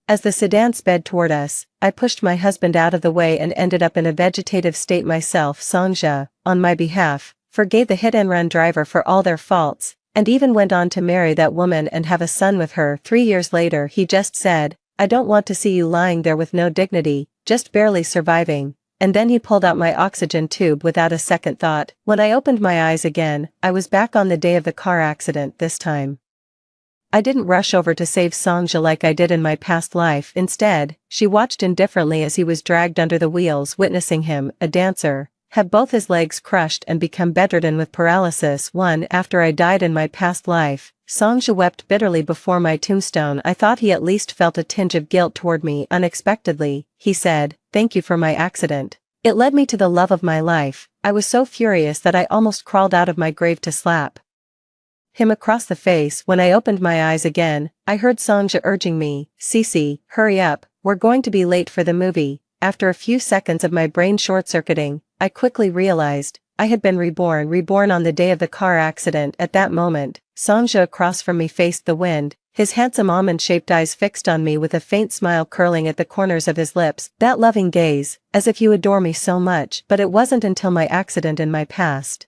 As the sedan sped toward us, I pushed my husband out of the way and ended up in a vegetative state myself. Sangja, on my behalf, forgave the hit-and-run driver for all their faults, and even went on to marry that woman and have a son with her. 3 years later he just said, "I don't want to see you lying there with no dignity, just barely surviving." And then he pulled out my oxygen tube without a second thought. When I opened my eyes again, I was back on the day of the car accident this time. I didn't rush over to save Sangja like I did in my past life. Instead, she watched indifferently as he was dragged under the wheels, witnessing him, a dancer, have both his legs crushed and become bedridden with paralysis. One after I died in my past life, Sangja wept bitterly before my tombstone. I thought he at least felt a tinge of guilt toward me. Unexpectedly, he said, "Thank you for my accident. It led me to the love of my life." I was so furious that I almost crawled out of my grave to slap him across the face. When I opened my eyes again, I heard Sangja urging me, "Cece, hurry up, we're going to be late for the movie." After a few seconds of my brain short-circuiting, I quickly realized, I had been reborn on the day of the car accident. At that moment, Sangja across from me faced the wind, his handsome almond-shaped eyes fixed on me with a faint smile curling at the corners of his lips. That loving gaze, "As if you adore me so much." But it wasn't until my accident in my past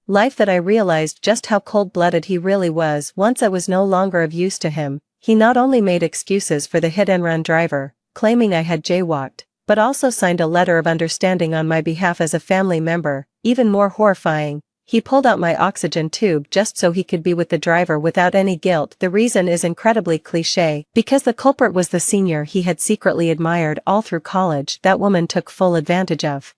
life that I realized just how cold-blooded he really was. Once I was no longer of use to him, he not only made excuses for the hit-and-run driver, claiming I had jaywalked, but also signed a letter of understanding on my behalf as a family member. Even more horrifying, he pulled out my oxygen tube just so he could be with the driver without any guilt. The reason is incredibly cliché, because the culprit was the senior he had secretly admired all through college. That woman took full advantage of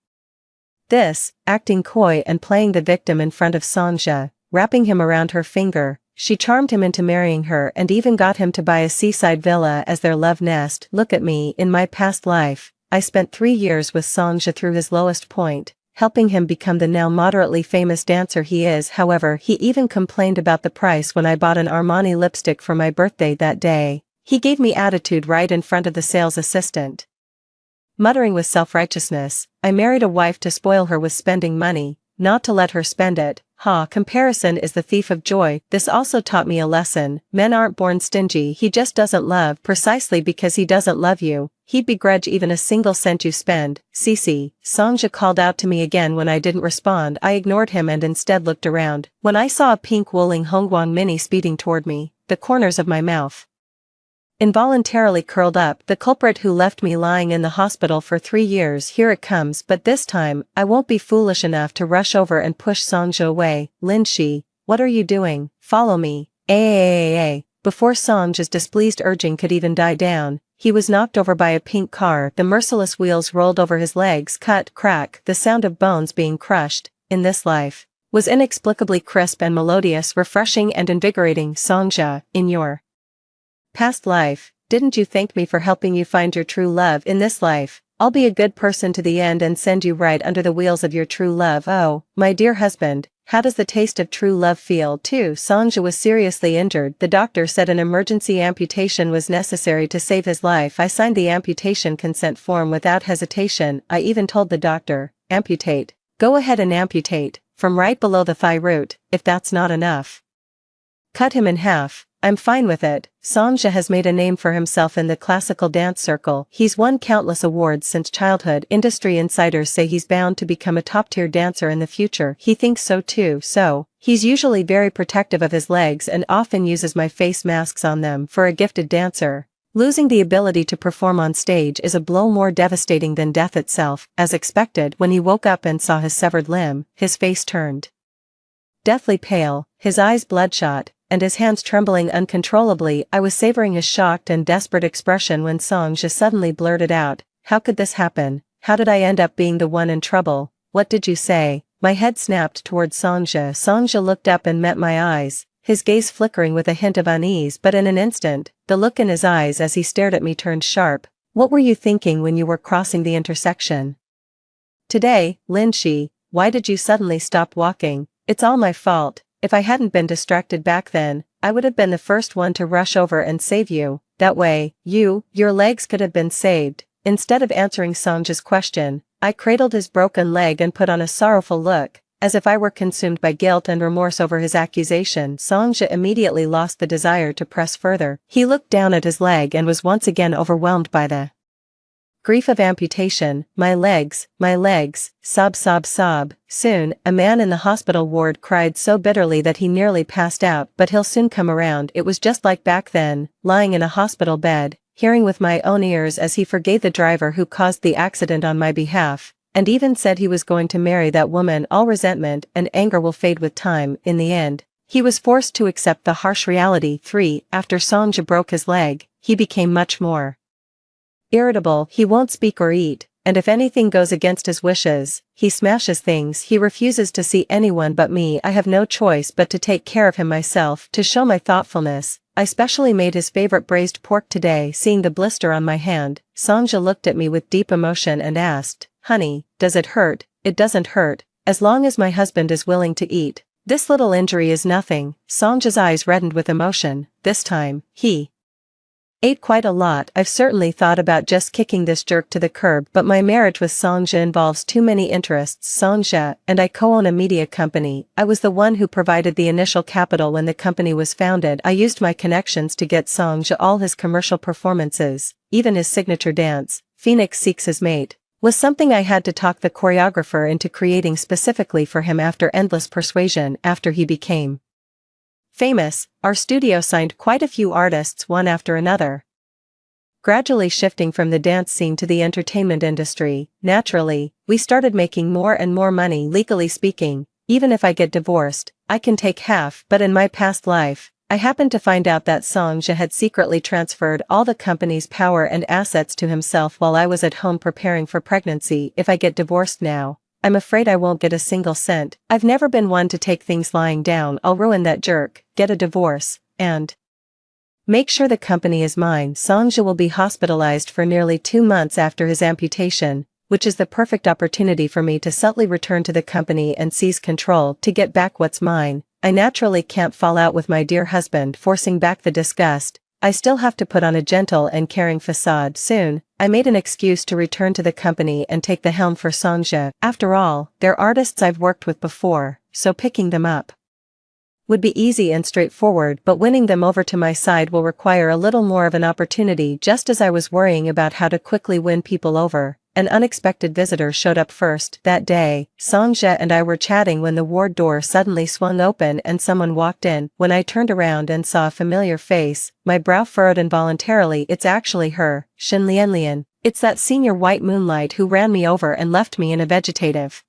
this, acting coy and playing the victim in front of Sangja, wrapping him around her finger. She charmed him into marrying her and even got him to buy a seaside villa as their love nest. Look at me. In my past life, I spent 3 years with Sangja through his lowest point, helping him become the now moderately famous dancer he is. However, he even complained about the price when I bought an Armani lipstick for my birthday that day. He gave me attitude right in front of the sales assistant. Muttering with self-righteousness, I married a wife to spoil her with spending money, not to let her spend it. Comparison is the thief of joy. This also taught me a lesson. Men aren't born stingy. He just doesn't love. Precisely because he doesn't love you, he'd begrudge even a single cent you spend. Cece, Sangja called out to me again. When I didn't respond, I ignored him and instead looked around. When I saw a pink Wuling Hongguang Mini speeding toward me, the corners of my mouth involuntarily curled up. The culprit who left me lying in the hospital for 3 years. Here it comes, but this time, I won't be foolish enough to rush over and push Sangja away. Linshi, what are you doing? Follow me. Before Sangja's displeased urging could even die down, he was knocked over by a pink car. The merciless wheels rolled over his legs. Cut, crack. The sound of bones being crushed, in this life, was inexplicably crisp and melodious, refreshing and invigorating. Sangja, in your past life, didn't you thank me for helping you find your true love? In this life, I'll be a good person to the end and send you right under the wheels of your true love. Oh, my dear husband, how does the taste of true love feel? Too. Sangja was seriously injured. The doctor said an emergency amputation was necessary to save his life. I signed the amputation consent form without hesitation. I even told the doctor, amputate. Go ahead and amputate, from right below the thigh root, if that's not enough. Cut him in half. I'm fine with it. Sangja has made a name for himself in the classical dance circle. He's won countless awards since childhood. Industry insiders say he's bound to become a top-tier dancer in the future. He thinks so too. So, he's usually very protective of his legs and often uses my face masks on them. For a gifted dancer, losing the ability to perform on stage is a blow more devastating than death itself. As expected, when he woke up and saw his severed limb, his face turned deathly pale, his eyes bloodshot, and his hands trembling uncontrollably. I was savoring his shocked and desperate expression when Sangja suddenly blurted out, "How could this happen? How did I end up being the one in trouble? What did you say?" My head snapped toward Sangja. Sangja looked up and met my eyes, his gaze flickering with a hint of unease, but in an instant, the look in his eyes as he stared at me turned sharp. "What were you thinking when you were crossing the intersection today, Linshi? Why did you suddenly stop walking? It's all my fault. If I hadn't been distracted back then, I would have been the first one to rush over and save you. That way, your legs could have been saved." Instead of answering Sangja's question, I cradled his broken leg and put on a sorrowful look. As if I were consumed by guilt and remorse over his accusation, Songja immediately lost the desire to press further. He looked down at his leg and was once again overwhelmed by the grief of amputation. My legs, sob sob sob. Soon, a man in the hospital ward cried so bitterly that he nearly passed out, but he'll soon come around. It was just like back then, lying in a hospital bed, hearing with my own ears as he forgave the driver who caused the accident on my behalf, and even said he was going to marry that woman. All resentment and anger will fade with time. In the end, he was forced to accept the harsh reality. 3. After Songja broke his leg, he became much more irritable. He won't speak or eat, and if anything goes against his wishes, he smashes things. He refuses to see anyone but me. I have no choice but to take care of him myself. To show my thoughtfulness, I specially made his favorite braised pork today. Seeing the blister on my hand, Songja looked at me with deep emotion and asked, "Honey, does it hurt?" "It doesn't hurt, as long as my husband is willing to eat. This little injury is nothing." Songja's eyes reddened with emotion. This time, he ate quite a lot. I've certainly thought about just kicking this jerk to the curb, but my marriage with Songja involves too many interests. Songja and I co-own a media company. I was the one who provided the initial capital when the company was founded. I used my connections to get Songja all his commercial performances, even his signature dance, Phoenix Seeks His Mate, was something I had to talk the choreographer into creating specifically for him. After endless persuasion, after he became famous, our studio signed quite a few artists one after another, gradually shifting from the dance scene to the entertainment industry. Naturally, we started making more and more money. Legally speaking, even if I get divorced, I can take half. But in my past life, I happened to find out that Songja had secretly transferred all the company's power and assets to himself while I was at home preparing for pregnancy. If I get divorced now, I'm afraid I won't get a single cent. I've never been one to take things lying down. I'll ruin that jerk, get a divorce, and make sure the company is mine. Songja will be hospitalized for nearly 2 months after his amputation, which is the perfect opportunity for me to subtly return to the company and seize control to get back what's mine. I naturally can't fall out with my dear husband, forcing back the disgust. I still have to put on a gentle and caring facade. Soon, I made an excuse to return to the company and take the helm for Songja. After all, they're artists I've worked with before, so picking them up would be easy and straightforward, but winning them over to my side will require a little more of an opportunity. Just as I was worrying about how to quickly win people over, an unexpected visitor showed up first. That day, Songja and I were chatting when the ward door suddenly swung open and someone walked in. When I turned around and saw a familiar face, my brow furrowed involuntarily. It's actually her, Shin Lian. It's that senior white moonlight who ran me over and left me in a vegetative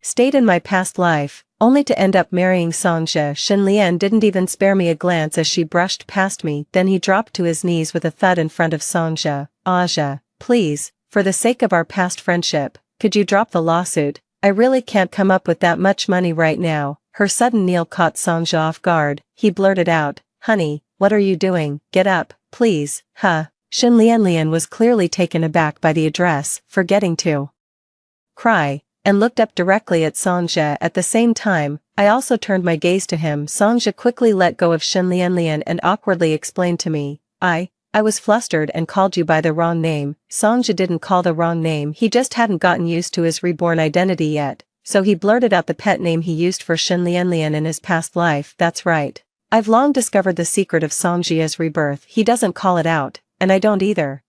state in my past life, only to end up marrying Songja. Shin Lian didn't even spare me a glance as she brushed past me. Then he dropped to his knees with a thud in front of Songja. "Aja, please, for the sake of our past friendship, could you drop the lawsuit? I really can't come up with that much money right now." Her sudden kneel caught Songja off guard. He blurted out, "Honey, what are you doing? Get up, please." Shin Lian was clearly taken aback by the address, forgetting to cry, and looked up directly at Songja. At the same time, I also turned my gaze to him. Songja quickly let go of Shin Lian and awkwardly explained to me, I was flustered and called you by the wrong name." Songja didn't call the wrong name, he just hadn't gotten used to his reborn identity yet, so he blurted out the pet name he used for Shin Lian in his past life. "That's right. I've long discovered the secret of Songjia's rebirth." He doesn't call it out, and I don't either.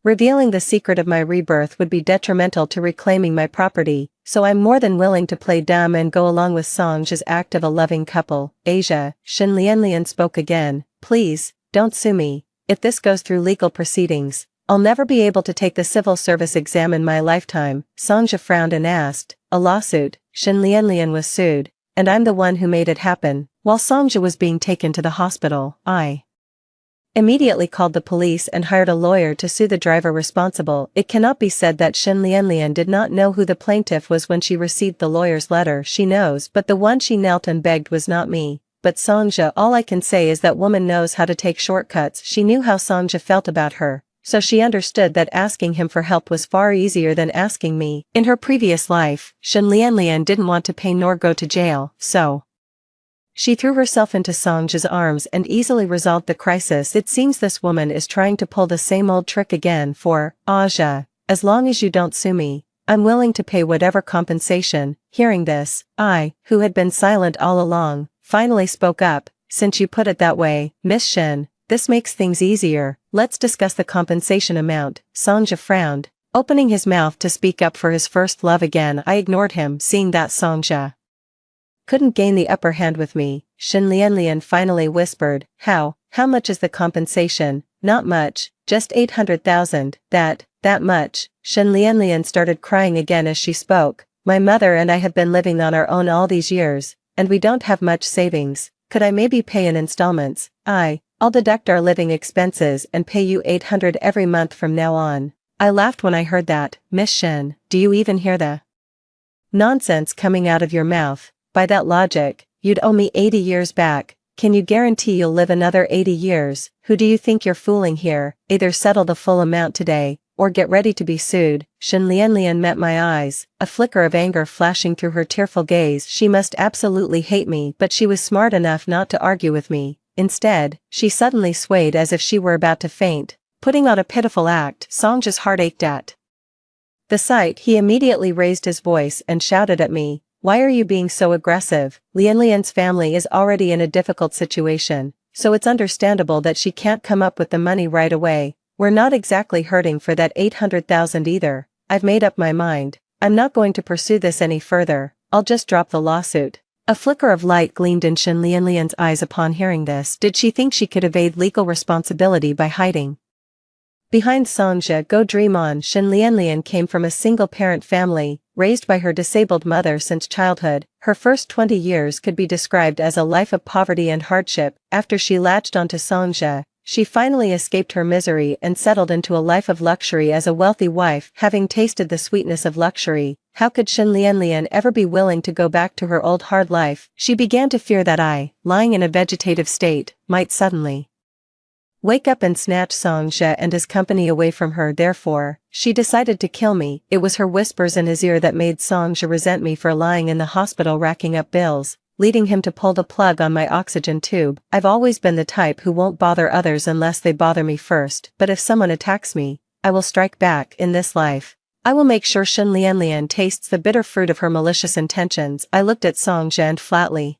Revealing the secret of my rebirth would be detrimental to reclaiming my property, so I'm more than willing to play dumb and go along with Songja's act of a loving couple. "Asia," Shin Lian spoke again, "please, don't sue me. If this goes through legal proceedings, I'll never be able to take the civil service exam in my lifetime." Songja frowned and asked, "A lawsuit?" Shin Lian was sued, and I'm the one who made it happen. While Songja was being taken to the hospital, I immediately called the police and hired a lawyer to sue the driver responsible. It cannot be said that Shin Lian did not know who the plaintiff was when she received the lawyer's letter. She knows, but the one she knelt and begged was not me. But Songja, all I can say is that woman knows how to take shortcuts. She knew how Songja felt about her, so she understood that asking him for help was far easier than asking me. In her previous life, Shin Lian didn't want to pay nor go to jail, so she threw herself into Songja's arms and easily resolved the crisis. It seems this woman is trying to pull the same old trick again. For Aja, as long as you don't sue me, I'm willing to pay whatever compensation. Hearing this, I, who had been silent all along, finally spoke up. Since you put it that way, Miss Shen, this makes things easier. Let's discuss the compensation amount. Songja frowned, opening his mouth to speak up for his first love again. I ignored him, seeing that Songja couldn't gain the upper hand with me. Shen Lianlian finally whispered, How much is the compensation? Not much, just 800,000. That much. Shen Lianlian started crying again as she spoke. My mother and I have been living on our own all these years, and we don't have much savings. Could I maybe pay in installments? I'll deduct our living expenses and pay you 800 every month from now on. I laughed when I heard that. Miss Shen, do you even hear the nonsense coming out of your mouth? By that logic, you'd owe me 80 years back. Can you guarantee you'll live another 80 years? Who do you think you're fooling here? Either settle the full amount today, or get ready to be sued. Shen Lianlian met my eyes, a flicker of anger flashing through her tearful gaze. She must absolutely hate me, but she was smart enough not to argue with me. Instead, she suddenly swayed as if she were about to faint, putting on a pitiful act. Songja's heart ached at the sight. He immediately raised his voice and shouted at me, Why are you being so aggressive? Lianlian's family is already in a difficult situation, so it's understandable that she can't come up with the money right away. We're not exactly hurting for that 800,000 either. I've made up my mind. I'm not going to pursue this any further. I'll just drop the lawsuit. A flicker of light gleamed in Shen Lianlian's eyes upon hearing this. Did she think she could evade legal responsibility by hiding behind Songja? Go dream on. Shen Lianlian came from a single-parent family, raised by her disabled mother since childhood. Her first 20 years could be described as a life of poverty and hardship. After she latched onto Songja, she finally escaped her misery and settled into a life of luxury as a wealthy wife. Having tasted the sweetness of luxury, how could Shen Lianlian ever be willing to go back to her old hard life? She began to fear that I, lying in a vegetative state, might suddenly wake up and snatch Songja and his company away from her. Therefore, she decided to kill me. It was her whispers in his ear that made Songja resent me for lying in the hospital racking up bills, leading him to pull the plug on my oxygen tube. I've always been the type who won't bother others unless they bother me first, but if someone attacks me, I will strike back. In this life, I will make sure Shen Lianlian tastes the bitter fruit of her malicious intentions. I looked at Songja and flatly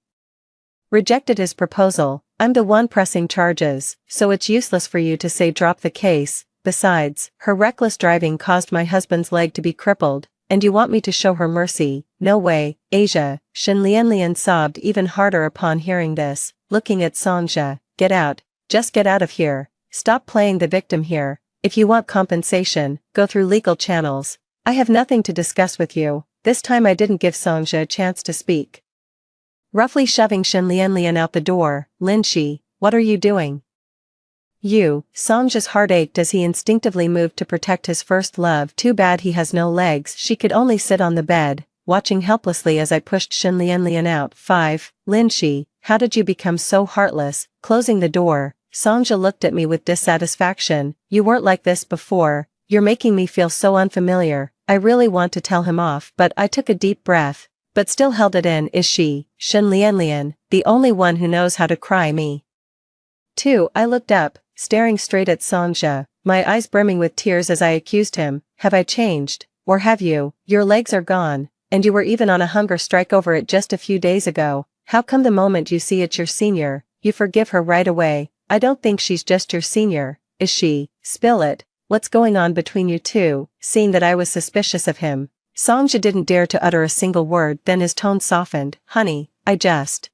rejected his proposal. I'm the one pressing charges, so it's useless for you to say drop the case. Besides, her reckless driving caused my husband's leg to be crippled, and you want me to show her mercy? No way, Asia. Shen Lianlian sobbed even harder upon hearing this, looking at Songja. Get out. Just get out of here. Stop playing the victim here. If you want compensation, go through legal channels. I have nothing to discuss with you. This time I didn't give Songja a chance to speak, roughly shoving Shen Lianlian out the door. Linshi, what are you doing? Songja's heart ached as he instinctively moved to protect his first love. Too bad he has no legs. She could only sit on the bed, watching helplessly as I pushed Shen Lianlian out. 5. Linshi, how did you become so heartless? Closing the door, Songja looked at me with dissatisfaction. You weren't like this before. You're making me feel so unfamiliar. I really want to tell him off, but I took a deep breath, but still held it in. Is she, Shen Lianlian, the only one who knows how to cry? Me 2. I looked up, staring straight at Songja, my eyes brimming with tears as I accused him. Have I changed, or have you? Your legs are gone, and you were even on a hunger strike over it just a few days ago. How come the moment you see it's your senior, you forgive her right away? I don't think she's just your senior. Is she? Spill it. What's going on between you two? Seeing that I was suspicious of him, Songja didn't dare to utter a single word. Then his tone softened. Honey, I just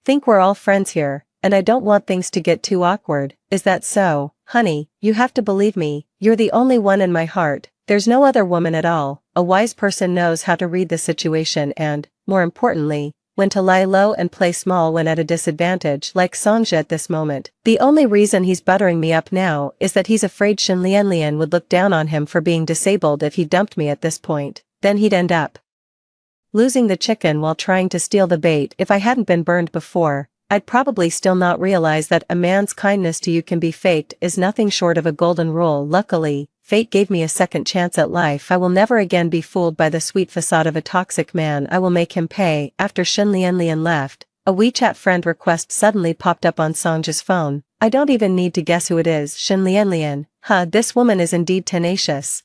think we're all friends here, and I don't want things to get too awkward. Is that so? Honey, you have to believe me. You're the only one in my heart. There's no other woman at all. A wise person knows how to read the situation and, more importantly, when to lie low and play small when at a disadvantage. Like Songja at this moment. The only reason he's buttering me up now is that he's afraid Shen Lianlian would look down on him for being disabled if he dumped me at this point. Then he'd end up losing the chicken while trying to steal the bait. If I hadn't been burned before, I'd probably still not realize that a man's kindness to you can be faked is nothing short of a golden rule. Luckily, fate gave me a second chance at life. I will never again be fooled by the sweet facade of a toxic man. I will make him pay. After Shen Lianlian left, a WeChat friend request suddenly popped up on Songja's phone. I don't even need to guess who it is. Shen Lianlian. This woman is indeed tenacious.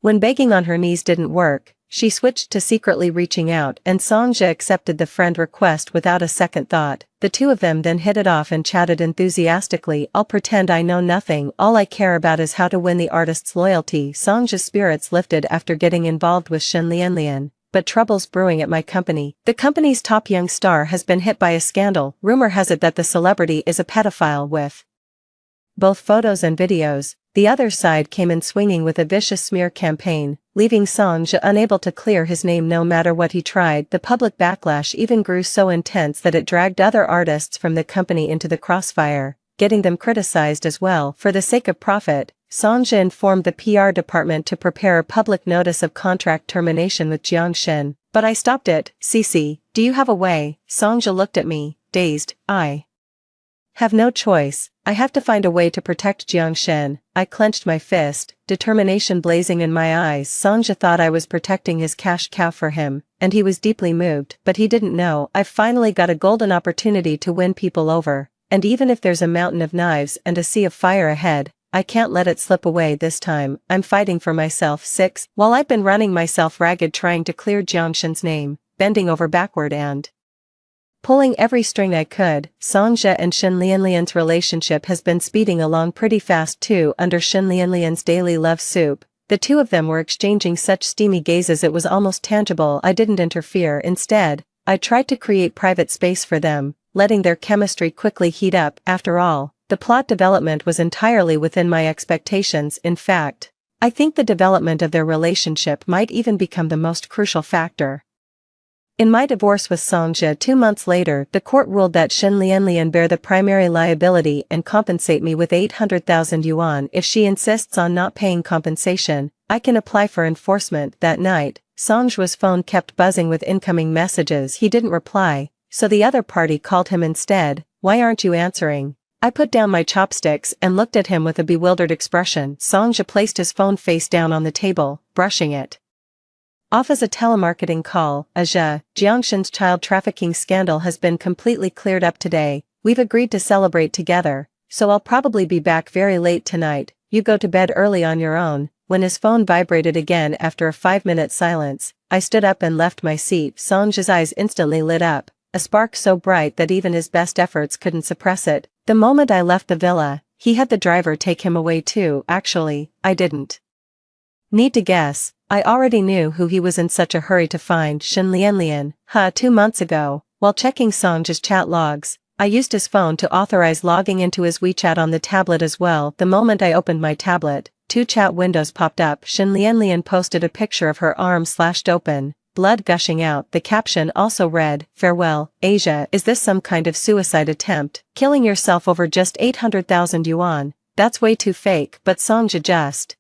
When begging on her knees didn't work, she switched to secretly reaching out and Songja accepted the friend request without a second thought. The two of them then hit it off and chatted enthusiastically. I'll pretend I know nothing, all I care about is how to win the artist's loyalty. Songja's spirits lifted after getting involved with Shin Lianlian. But trouble's brewing at my company. The company's top young star has been hit by a scandal. Rumor has it that the celebrity is a pedophile with both photos and videos. The other side came in swinging with a vicious smear campaign, leaving Songja unable to clear his name no matter what he tried. The public backlash even grew so intense that it dragged other artists from the company into the crossfire, getting them criticized as well. For the sake of profit, Songja informed the PR department to prepare a public notice of contract termination with Jiang Shin. But I stopped it. Cece, do you have a way? Songja looked at me, dazed. I have no choice. I have to find a way to protect Jiang Shin. I clenched my fist, determination blazing in my eyes. Songja thought I was protecting his cash cow for him, and he was deeply moved, but he didn't know I've finally got a golden opportunity to win people over, and even if there's a mountain of knives and a sea of fire ahead, I can't let it slip away this time. I'm fighting for myself. 6. While I've been running myself ragged trying to clear Jiang Shin's name, bending over backward and pulling every string I could, Songja and Shin Lianlian's relationship has been speeding along pretty fast too. Under Shin Lianlian's daily love soup, the two of them were exchanging such steamy gazes it was almost tangible. I didn't interfere. Instead, I tried to create private space for them, letting their chemistry quickly heat up. After all, the plot development was entirely within my expectations. In fact, I think the development of their relationship might even become the most crucial factor. In my divorce with Songja 2 months later, the court ruled that Shin Lianlian bear the primary liability and compensate me with 800,000 yuan. If she insists on not paying compensation, I can apply for enforcement. That night, Songja's phone kept buzzing with incoming messages. He didn't reply, so the other party called him instead. Why aren't you answering? I put down my chopsticks and looked at him with a bewildered expression. Songja placed his phone face down on the table, brushing it off as a telemarketing call. Aja, Jiang Shin's child trafficking scandal has been completely cleared up today. We've agreed to celebrate together, so I'll probably be back very late tonight. You go to bed early on your own. When his phone vibrated again after a 5-minute silence, I stood up and left my seat. Songja's eyes instantly lit up, a spark so bright that even his best efforts couldn't suppress it. The moment I left the villa, he had the driver take him away too. Actually, I didn't need to guess. I already knew who he was in such a hurry to find. Shin Lianlian. 2 months ago, while checking Songja's chat logs, I used his phone to authorize logging into his WeChat on the tablet as well. The moment I opened my tablet, 2 chat windows popped up. Shin Lianlian posted a picture of her arm slashed open, blood gushing out. The caption also read, "Farewell, Asia." Is this some kind of suicide attempt? Killing yourself over just 800,000 yuan? That's way too fake. But Songja just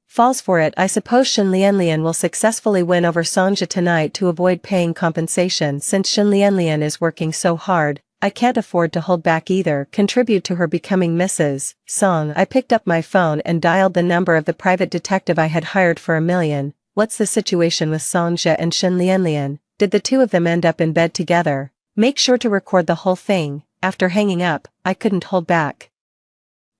falls for it. I suppose Shin Lianlian will successfully win over Songja tonight to avoid paying compensation. Since Shin Lianlian is working so hard, I can't afford to hold back either. Contribute to her becoming Mrs. Song. I picked up my phone and dialed the number of the private detective I had hired for $1 million. What's the situation with Songja and Shin Lianlian? Did the two of them end up in bed together? Make sure to record the whole thing. After hanging up, I couldn't hold back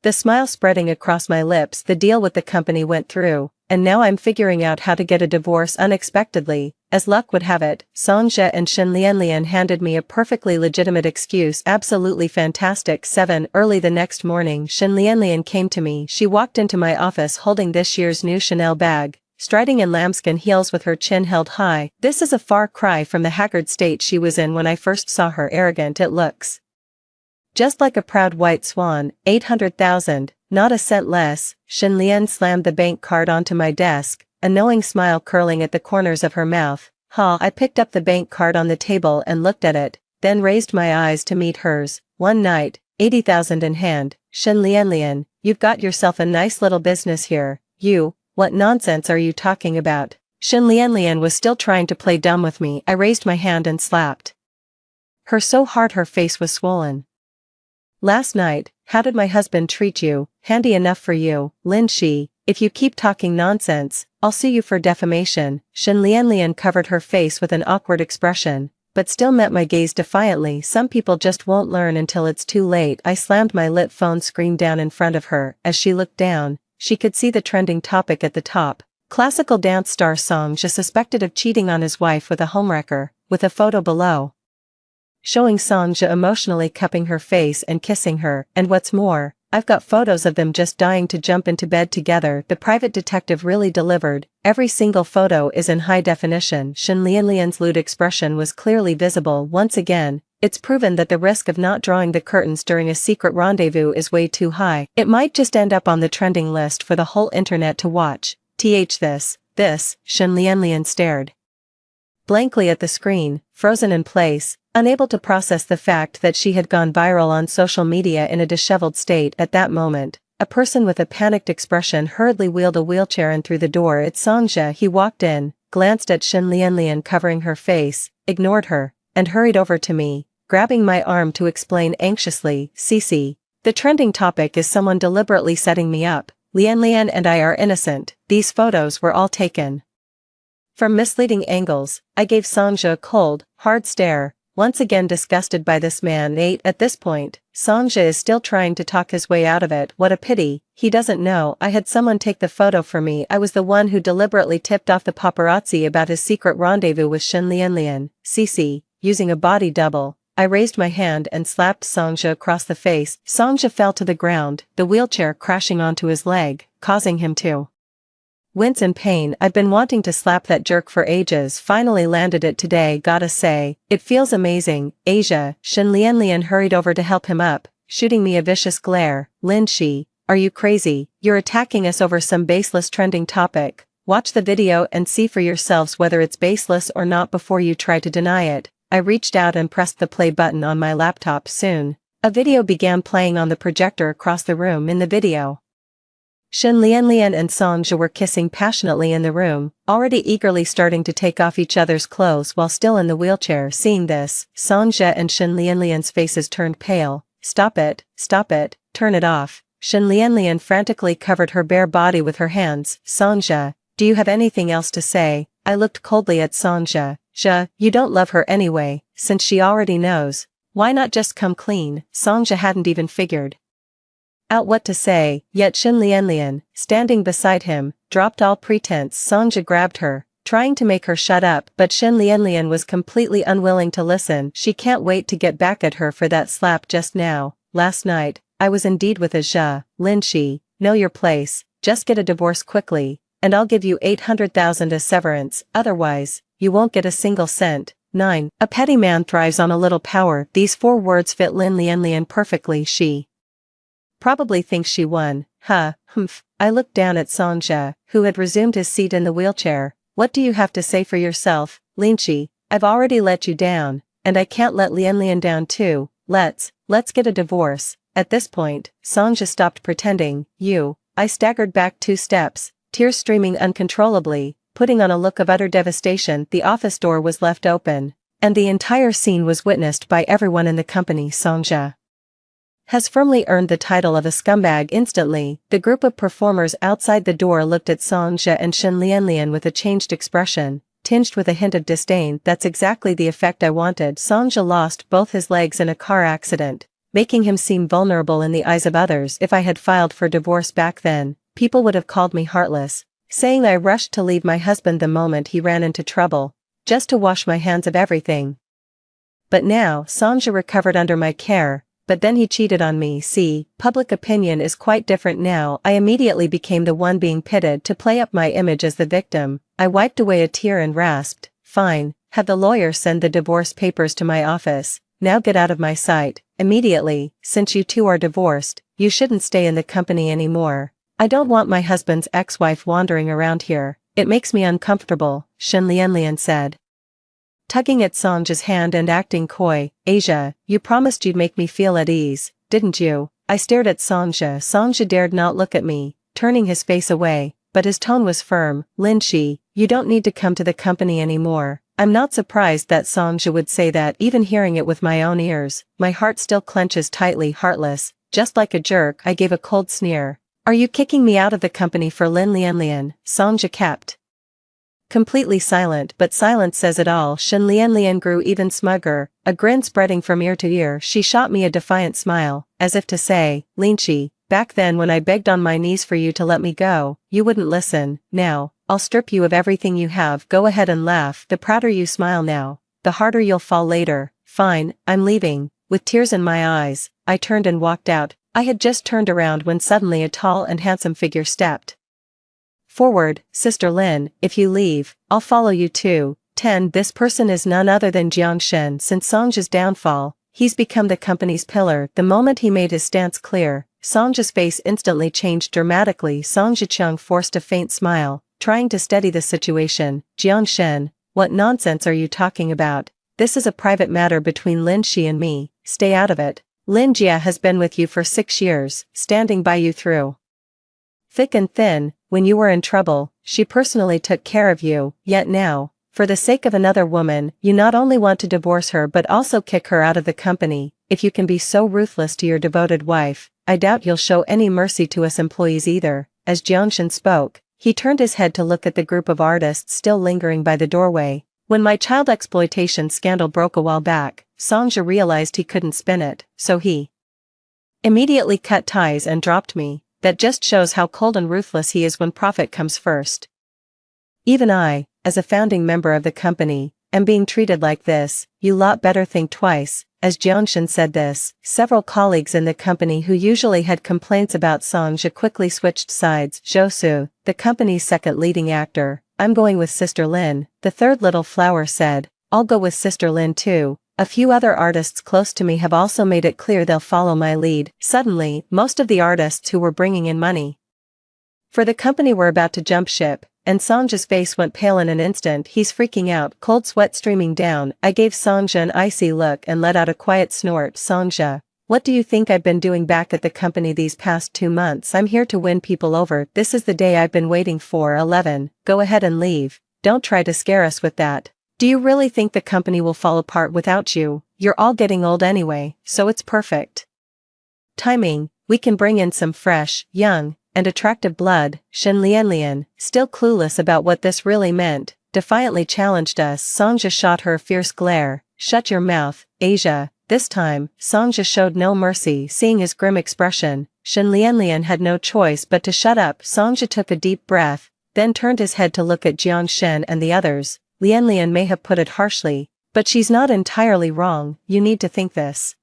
the smile spreading across my lips. The deal with the company went through, and now I'm figuring out how to get a divorce unexpectedly. As luck would have it, Songja and Shin Lianlian handed me a perfectly legitimate excuse. Absolutely fantastic. 7. Early the next morning, Shin Lianlian came to me. She walked into my office holding this year's new Chanel bag, striding in lambskin heels with her chin held high. This is a far cry from the haggard state she was in when I first saw her. Arrogant. It looks just like a proud white swan. 800,000, not a cent less. Shin Lian slammed the bank card onto my desk, a knowing smile curling at the corners of her mouth. I picked up the bank card on the table and looked at it, then raised my eyes to meet hers. One night, 80,000 in hand. Shin Lianlian, you've got yourself a nice little business here. What nonsense are you talking about? Shin Lianlian was still trying to play dumb with me. I raised my hand and slapped her so hard her face was swollen. Last night, how did my husband treat you? Handy enough for you, Lin Shi. If you keep talking nonsense, I'll sue you for defamation. Shin Lianlian covered her face with an awkward expression, but still met my gaze defiantly. Some people just won't learn until it's too late. I slammed my lit phone screen down in front of her. As she looked down, she could see the trending topic at the top. Classical dance star Sonja suspected of cheating on his wife with a homewrecker, with a photo below showing Sonja emotionally cupping her face and kissing her, and what's more, I've got photos of them just dying to jump into bed together. The private detective really delivered. Every single photo is in high definition. Shen Lianlian's lewd expression was clearly visible once again. It's proven that the risk of not drawing the curtains during a secret rendezvous is way too high. It might just end up on the trending list for the whole internet to watch. This, Shen Lianlian stared blankly at the screen, frozen in place, unable to process the fact that she had gone viral on social media in a disheveled state. At that moment, a person with a panicked expression hurriedly wheeled a wheelchair in through the door. It's Sonja. He walked in, glanced at Shen Lianlian covering her face, ignored her, and hurried over to me, grabbing my arm to explain anxiously, Cece, the trending topic is someone deliberately setting me up. Lianlian and I are innocent. These photos were all taken from misleading angles. I gave Sonja a cold, hard stare, once again disgusted by this man. At this point, Sonja is still trying to talk his way out of it. What a pity, he doesn't know I had someone take the photo for me. I was the one who deliberately tipped off the paparazzi about his secret rendezvous with Shen Lianlian. Cece, using a body double, I raised my hand and slapped Sonja across the face. Sonja fell to the ground, the wheelchair crashing onto his leg, causing him to wince in pain. I've been wanting to slap that jerk for ages. Finally landed it today. Gotta say, it feels amazing. Asia. Shen Lianlian hurried over to help him up, shooting me a vicious glare. Lin Shi, are you crazy? You're attacking us over some baseless trending topic. Watch the video and see for yourselves whether it's baseless or not before you try to deny it. I reached out and pressed the play button on my laptop. Soon, a video began playing on the projector across the room. In the video, Shen Lianlian and Sonja were kissing passionately in the room, already eagerly starting to take off each other's clothes while still in the wheelchair. Seeing this, Sonja and Shen Lianlian's faces turned pale. Stop it, turn it off. Shen Lianlian frantically covered her bare body with her hands. Sonja, do you have anything else to say? I looked coldly at Sonja. You don't love her anyway, since she already knows. Why not just come clean? Sonja hadn't even figured out what to say, yet Shen Lianlian, standing beside him, dropped all pretense. Sonja grabbed her, trying to make her shut up, but Shen Lianlian was completely unwilling to listen. She can't wait to get back at her for that slap just now. Last night, I was indeed with a Lin Shi, know your place, just get a divorce quickly, and I'll give you 800,000 as severance, otherwise, you won't get a single cent. 9. A petty man thrives on a little power. These 4 words fit Lin Lianlian perfectly. She probably thinks she won. I looked down at Sonja, who had resumed his seat in the wheelchair. What do you have to say for yourself, Lin Shi? I've already let you down, and I can't let Lianlian down too. Let's get a divorce. At this point, Sonja stopped pretending. I staggered back 2 steps, tears streaming uncontrollably, putting on a look of utter devastation. The office door was left open, and the entire scene was witnessed by everyone in the company. Sonja has firmly earned the title of a scumbag. Instantly, the group of performers outside the door looked at Sonja and Shen Lianlian with a changed expression, tinged with a hint of disdain. That's exactly the effect I wanted. Sonja lost both his legs in a car accident, making him seem vulnerable in the eyes of others. If I had filed for divorce back then, people would have called me heartless, saying I rushed to leave my husband the moment he ran into trouble, just to wash my hands of everything. But now, Sonja recovered under my care, but then he cheated on me. See, public opinion is quite different now. I immediately became the one being pitted to play up my image as the victim. I wiped away a tear and rasped, fine, have the lawyer send the divorce papers to my office. Now get out of my sight, immediately. Since you 2 are divorced, you shouldn't stay in the company anymore. I don't want my husband's ex-wife wandering around here. It makes me uncomfortable, Shen Lianlian said, tugging at Sonja's hand and acting coy. Asia, you promised you'd make me feel at ease, didn't you? I stared at Sonja. Sonja dared not look at me, turning his face away, but his tone was firm. Lin Shi, you don't need to come to the company anymore. I'm not surprised that Sonja would say that. Even hearing it with my own ears, my heart still clenches tightly. Heartless, just like a jerk. I gave a cold sneer. Are you kicking me out of the company for Lin Lianlian? Sonja kept completely silent, but silence says it all. Shen Lianlian grew even smugger, a grin spreading from ear to ear. She shot me a defiant smile, as if to say, Lin Shi, back then when I begged on my knees for you to let me go, you wouldn't listen. Now, I'll strip you of everything you have. Go ahead and laugh. The prouder you smile now, the harder you'll fall later. Fine, I'm leaving." With tears in my eyes, I turned and walked out. I had just turned around when suddenly a tall and handsome figure stepped forward. "Sister Lin, if you leave, I'll follow you too." 10. This person is none other than Jiang Shen. Since Songjia's downfall, he's become the company's pillar. The moment he made his stance clear, Songjia's face instantly changed dramatically. Song Jicheng forced a faint smile, trying to steady the situation. "Jiang Shen, what nonsense are you talking about? This is a private matter between Lin Shi and me, stay out of it. Lin Jia has been with you for 6 years, standing by you through thick and thin. When you were in trouble, she personally took care of you, yet now, for the sake of another woman, you not only want to divorce her but also kick her out of the company. If you can be so ruthless to your devoted wife, I doubt you'll show any mercy to us employees either." As Jiangshan spoke, he turned his head to look at the group of artists still lingering by the doorway. When my child exploitation scandal broke a while back, Songjia realized he couldn't spin it, so he immediately cut ties and dropped me. That just shows how cold and ruthless he is when profit comes first. Even I, as a founding member of the company, am being treated like this. You lot better think twice. As Jiangshan said this, several colleagues in the company who usually had complaints about Songjia quickly switched sides. "Zhou, the company's second leading actor, I'm going with Sister Lin," the third little flower said. "I'll go with Sister Lin too." A few other artists close to me have also made it clear they'll follow my lead. Suddenly, most of the artists who were bringing in money for the company were about to jump ship, and Songjia's face went pale in an instant. He's freaking out, cold sweat streaming down. I gave Songjia an icy look and let out a quiet snort. "Songjia, what do you think I've been doing back at the company these past 2 months? I'm here to win people over. This is the day I've been waiting for." 11. Go ahead and leave. Don't try to scare us with that. Do you really think the company will fall apart without you? You're all getting old anyway, so it's perfect timing. We can bring in some fresh, young, and attractive blood. Shen Lianlian, still clueless about what this really meant, defiantly challenged us. Songjia shot her a fierce glare. "Shut your mouth, Asia." This time, Songjia showed no mercy. Seeing his grim expression, Shen Lianlian had no choice but to shut up. Songjia took a deep breath, then turned his head to look at Jiang Shen and the others. "Lianlian may have put it harshly, but she's not entirely wrong. You need to think this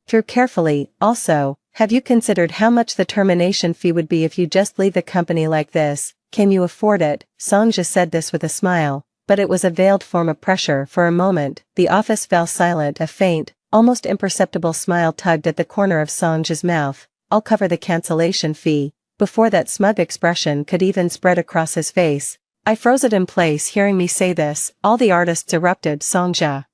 through carefully. Also, have you considered how much the termination fee would be if you just leave the company like this? Can you afford it?" Songjia said this with a smile, but it was a veiled form of pressure. For a moment, the office fell silent. A faint, almost imperceptible smile tugged at the corner of Songjia's mouth. "I'll cover the cancellation fee." Before that smug expression could even spread across his face, I froze it in place. Hearing me say this, all the artists erupted. Songjia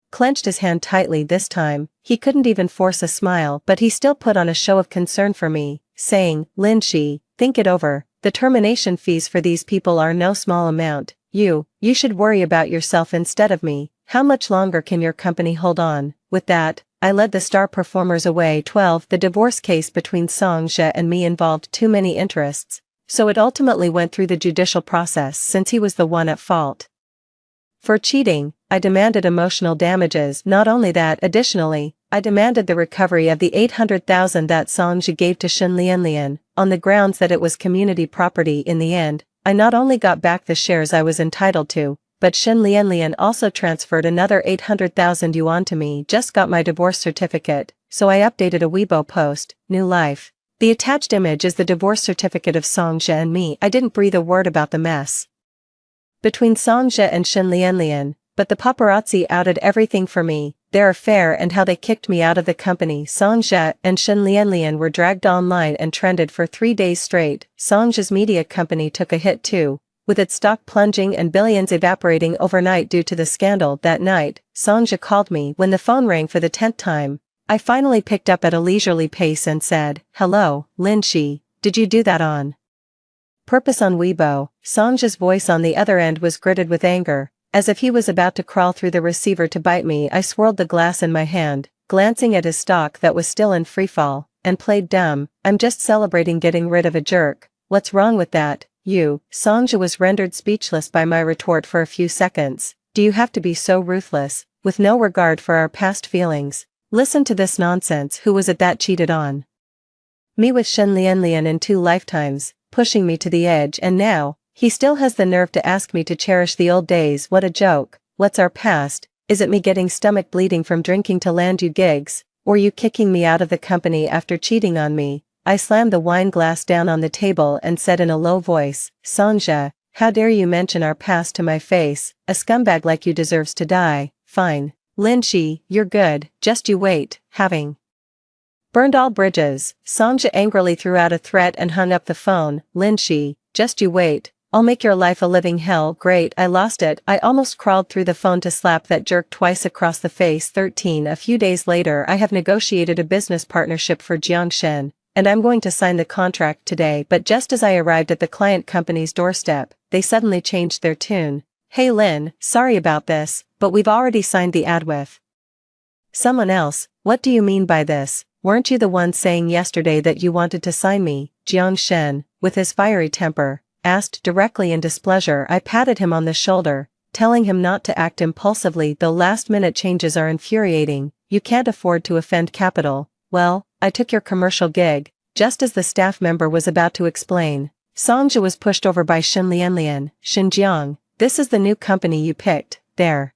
clenched his hand tightly this time. He couldn't even force a smile, but he still put on a show of concern for me, saying, "Lin Shi, think it over. The termination fees for these people are no small amount. You should worry about yourself instead of me. How much longer can your company hold on?" With that, I led the star performers away. 12. The divorce case between Songjia and me involved too many interests, so it ultimately went through the judicial process. Since he was the one at fault for cheating, I demanded emotional damages. Not only that, additionally, I demanded the recovery of the 800,000 that Songjia gave to Shen Lianlian, on the grounds that it was community property. In the end, I not only got back the shares I was entitled to, but Shen Lianlian also transferred another 800,000 yuan to me. "Just got my divorce certificate," so I updated a Weibo post. New life. The attached image is the divorce certificate of Songjia and me. I didn't breathe a word about the mess between Songjia and Shen Lianlian, but the paparazzi outed everything for me, their affair and how they kicked me out of the company. Songjia and Shen Lianlian were dragged online and trended for 3 days straight. Songjia's media company took a hit too, with its stock plunging and billions evaporating overnight due to the scandal. That night, Songjia called me. When the phone rang for the 10th time, I finally picked up at a leisurely pace and said, "Hello, Lin Shi, did you do that on purpose on Weibo?" Songjia's voice on the other end was gritted with anger, as if he was about to crawl through the receiver to bite me. I swirled the glass in my hand, glancing at his stock that was still in freefall, and played dumb. "I'm just celebrating getting rid of a jerk. What's wrong with that, you?" Songjia was rendered speechless by my retort for a few seconds. "Do you have to be so ruthless, with no regard for our past feelings? Listen to this nonsense. Who was it that cheated on me with Shen Lianlian in 2 lifetimes, pushing me to the edge, and now, He still has the nerve to ask me to cherish the old days. What a joke. What's our past? Is it me getting stomach bleeding from drinking to land you gigs? Or you kicking me out of the company after cheating on me? I slammed the wine glass down on the table and said in a low voice, Sangja, how dare you mention our past to my face? A scumbag like you deserves to die. Fine. Linshi, you're good, just you wait. Having burned all bridges, Sangja angrily threw out a threat and hung up the phone. Linshi, just you wait. I'll make your life a living hell. Great, I lost it. I almost crawled through the phone to slap that jerk twice across the face. 13. A few days later I have negotiated a business partnership for Jiangshen, and I'm going to sign the contract today, but just as I arrived at the client company's doorstep, they suddenly changed their tune. Hey Lin, sorry about this, but we've already signed the ad with someone else. What do you mean by this? Weren't you the one saying yesterday that you wanted to sign me? Jiangshen, with his fiery temper, asked directly in displeasure. I patted him on the shoulder, telling him not to act impulsively, though last-minute changes are infuriating. You can't afford to offend capital. Well, I took your commercial gig. Just as the staff member was about to explain, Sangja was pushed over by Shin Lianlian. Xinjiang, this is the new company you picked. Their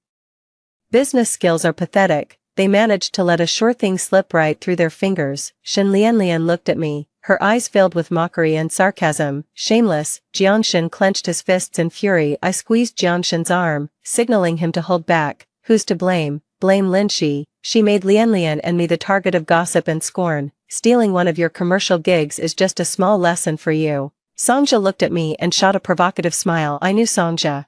business skills are pathetic. They managed to let a sure thing slip right through their fingers. Shin Lianlian looked at me, her eyes filled with mockery and sarcasm. Shameless. Jiangshen clenched his fists in fury. I squeezed Jiangshen's arm, signaling him to hold back. Who's to blame? Blame Linshi. She made Lianlian and me the target of gossip and scorn. Stealing one of your commercial gigs is just a small lesson for you. Sangja looked at me and shot a provocative smile. I knew Sangja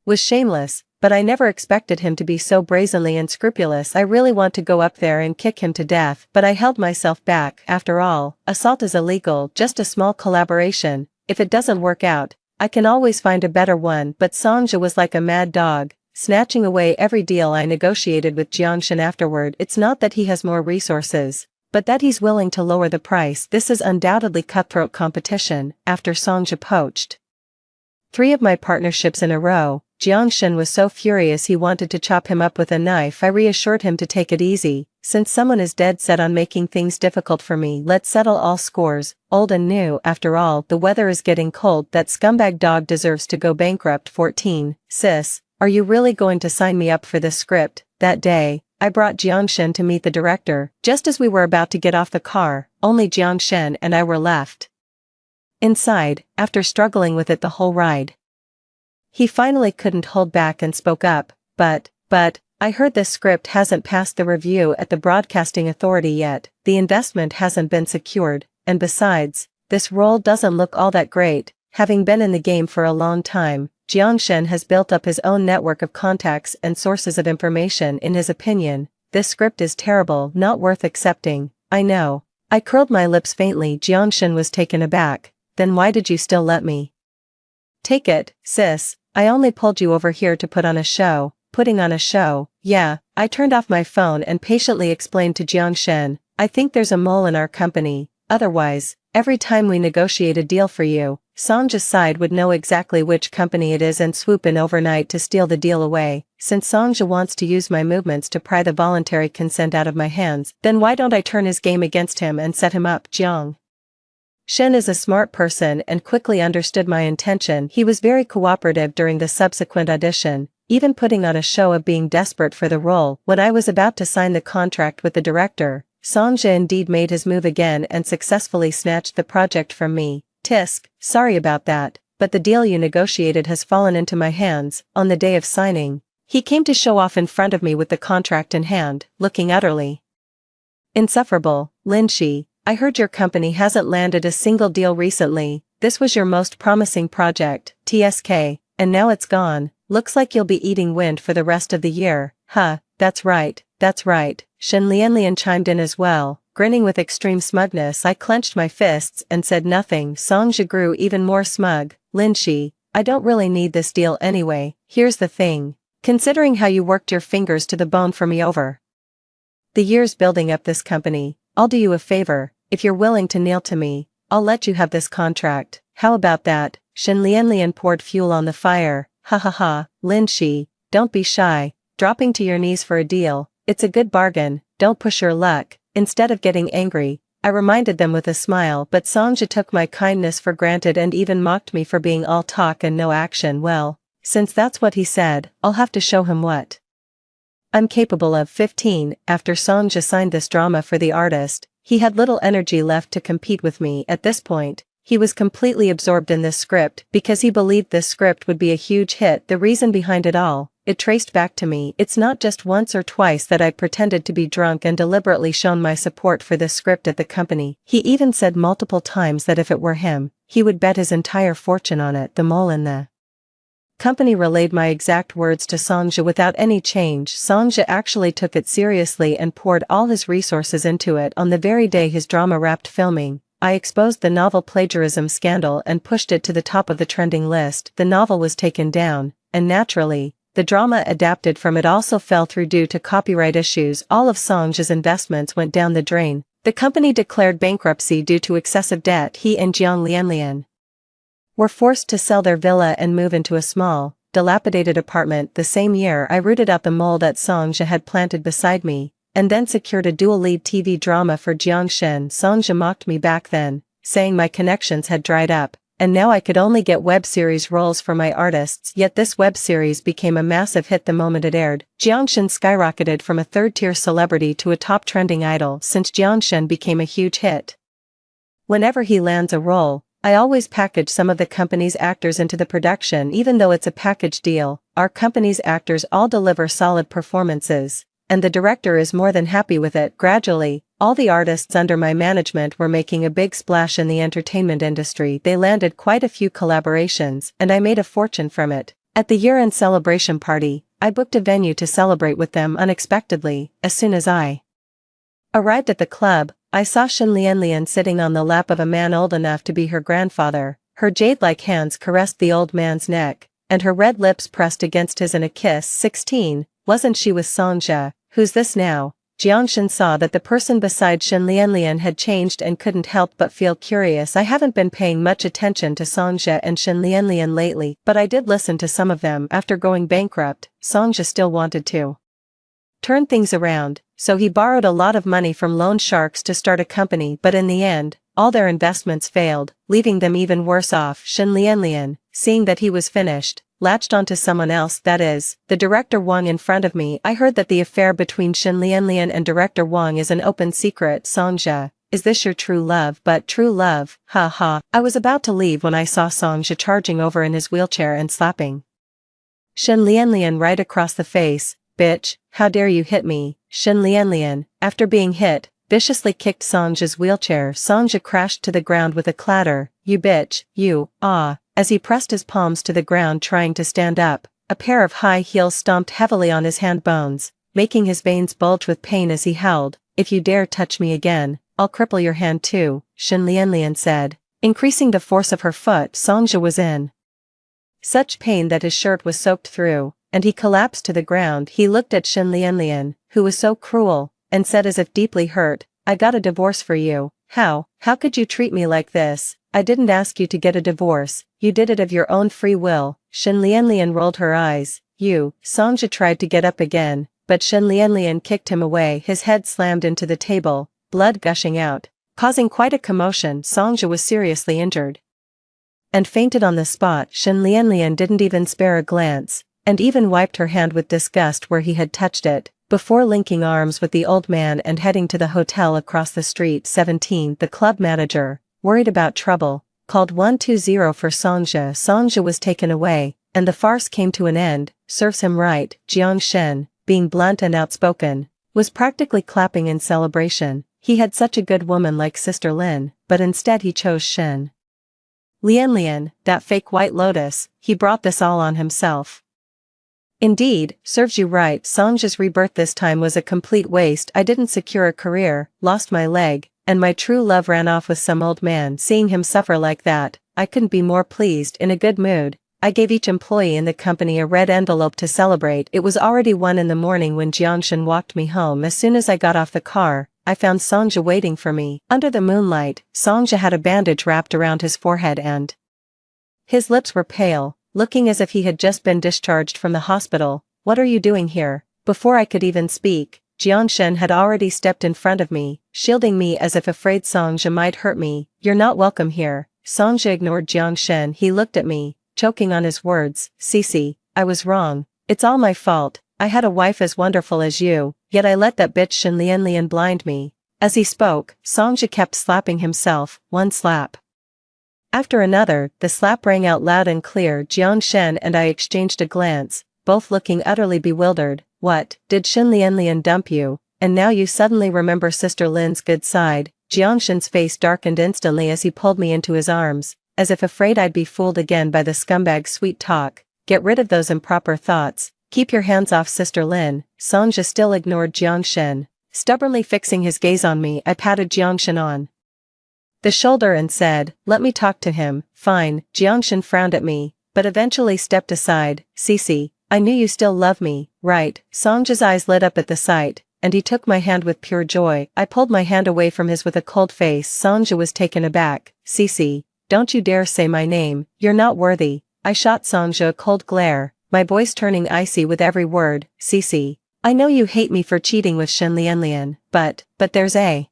was shameless, but I never expected him to be so brazenly unscrupulous. I really want to go up there and kick him to death, but I held myself back. After all, assault is illegal, just a small collaboration. If it doesn't work out, I can always find a better one. But Sangja was like a mad dog, snatching away every deal I negotiated with Jiangshen afterward. It's not that he has more resources, but that he's willing to lower the price. This is undoubtedly cutthroat competition. After Sangja poached 3 of my partnerships in a row, Jiangshen was so furious he wanted to chop him up with a knife. I reassured him to take it easy. Since someone is dead set on making things difficult for me, let's settle all scores, old and new. After all, the weather is getting cold. That scumbag dog deserves to go bankrupt. 14. Sis, are you really going to sign me up for this script? That day, I brought Jiangshen to meet the director. Just as we were about to get off the car, only Jiangshen and I were left inside, after struggling with it the whole ride. He finally couldn't hold back and spoke up. But, I heard this script hasn't passed the review at the Broadcasting Authority yet. The investment hasn't been secured, and besides, this role doesn't look all that great. Having been in the game for a long time, Jiangshen has built up his own network of contacts and sources of information. In his opinion, this script is terrible, not worth accepting. I know. I curled my lips faintly. Jiangshen was taken aback. Then why did you still let me take it, sis? I only pulled you over here to put on a show. Putting on a show? Yeah. I turned off my phone and patiently explained to Jiangshen, I think there's a mole in our company. Otherwise, every time we negotiate a deal for you, Sangja's side would know exactly which company it is and swoop in overnight to steal the deal away. Since Sangja wants to use my movements to pry the voluntary consent out of my hands, then why don't I turn his game against him and set him up? Jiang Shen is a smart person and quickly understood my intention. He was very cooperative during the subsequent audition, even putting on a show of being desperate for the role. When I was about to sign the contract with the director, Sangja indeed made his move again and successfully snatched the project from me. Tisk, sorry about that, but the deal you negotiated has fallen into my hands. On the day of signing, he came to show off in front of me with the contract in hand, looking utterly insufferable. Linshi, I heard your company hasn't landed a single deal recently. This was your most promising project, TSK, and now it's gone. Looks like you'll be eating wind for the rest of the year. Huh, that's right, that's right. Shen Lianlian chimed in as well, grinning with extreme smugness. I clenched my fists and said nothing. Sangja grew even more smug. Linshi, I don't really need this deal anyway. Here's the thing. Considering how you worked your fingers to the bone for me over the years building up this company, I'll do you a favor. If you're willing to kneel to me, I'll let you have this contract. How about that? Shen Lianlian poured fuel on the fire. Ha ha ha. Linshi, don't be shy. Dropping to your knees for a deal. It's a good bargain. Don't push your luck. Instead of getting angry, I reminded them with a smile, but Songja took my kindness for granted and even mocked me for being all talk and no action. Well, since that's what he said, I'll have to show him what I'm capable of. 15. After Songja signed this drama for the artist, he had little energy left to compete with me. At this point, he was completely absorbed in this script because he believed this script would be a huge hit. The reason behind it all, it traced back to me. It's not just once or twice that I pretended to be drunk and deliberately shown my support for this script at the company. He even said multiple times that if it were him, he would bet his entire fortune on it. The mole in the company relayed my exact words to Songja without any change. Songja actually took it seriously and poured all his resources into it. On the very day his drama wrapped filming, I exposed the novel plagiarism scandal and pushed it to the top of the trending list. The novel was taken down, and naturally, the drama adapted from it also fell through due to copyright issues. All of Songja's investments went down the drain. The company declared bankruptcy due to excessive debt. He and Jiang Lianlian were forced to sell their villa and move into a small, dilapidated apartment. The same year I rooted out the mole that Songja had planted beside me, and then secured a dual-lead TV drama for Jiang Shen. Songja mocked me back then, saying my connections had dried up, and now I could only get web series roles for my artists. Yet this web series became a massive hit the moment it aired. Jiang Shen skyrocketed from a third-tier celebrity to a top trending idol. Since Jiang Shen became a huge hit, whenever he lands a role, I always package some of the company's actors into the production. Even though it's a package deal, our company's actors all deliver solid performances, and the director is more than happy with it. Gradually, all the artists under my management were making a big splash in the entertainment industry. They landed quite a few collaborations, and I made a fortune from it. At the year-end celebration party, I booked a venue to celebrate with them unexpectedly. As soon as I arrived at the club, I saw Shen Lianlian sitting on the lap of a man old enough to be her grandfather. Her jade-like hands caressed the old man's neck, and her red lips pressed against his in a kiss. 16. Wasn't she with Songja? Who's this now? Jiang Shen saw that the person beside Shen Lianlian had changed and couldn't help but feel curious. I haven't been paying much attention to Songja and Shen Lianlian lately, but I did listen to some of them. After going bankrupt, Songja still wanted to turn things around, so he borrowed a lot of money from loan sharks to start a company, but in the end, all their investments failed, leaving them even worse off. Shen Lianlian, seeing that he was finished, latched onto someone else, that is, the director Wang. In front of me, I heard that the affair between Shen Lianlian and director Wang is an open secret. Songja, is this your true love? But true love, ha ha. I was about to leave when I saw Songja charging over in his wheelchair and slapping Shen Lianlian right across the face. Bitch, how dare you hit me? Shen Lianlian, after being hit, viciously kicked Songja's wheelchair. Songja crashed to the ground with a clatter. You bitch, you, ah. As he pressed his palms to the ground trying to stand up, a pair of high heels stomped heavily on his hand bones, making his veins bulge with pain as he howled. If you dare touch me again, I'll cripple your hand too, Shen Lianlian said. Increasing the force of her foot, Songja was in such pain that his shirt was soaked through, and he collapsed to the ground. He looked at Shen Lianlian, who was so cruel, and said as if deeply hurt, I got a divorce for you. How could you treat me like this? I didn't ask you to get a divorce, you did it of your own free will. Shen Lianlian rolled her eyes. You. Songja tried to get up again, but Shen Lianlian kicked him away. His head slammed into the table, blood gushing out, causing quite a commotion. Songja was seriously injured and fainted on the spot. Shen Lianlian didn't even spare a glance, and even wiped her hand with disgust where he had touched it, before linking arms with the old man and heading to the hotel across the street. 17. The club manager, worried about trouble, called 120 for Songja. Songja was taken away, and the farce came to an end. Serves him right. Jiang Shen, being blunt and outspoken, was practically clapping in celebration. He had such a good woman like Sister Lin, but instead he chose Shen Lianlian, that fake White Lotus. He brought this all on himself. Indeed, serves you right. Songja's rebirth this time was a complete waste. I didn't secure a career, lost my leg, and my true love ran off with some old man. Seeing him suffer like that, I couldn't be more pleased. In a good mood, I gave each employee in the company a red envelope to celebrate. It was already 1 in the morning when Jiangshan walked me home. As soon as I got off the car, I found Songja waiting for me. Under the moonlight, Songja had a bandage wrapped around his forehead and his lips were pale, looking as if he had just been discharged from the hospital. What are you doing here? Before I could even speak, Jiangshen had already stepped in front of me, shielding me as if afraid Songja might hurt me. "You're not welcome here." Songja ignored Jiangshen. He looked at me, choking on his words. "Cece, I was wrong. It's all my fault. I had a wife as wonderful as you, yet I let that bitch Shen Lianlian blind me." As he spoke, Songja kept slapping himself, one slap after another. The slap rang out loud and clear. Jiangshen and I exchanged a glance, both looking utterly bewildered. "What, did Shen Lianlian dump you, and now you suddenly remember Sister Lin's good side?" Jiangshen's face darkened instantly as he pulled me into his arms, as if afraid I'd be fooled again by the scumbag's sweet talk. "Get rid of those improper thoughts. Keep your hands off Sister Lin." Songja still ignored Jiangshen. Stubbornly fixing his gaze on me, I patted Jiangshen on the shoulder and said, "Let me talk to him." "Fine." Jiangshen frowned at me, but eventually stepped aside. "Cece, I knew you still love me, right?" Songja's eyes lit up at the sight, and he took my hand with pure joy. I pulled my hand away from his with a cold face. Songja was taken aback. "Cece, don't you dare say my name. You're not worthy." I shot Songja a cold glare, my voice turning icy with every word. "Cece, I know you hate me for cheating with Shen Lianlian, but there's a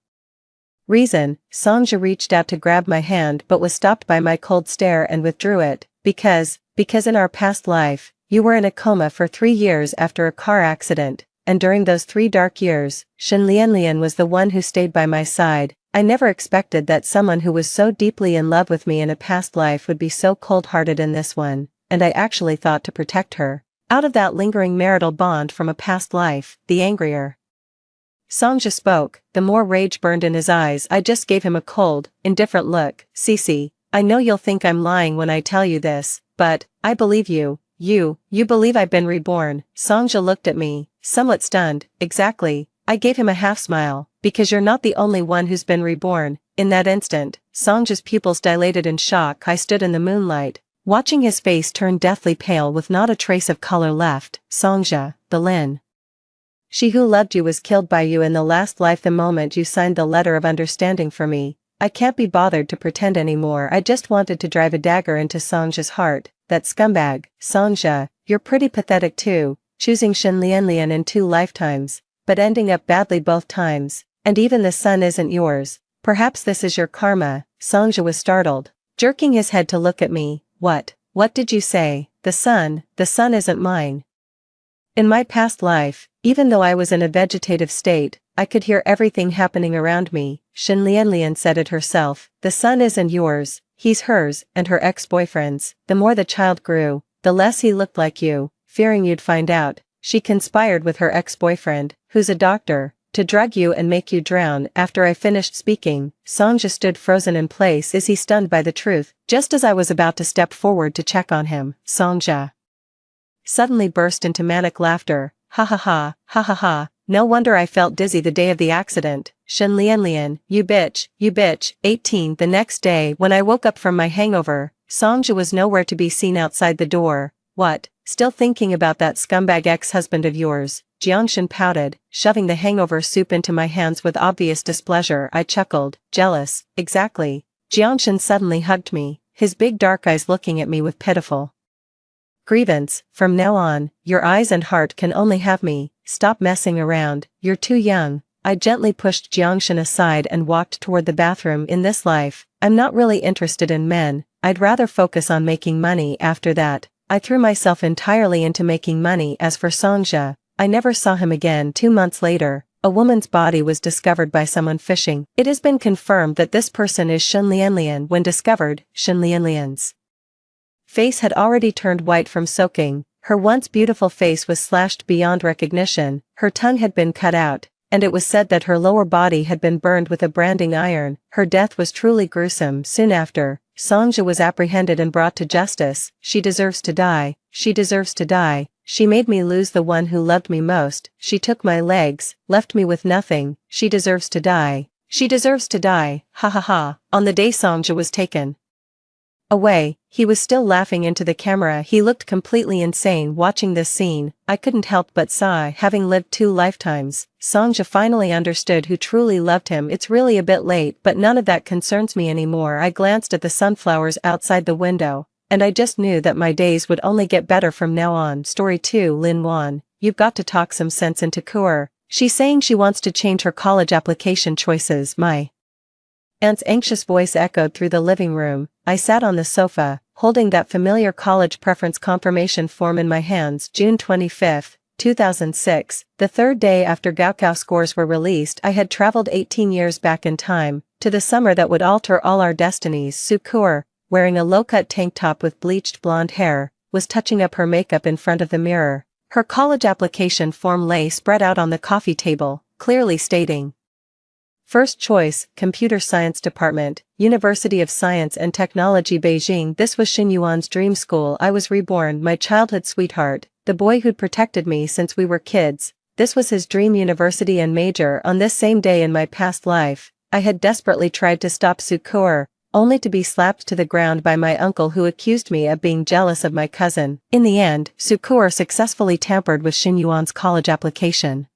reason." Songja reached out to grab my hand but was stopped by my cold stare and withdrew it. Because in our past life, you were in a coma for 3 years after a car accident, and during those 3 dark years, Shen Lianlian was the one who stayed by my side. I never expected that someone who was so deeply in love with me in a past life would be so cold-hearted in this one, and I actually thought to protect her out of that lingering marital bond from a past life. The angrier Songja spoke, the more rage burned in his eyes. I just gave him a cold, indifferent look. "Cece, I know you'll think I'm lying when I tell you this, but I believe you. You believe I've been reborn." Songja looked at me, somewhat stunned. "Exactly." I gave him a half-smile. "Because you're not the only one who's been reborn." In that instant, Songja's pupils dilated in shock. I stood in the moonlight, watching his face turn deathly pale with not a trace of color left. "Songja, the Lin. She who loved you was killed by you in the last life the moment you signed the letter of understanding for me. I can't be bothered to pretend anymore." I just wanted to drive a dagger into Songja's heart. That scumbag. "Songja, you're pretty pathetic too, choosing Shen Lianlian in 2 lifetimes, but ending up badly both times, and even the son isn't yours. Perhaps this is your karma." Songja was startled, jerking his head to look at me. What did you say?" The son isn't mine." In my past life, even though I was in a vegetative state, I could hear everything happening around me. Shen Lianlian said it herself. "The son isn't yours, he's hers and her ex-boyfriend's." The more the child grew, the less he looked like you. Fearing you'd find out, she conspired with her ex-boyfriend, who's a doctor, to drug you and make you drown. After I finished speaking, Songja stood frozen in place. Is he stunned by the truth? Just as I was about to step forward to check on him, Songja suddenly burst into manic laughter. "Ha ha ha, ha ha ha, no wonder I felt dizzy the day of the accident. Shen Lianlian, you bitch, you bitch." 18. The next day, when I woke up from my hangover, Songja was nowhere to be seen outside the door. "What, still thinking about that scumbag ex-husband of yours?" Jiangshen pouted, shoving the hangover soup into my hands with obvious displeasure. I chuckled. "Jealous, exactly." Jiangshen suddenly hugged me, his big dark eyes looking at me with pitiful grievance. "From now on, your eyes and heart can only have me. Stop messing around, you're too young." I gently pushed Jiangshen aside and walked toward the bathroom. "In this life, I'm not really interested in men, I'd rather focus on making money." After that, I threw myself entirely into making money. As for Songja, I never saw him again. 2 months later, a woman's body was discovered by someone fishing. It has been confirmed that this person is Shen Lianlian. When discovered, Shen Lianlian's face had already turned white from soaking. Her once beautiful face was slashed beyond recognition, her tongue had been cut out, and it was said that her lower body had been burned with a branding iron. Her death was truly gruesome. Soon after, Songja was apprehended and brought to justice. She deserves to die. She deserves to die. She made me lose the one who loved me most. She took my legs, left me with nothing. She deserves to die. She deserves to die. Ha ha ha. On the day Songja was taken away, he was still laughing into the camera. He looked completely insane. Watching this scene, I couldn't help but sigh. Having lived 2 lifetimes, Songja finally understood who truly loved him. It's really a bit late, but none of that concerns me anymore. I glanced at the sunflowers outside the window, and I just knew that my days would only get better from now on. Story 2. Lin Wan, you've got to talk some sense into Kuer. She's saying she wants to change her college application choices. My aunt's anxious voice echoed through the living room. I sat on the sofa, holding that familiar college preference confirmation form in my hands. June 25, 2006, the third day after Gaokao scores were released. I had traveled 18 years back in time, to the summer that would alter all our destinies. Sukur, wearing a low-cut tank top with bleached blonde hair, was touching up her makeup in front of the mirror. Her college application form lay spread out on the coffee table, clearly stating, First choice, Computer Science Department, University of Science and Technology Beijing. This was Xin Yuan's dream school. I was Reborn, my childhood sweetheart, the boy who'd protected me since we were kids. This was his dream university and major. On this same day in my past life, I had desperately tried to stop Sukur, only to be slapped to the ground by my uncle who accused me of being jealous of my cousin. In the end, Sukur successfully tampered with Xin Yuan's college application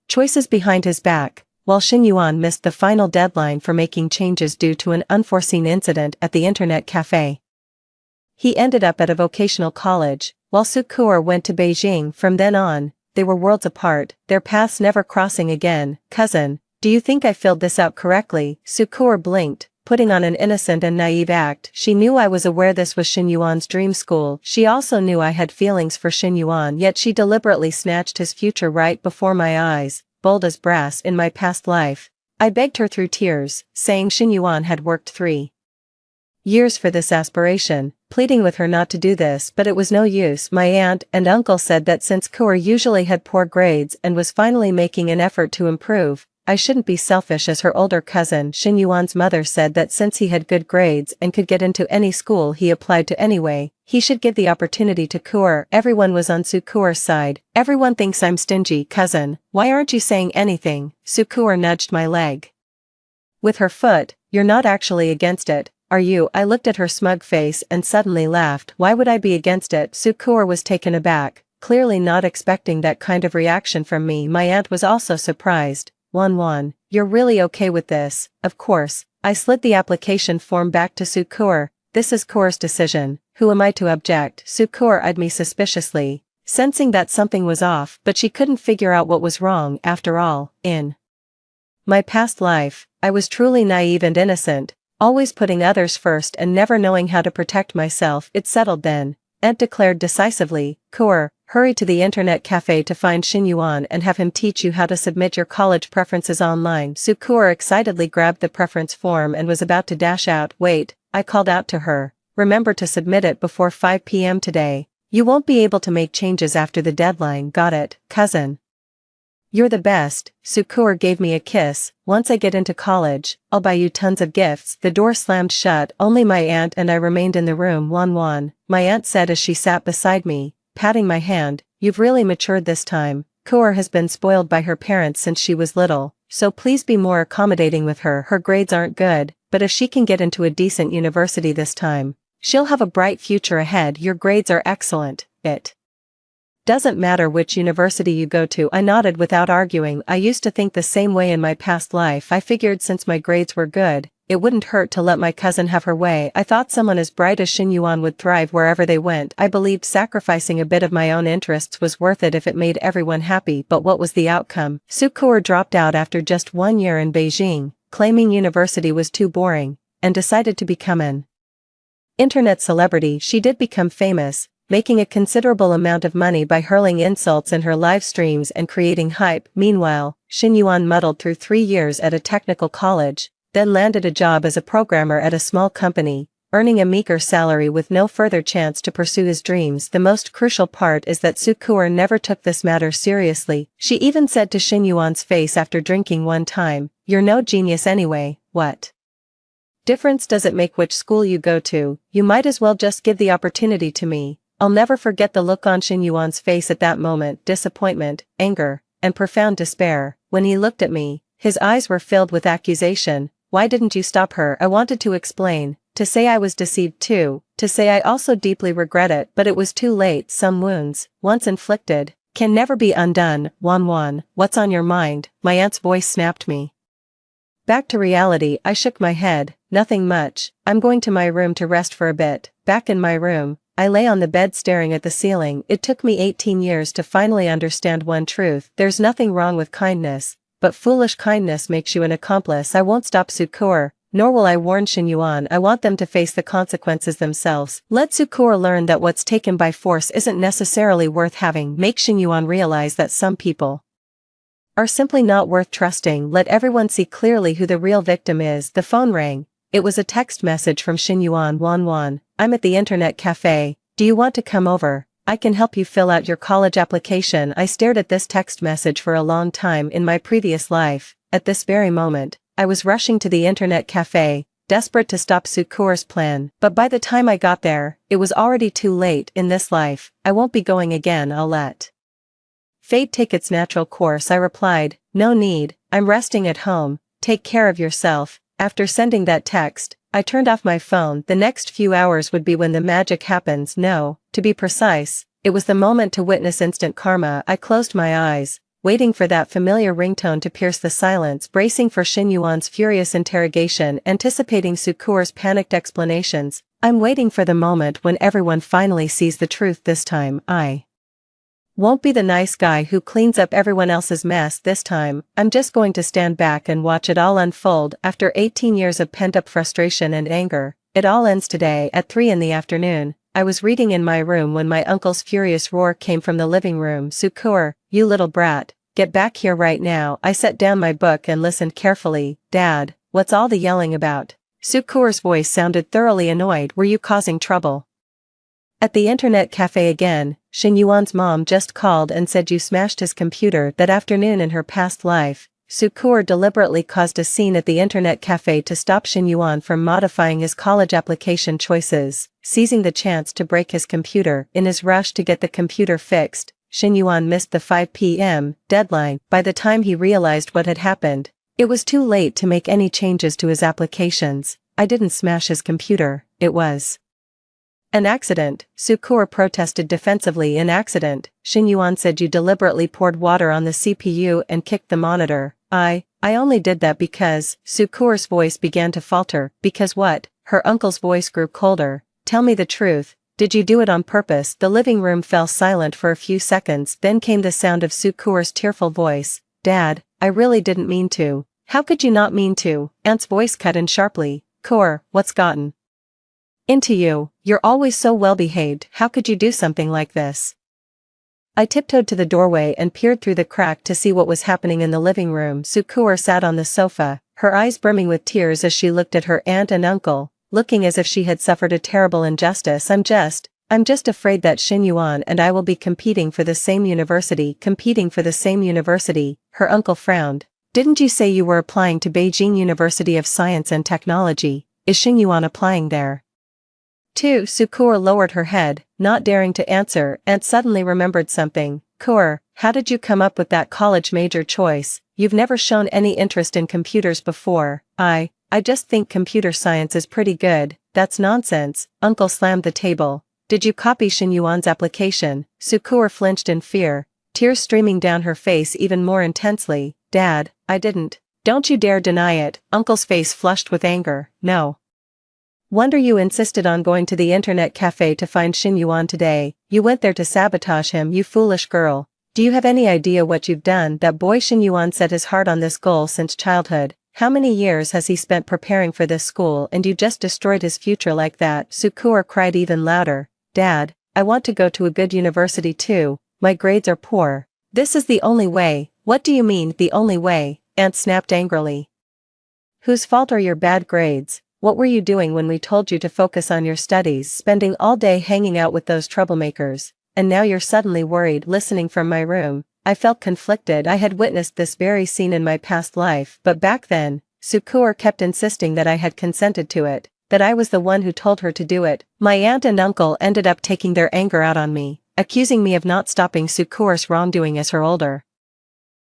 choices behind his back, while Xin Yuan missed the final deadline for making changes due to an unforeseen incident at the internet cafe. He ended up at a vocational college, while Sukur went to Beijing. From then on, they were worlds apart, their paths never crossing again. Cousin, do you think I filled this out correctly? Sukur blinked, putting on an innocent and naive act. She knew I was aware this was Xin Yuan's dream school. She also knew I had feelings for Xin Yuan, yet she deliberately snatched his future right before my eyes, bold as brass. In my past life, I begged her through tears, saying Xin Yuan had worked 3 years for this aspiration, pleading with her not to do this, but it was no use. My aunt and uncle said that since Kur usually had poor grades and was finally making an effort to improve, I shouldn't be selfish as her older cousin. Xin Yuan's mother said that since he had good grades and could get into any school he applied to anyway, he should give the opportunity to Kur. Everyone was on Sukur's side. Everyone thinks I'm stingy. Cousin, why aren't you saying anything? Sukur nudged my leg with her foot. You're not actually against it, are you? I looked at her smug face and suddenly laughed. Why would I be against it? Sukur was taken aback, clearly not expecting that kind of reaction from me. My aunt was also surprised. Wan, you're really okay with this? Of course. I slid the application form back to Sukur. This is Kur's decision. Who am I to object? Sukur eyed me suspiciously, sensing that something was off, but she couldn't figure out what was wrong. After all, in my past life, I was truly naive and innocent, always putting others first and never knowing how to protect myself. It's settled then, Aunt declared decisively. Kur, hurry to the internet cafe to find Xin Yuan and have him teach you how to submit your college preferences online. Sukur excitedly grabbed the preference form and was about to dash out. Wait, I called out to her. Remember to submit it before 5 p.m. today. You won't be able to make changes after the deadline. Got it, cousin? You're the best. Sukur gave me a kiss. Once I get into college, I'll buy you tons of gifts. The door slammed shut. Only my aunt and I remained in the room. Wan, my aunt said as she sat beside me, patting my hand, you've really matured this time. Kur has been spoiled by her parents since she was little, so please be more accommodating with her. Her grades aren't good, but if she can get into a decent university this time, she'll have a bright future ahead. Your grades are excellent. It doesn't matter which university you go to. I nodded without arguing. I used to think the same way in my past life. I figured since my grades were good, it wouldn't hurt to let my cousin have her way. I thought someone as bright as Xin Yuan would thrive wherever they went. I believed sacrificing a bit of my own interests was worth it if it made everyone happy. But what was the outcome? Sukur dropped out after just 1 year in Beijing, claiming university was too boring, and decided to become an internet celebrity. She did become famous, making a considerable amount of money by hurling insults in her live streams and creating hype. Meanwhile, Xin Yuan muddled through 3 years at a technical college, then landed a job as a programmer at a small company, earning a meager salary with no further chance to pursue his dreams. The most crucial part is that Sukur never took this matter seriously. She even said to Xin Yuan's face after drinking one time, "You're no genius anyway. What difference does it make which school you go to? You might as well just give the opportunity to me." I'll never forget the look on Xin Yuan's face at that moment, disappointment, anger, and profound despair. When he looked at me, his eyes were filled with accusation. Why didn't you stop her? I wanted to explain, to say I was deceived too, to say I also deeply regret it, but it was too late. Some wounds, once inflicted, can never be undone. Wan, what's on your mind? My aunt's voice snapped me back to reality. I shook my head. Nothing much. I'm going to my room to rest for a bit. Back in my room, I lay on the bed staring at the ceiling. It took me 18 years to finally understand one truth. There's nothing wrong with kindness, but foolish kindness makes you an accomplice. I won't stop Sukur, nor will I warn Xinyuan. I want them to face the consequences themselves. Let Sukur learn that what's taken by force isn't necessarily worth having. Make Xinyuan realize that some people are simply not worth trusting. Let everyone see clearly who the real victim is. The phone rang. It was a text message from Xinyuan. Wan, I'm at the internet cafe. Do you want to come over? I can help you fill out your college application. I stared at this text message for a long time. In my previous life, at this very moment, I was rushing to the internet cafe, desperate to stop Sukur's plan. But by the time I got there, it was already too late. In this life, I won't be going again. I'll let fate take its natural course. I replied, no need, I'm resting at home. Take care of yourself. After sending that text, I turned off my phone. The next few hours would be when the magic happens. No, to be precise, it was the moment to witness instant karma. I closed my eyes, waiting for that familiar ringtone to pierce the silence, bracing for Xinyuan's furious interrogation, anticipating Sukur's panicked explanations. I'm waiting for the moment when everyone finally sees the truth. This time, I won't be the nice guy who cleans up everyone else's mess. This time, I'm just going to stand back and watch it all unfold. After 18 years of pent-up frustration and anger, it all ends today. At 3 in the afternoon, I was reading in my room when my uncle's furious roar came from the living room. Sukur, you little brat, get back here right now. I set down my book and listened carefully. Dad, what's all the yelling about? Sukur's voice sounded thoroughly annoyed. Were you causing trouble at the internet cafe again? Xinyuan's mom just called and said you smashed his computer that afternoon. In her past life, Sukur deliberately caused a scene at the internet cafe to stop Xinyuan from modifying his college application choices, seizing the chance to break his computer. In his rush to get the computer fixed, Xinyuan missed the 5 p.m. deadline. By the time he realized what had happened, it was too late to make any changes to his applications. I didn't smash his computer, it was an accident. Sukur protested defensively. An accident? Xinyuan said you deliberately poured water on the CPU and kicked the monitor. I only did that because… Sukur's voice began to falter. Because what? Her uncle's voice grew colder. Tell me the truth. Did you do it on purpose? The living room fell silent for a few seconds. Then came the sound of Sukur's tearful voice. Dad, I really didn't mean to. How could you not mean to? Aunt's voice cut in sharply. Kur, what's gotten into you? You're always so well behaved. How could you do something like this? I tiptoed to the doorway and peered through the crack to see what was happening in the living room. Sukur sat on the sofa, her eyes brimming with tears as she looked at her aunt and uncle, looking as if she had suffered a terrible injustice. I'm just afraid that Xinyuan and I will be competing for the same university. Competing for the same university? Her uncle frowned. Didn't you say you were applying to Beijing University of Science and Technology? Is Xinyuan applying there too? Sukur lowered her head, not daring to answer. Aunt suddenly remembered something. Kur, how did you come up with that college major choice? You've never shown any interest in computers before. I just think computer science is pretty good. That's nonsense. Uncle slammed the table. Did you copy Xinyuan's application? Sukur flinched in fear, tears streaming down her face even more intensely. Dad, I didn't. Don't you dare deny it. Uncle's face flushed with anger. No wonder you insisted on going to the internet cafe to find Xinyuan today. You went there to sabotage him, you foolish girl. Do you have any idea what you've done? That boy Xinyuan set his heart on this goal since childhood. How many years has he spent preparing for this school, and you just destroyed his future like that? Sukur cried even louder. Dad, I want to go to a good university too. My grades are poor. This is the only way. What do you mean, the only way? Aunt snapped angrily. Whose fault are your bad grades? What were you doing when we told you to focus on your studies? Spending all day hanging out with those troublemakers, and now you're suddenly worried. Listening from my room, I felt conflicted. I had witnessed this very scene in my past life, but back then, Sukur kept insisting that I had consented to it, that I was the one who told her to do it. My aunt and uncle ended up taking their anger out on me, accusing me of not stopping Sukur's wrongdoing as her older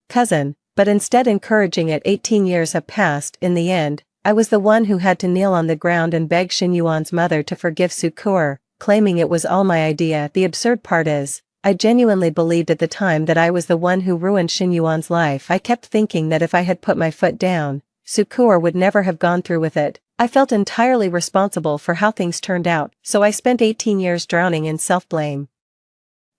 cousin, but instead encouraging it. 18 years have passed. In the end, I was the one who had to kneel on the ground and beg Xinyuan's mother to forgive Sukur, claiming it was all my idea. The absurd part is, I genuinely believed at the time that I was the one who ruined Xinyuan's life. I kept thinking that if I had put my foot down, Sukur would never have gone through with it. I felt entirely responsible for how things turned out, so I spent 18 years drowning in self-blame.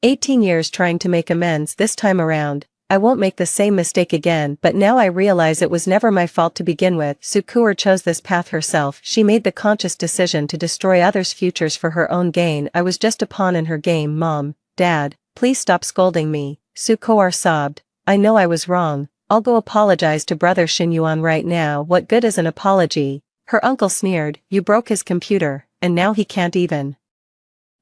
18 years trying to make amends this time around. I won't make the same mistake again, but now I realize it was never my fault to begin with. Sukur chose this path herself. She made the conscious decision to destroy others' futures for her own gain. I was just a pawn in her game. Mom, Dad, please stop scolding me, Sukur sobbed. I know I was wrong. I'll go apologize to Brother Xinyuan right now. What good is an apology? Her uncle sneered. You broke his computer, and now he can't even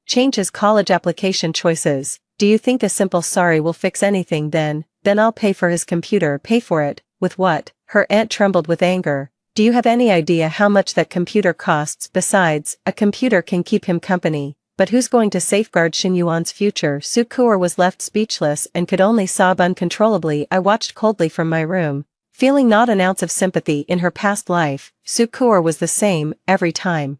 change his college application choices. Do you think a simple sorry will fix anything? Then I'll pay for his computer. Pay for it? With what? Her aunt trembled with anger. Do you have any idea how much that computer costs? Besides, a computer can keep him company. But who's going to safeguard Xinyuan's future? Sukur was left speechless and could only sob uncontrollably. I watched coldly from my room, feeling not an ounce of sympathy. In her past life, Sukur was the same, every time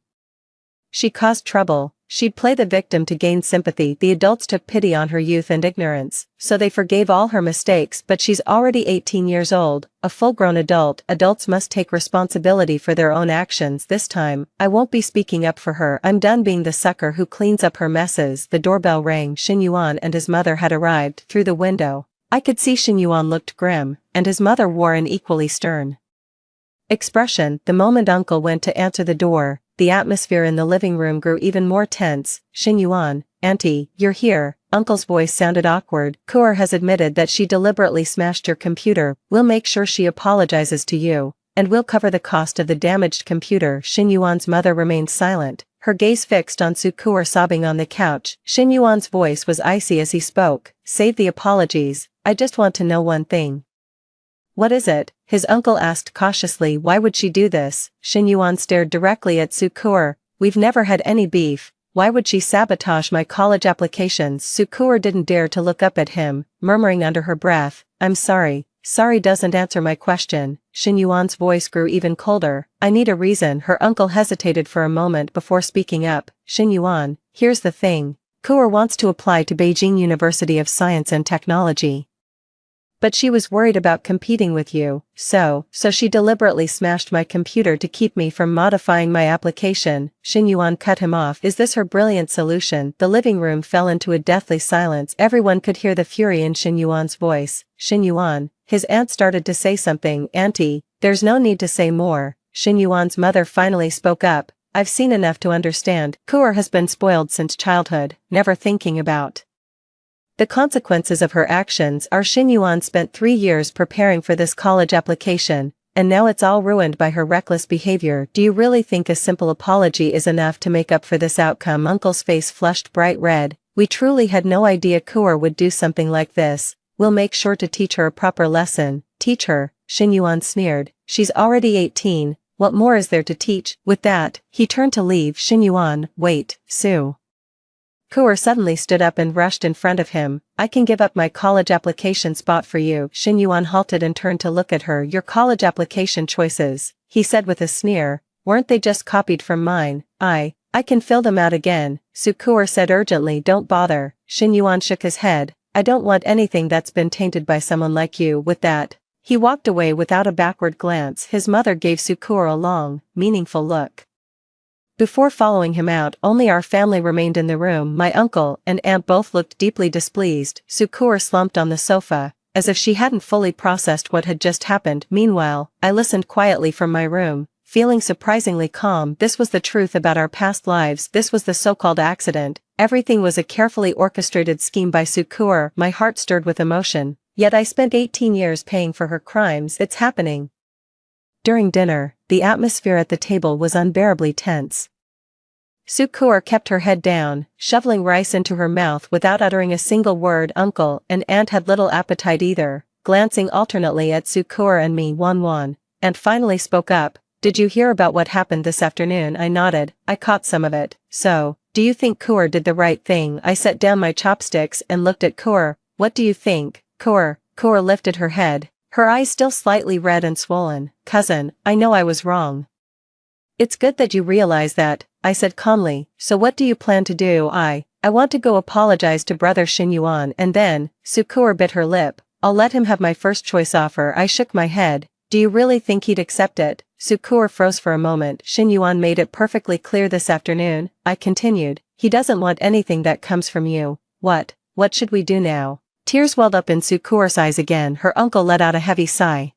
she caused trouble, she'd play the victim to gain sympathy. The adults took pity on her youth and ignorance, so they forgave all her mistakes. But she's already 18 years old, a full-grown adult. Adults must take responsibility for their own actions. This time, I won't be speaking up for her. I'm done being the sucker who cleans up her messes. The doorbell rang. Xinyuan and his mother had arrived. Through the window, I could see Xinyuan looked grim, and his mother wore an equally stern expression. The moment Uncle went to answer the door, the atmosphere in the living room grew even more tense. Xinyuan, Auntie, you're here. Uncle's voice sounded awkward. Kur has admitted that she deliberately smashed your computer. We'll make sure she apologizes to you, and we'll cover the cost of the damaged computer. Xinyuan's mother remained silent, her gaze fixed on Sukur sobbing on the couch. Xinyuan's voice was icy as he spoke. Save the apologies, I just want to know one thing. What is it? His uncle asked cautiously. Why would she do this? Xinyuan stared directly at Sukur. We've never had any beef. Why would she sabotage my college applications? Sukur didn't dare to look up at him, murmuring under her breath, I'm sorry. Sorry doesn't answer my question. Xinyuan's voice grew even colder. I need a reason. Her uncle hesitated for a moment before speaking up. Xinyuan, here's the thing. Kur wants to apply to Beijing University of Science and Technology. But she was worried about competing with you, so she deliberately smashed my computer to keep me from modifying my application. Xinyuan cut him off. Is this her brilliant solution? The living room fell into a deathly silence. Everyone could hear the fury in Xinyuan's voice. Xinyuan, his aunt started to say something. Auntie, there's no need to say more. Xinyuan's mother finally spoke up. I've seen enough to understand. Kur has been spoiled since childhood, never thinking about the consequences of her actions. Our Xinyuan spent 3 years preparing for this college application, and now it's all ruined by her reckless behavior. Do you really think a simple apology is enough to make up for this outcome? Uncle's face flushed bright red. We truly had no idea Kur would do something like this. We'll make sure to teach her a proper lesson. Teach her? Xinyuan sneered. She's already 18, what more is there to teach? With that, he turned to leave. Xinyuan, wait, Sue. Kur suddenly stood up and rushed in front of him. I can give up my college application spot for you. Xinyuan halted and turned to look at her. Your college application choices, he said with a sneer, weren't they just copied from mine? I can fill them out again. Sukur said urgently. Don't bother. Xinyuan shook his head. I don't want anything that's been tainted by someone like you. With that, he walked away without a backward glance. His mother gave Sukur a long, meaningful look. Before following him out, only our family remained in the room. My uncle and aunt both looked deeply displeased. Sukur slumped on the sofa, as if she hadn't fully processed what had just happened. Meanwhile, I listened quietly from my room, feeling surprisingly calm. This was the truth about our past lives. This was the so-called accident. Everything was a carefully orchestrated scheme by Sukur. My heart stirred with emotion. Yet I spent 18 years paying for her crimes. It's happening. During dinner, the atmosphere at the table was unbearably tense. Sukur kept her head down, shoveling rice into her mouth without uttering a single word. Uncle and aunt had little appetite either, glancing alternately at Sukur and me. Wanwan, and finally spoke up. Did you hear about what happened this afternoon? I nodded. I caught some of it. So, do you think Kur did the right thing? I set down my chopsticks and looked at Kur. What do you think? Kur lifted her head, her eyes still slightly red and swollen. Cousin, I know I was wrong. It's good that you realize that, I said calmly. So what do you plan to do? I want to go apologize to Brother Xinyuan and then, Sukur bit her lip, I'll let him have my first choice offer. I shook my head. Do you really think he'd accept it? Sukur froze for a moment. Shin Yuan made it perfectly clear this afternoon, I continued. He doesn't want anything that comes from you. What should we do now? Tears welled up in Sukur's eyes again. Her uncle let out a heavy sigh.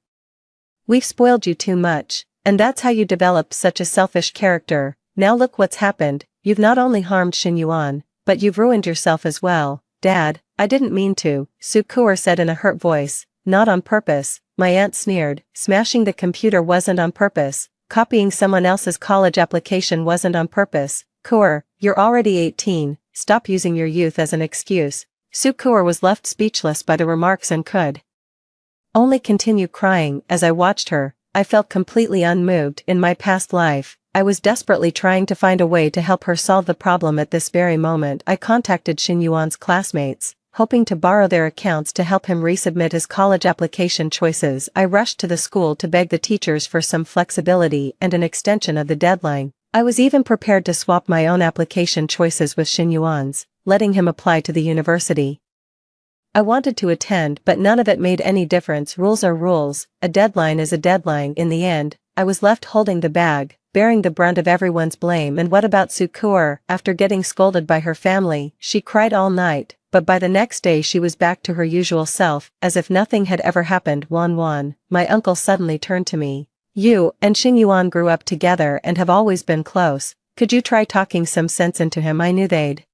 We've spoiled you too much, and that's how you developed such a selfish character. Now look what's happened. You've not only harmed Shin Yuan, but you've ruined yourself as well. Dad, I didn't mean to, Sukur said in a hurt voice. Not on purpose, my aunt sneered. Smashing the computer wasn't on purpose. Copying someone else's college application wasn't on purpose. Kur, you're already 18, stop using your youth as an excuse. Sukur was left speechless by the remarks and could only continue crying. As I watched her, I felt completely unmoved. In my past life, I was desperately trying to find a way to help her solve the problem. At this very moment, I contacted Shin Yuan's classmates, hoping to borrow their accounts to help him resubmit his college application choices. I rushed to the school to beg the teachers for some flexibility and an extension of the deadline. I was even prepared to swap my own application choices with Shin Yuan's, letting him apply to the university. I wanted to attend, but none of it made any difference. Rules are rules, a deadline is a deadline. In the end, I was left holding the bag, bearing the brunt of everyone's blame. And what about Sukur? After getting scolded by her family, she cried all night, but by the next day she was back to her usual self, as if nothing had ever happened. Wan, my uncle suddenly turned to me. You and Shin Yuan grew up together and have always been close. Could you try talking some sense into him? I knew they'd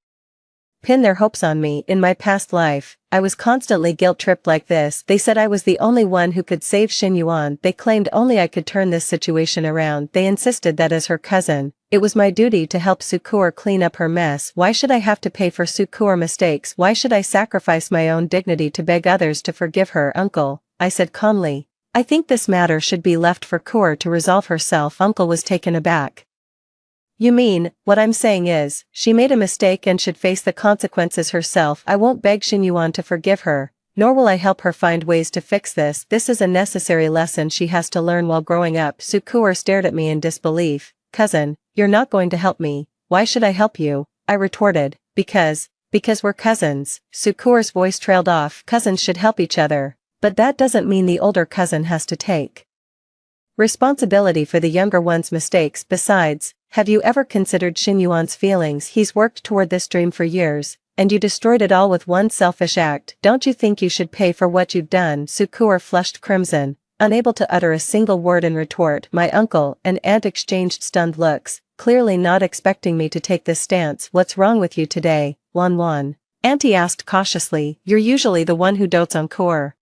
pin their hopes on me. In my past life, I was constantly guilt-tripped like this. They said I was the only one who could save Shin Yuan. They claimed only I could turn this situation around. They insisted that as her cousin, it was my duty to help Sukur clean up her mess. Why should I have to pay for Sukur mistakes? Why should I sacrifice my own dignity to beg others to forgive her? Uncle, I said calmly, I think this matter should be left for Kur to resolve herself. Uncle was taken aback. You mean, what I'm saying is, she made a mistake and should face the consequences herself. I won't beg Shin Yuan to forgive her, nor will I help her find ways to fix this. This is a necessary lesson she has to learn while growing up. Sukur stared at me in disbelief. Cousin, you're not going to help me. Why should I help you? I retorted. Because we're cousins. Sukur's voice trailed off. Cousins should help each other, but that doesn't mean the older cousin has to take responsibility for the younger one's mistakes. Besides, have you ever considered Shin Yuan's feelings? He's worked toward this dream for years, and you destroyed it all with one selfish act. Don't you think you should pay for what you've done? Sukur flushed crimson, unable to utter a single word in retort. My uncle and aunt exchanged stunned looks, clearly not expecting me to take this stance. What's wrong with you today, Wan? Auntie asked cautiously. You're usually the one who dotes on Kur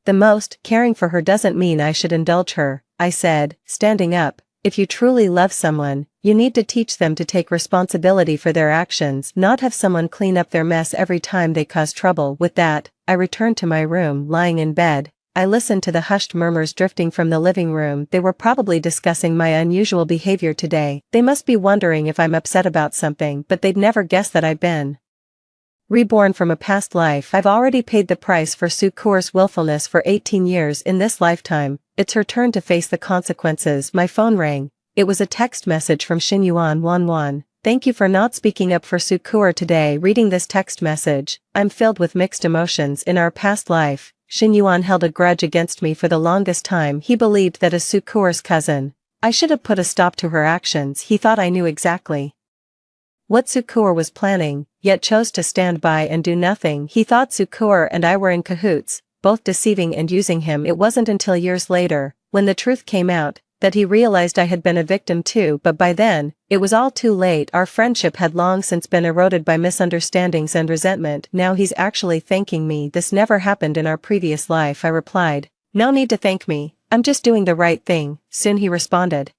the most. Caring for her doesn't mean I should indulge her, I said, standing up. If you truly love someone, you need to teach them to take responsibility for their actions, not have someone clean up their mess every time they cause trouble. With that, I returned to my room. Lying in bed, I listened to the hushed murmurs drifting from the living room. They were probably discussing my unusual behavior today. They must be wondering if I'm upset about something, but they'd never guess that I've been reborn from a past life. I've already paid the price for Sukur's willfulness for 18 years. In this lifetime, it's her turn to face the consequences. My phone rang. It was a text message from Shin Yuan. Wan, thank you for not speaking up for Sukur today. Reading this text message, I'm filled with mixed emotions. In our past life, Shin Yuan held a grudge against me for the longest time. He believed that as Sukur's cousin, I should have put a stop to her actions. He thought I knew exactly what Sukur was planning, yet chose to stand by and do nothing. He thought Sukur and I were in cahoots, both deceiving and using him. It wasn't until years later, when the truth came out, that he realized I had been a victim too. But by then, it was all too late. Our friendship had long since been eroded by misunderstandings and resentment. Now he's actually thanking me. This never happened in our previous life, I replied. No need to thank me, I'm just doing the right thing. Soon he responded.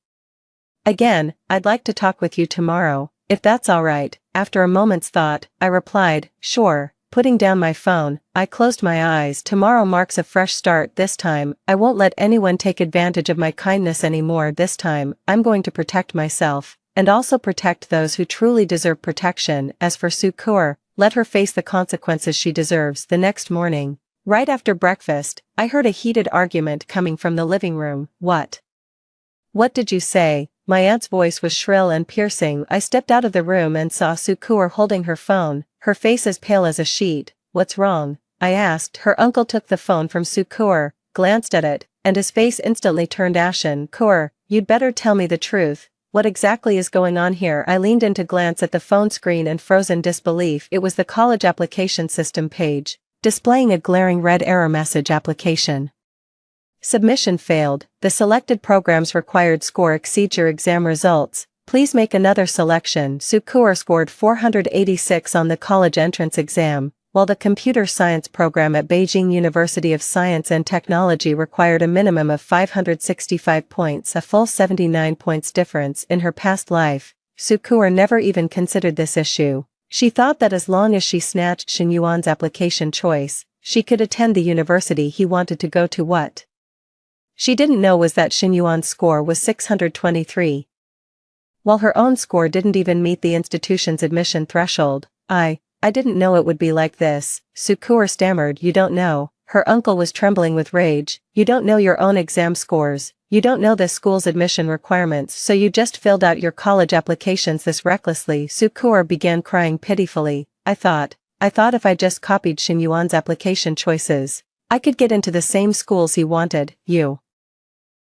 Again, I'd like to talk with you tomorrow, if that's alright. After a moment's thought, I replied, sure. Putting down my phone, I closed my eyes. Tomorrow marks a fresh start. This time, I won't let anyone take advantage of my kindness anymore. This time, I'm going to protect myself, and also protect those who truly deserve protection. As for Sukur, let her face the consequences she deserves. The next morning, right after breakfast, I heard a heated argument coming from the living room. What did you say? My aunt's voice was shrill and piercing. I stepped out of the room and saw Sukur holding her phone, her face as pale as a sheet. What's wrong? I asked. Her uncle took the phone from Sukur, glanced at it, and his face instantly turned ashen. Kur, you'd better tell me the truth. What exactly is going on here? I leaned in to glance at the phone screen and froze in disbelief. It was the college application system page, displaying a glaring red error message: application submission failed. The selected program's required score exceeds your exam results. Please make another selection. Sukur scored 486 on the college entrance exam, while the computer science program at Beijing University of Science and Technology required a minimum of 565 points, a full 79 points difference in her past life. Sukur never even considered this issue. She thought that as long as she snatched Shin Yuan's application choice, she could attend the university he wanted to go to. What she didn't know was that Shin Yuan's score was 623. While her own score didn't even meet the institution's admission threshold. I didn't know it would be like this, Sukur stammered. You don't know? Her uncle was trembling with rage. You don't know your own exam scores. You don't know the school's admission requirements, so you just filled out your college applications this recklessly. Sukur began crying pitifully. I thought if I just copied Shin Yuan's application choices, I could get into the same schools he wanted. You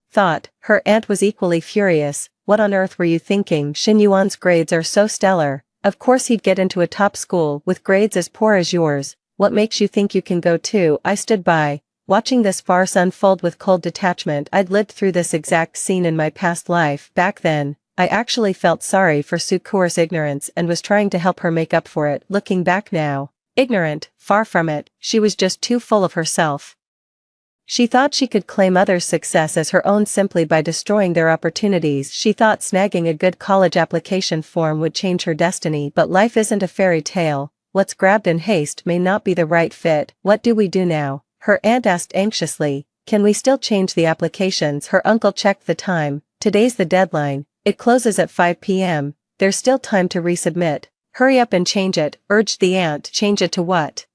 thought. Her aunt was equally furious. What on earth were you thinking? Shin Yuan's grades are so stellar. Of course he'd get into a top school with grades as poor as yours. What makes you think you can go too? I stood by, watching this farce unfold with cold detachment. I'd lived through this exact scene in my past life. Back then, I actually felt sorry for Sukur's ignorance and was trying to help her make up for it. Looking back now, ignorant, far from it, she was just too full of herself. She thought she could claim others' success as her own simply by destroying their opportunities. She thought snagging a good college application form would change her destiny, but life isn't a fairy tale. What's grabbed in haste may not be the right fit. What do we do now? Her aunt asked anxiously. Can we still change the applications? Her uncle checked the time. Today's the deadline. It closes at 5 p.m. There's still time to resubmit. Hurry up and change it, urged the aunt. Change it to what?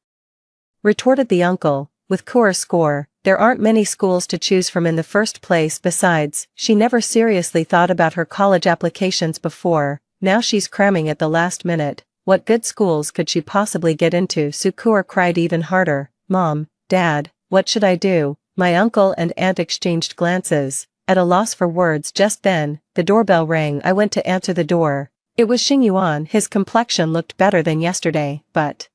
Retorted the uncle. With Kur's score, there aren't many schools to choose from in the first place. Besides, she never seriously thought about her college applications before. Now she's cramming at the last minute. What good schools could she possibly get into? Sukur cried even harder. Mom, Dad, what should I do? My uncle and aunt exchanged glances, at a loss for words. Just then, the doorbell rang. I went to answer the door. It was Shin Yuan. His complexion looked better than yesterday, but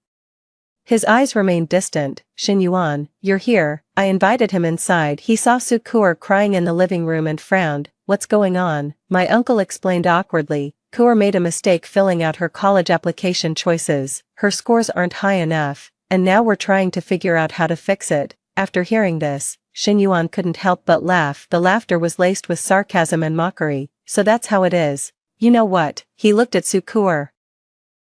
his eyes remained distant. Shin Yuan, you're here. I invited him inside. He saw Sukur crying in the living room and frowned. What's going on? My uncle explained awkwardly. Kur made a mistake filling out her college application choices. Her scores aren't high enough, and now we're trying to figure out how to fix it. After hearing this, Shin Yuan couldn't help but laugh. The laughter was laced with sarcasm and mockery. So that's how it is. You know what? He looked at Sukur.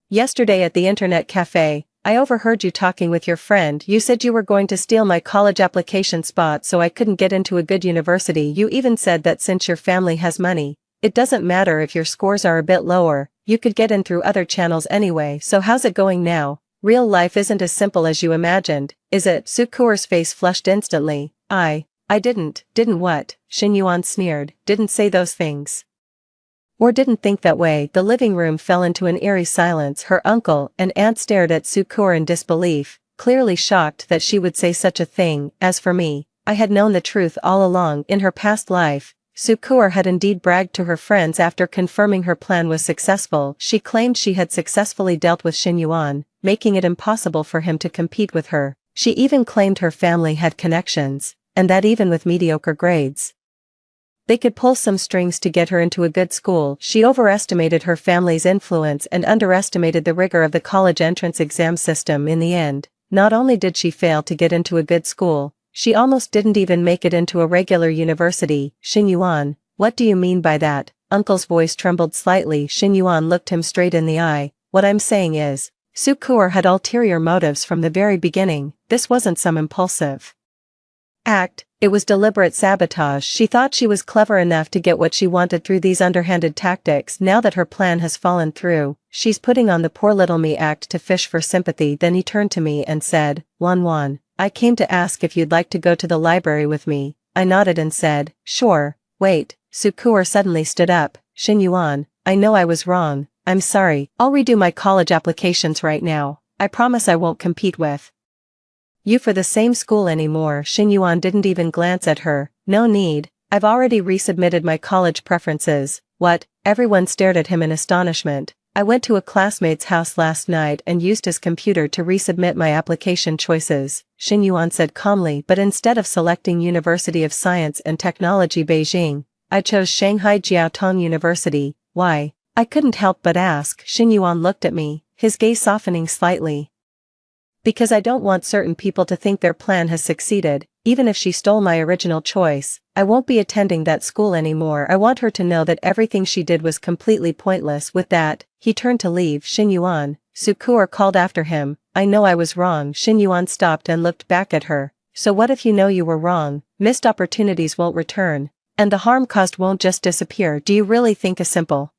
Yesterday at the internet cafe, I overheard you talking with your friend. You said you were going to steal my college application spot so I couldn't get into a good university. You even said that since your family has money, it doesn't matter if your scores are a bit lower, you could get in through other channels anyway. So how's it going now? Real life isn't as simple as you imagined, is it? Sukur's face flushed instantly. I didn't what? Shin Yuan sneered. Didn't say those things. Or didn't think that way. The living room fell into an eerie silence. Her uncle and aunt stared at Sukur in disbelief, clearly shocked that she would say such a thing. As for me, I had known the truth all along. In her past life, Sukur had indeed bragged to her friends after confirming her plan was successful. She claimed she had successfully dealt with Shin Yuan, making it impossible for him to compete with her. She even claimed her family had connections, and that even with mediocre grades, they could pull some strings to get her into a good school. She overestimated her family's influence and underestimated the rigor of the college entrance exam system. In the end, not only did she fail to get into a good school, she almost didn't even make it into a regular university. Shin Yuan, what do you mean by that? Uncle's voice trembled slightly. Shin Yuan looked him straight in the eye. What I'm saying is, Sukur had ulterior motives from the very beginning. This wasn't some impulsive act, it was deliberate sabotage. She thought she was clever enough to get what she wanted through these underhanded tactics. Now that her plan has fallen through, she's putting on the poor little me act to fish for sympathy. Then he turned to me and said, Wan, I came to ask if you'd like to go to the library with me. I nodded and said, sure. Wait, Sukur suddenly stood up. Shin Yuan, I know I was wrong. I'm sorry. I'll redo my college applications right now. I promise I won't compete with you for the same school anymore. Shin Yuan didn't even glance at her. No need. I've already resubmitted my college preferences. What? Everyone stared at him in astonishment. I went to a classmate's house last night and used his computer to resubmit my application choices, Xin Yuan said calmly, but instead of selecting University of Science and Technology Beijing, I chose Shanghai Jiaotong University. Why? I couldn't help but ask. Xin Yuan looked at me, his gaze softening slightly. Because I don't want certain people to think their plan has succeeded, even if she stole my original choice. I won't be attending that school anymore. I want her to know that everything she did was completely pointless. With that, he turned to leave. Xin Yuan, Sukur called after him. I know I was wrong. Xin Yuan stopped and looked back at her. So what if you know you were wrong? Missed opportunities won't return, and the harm caused won't just disappear. Do you really think a simple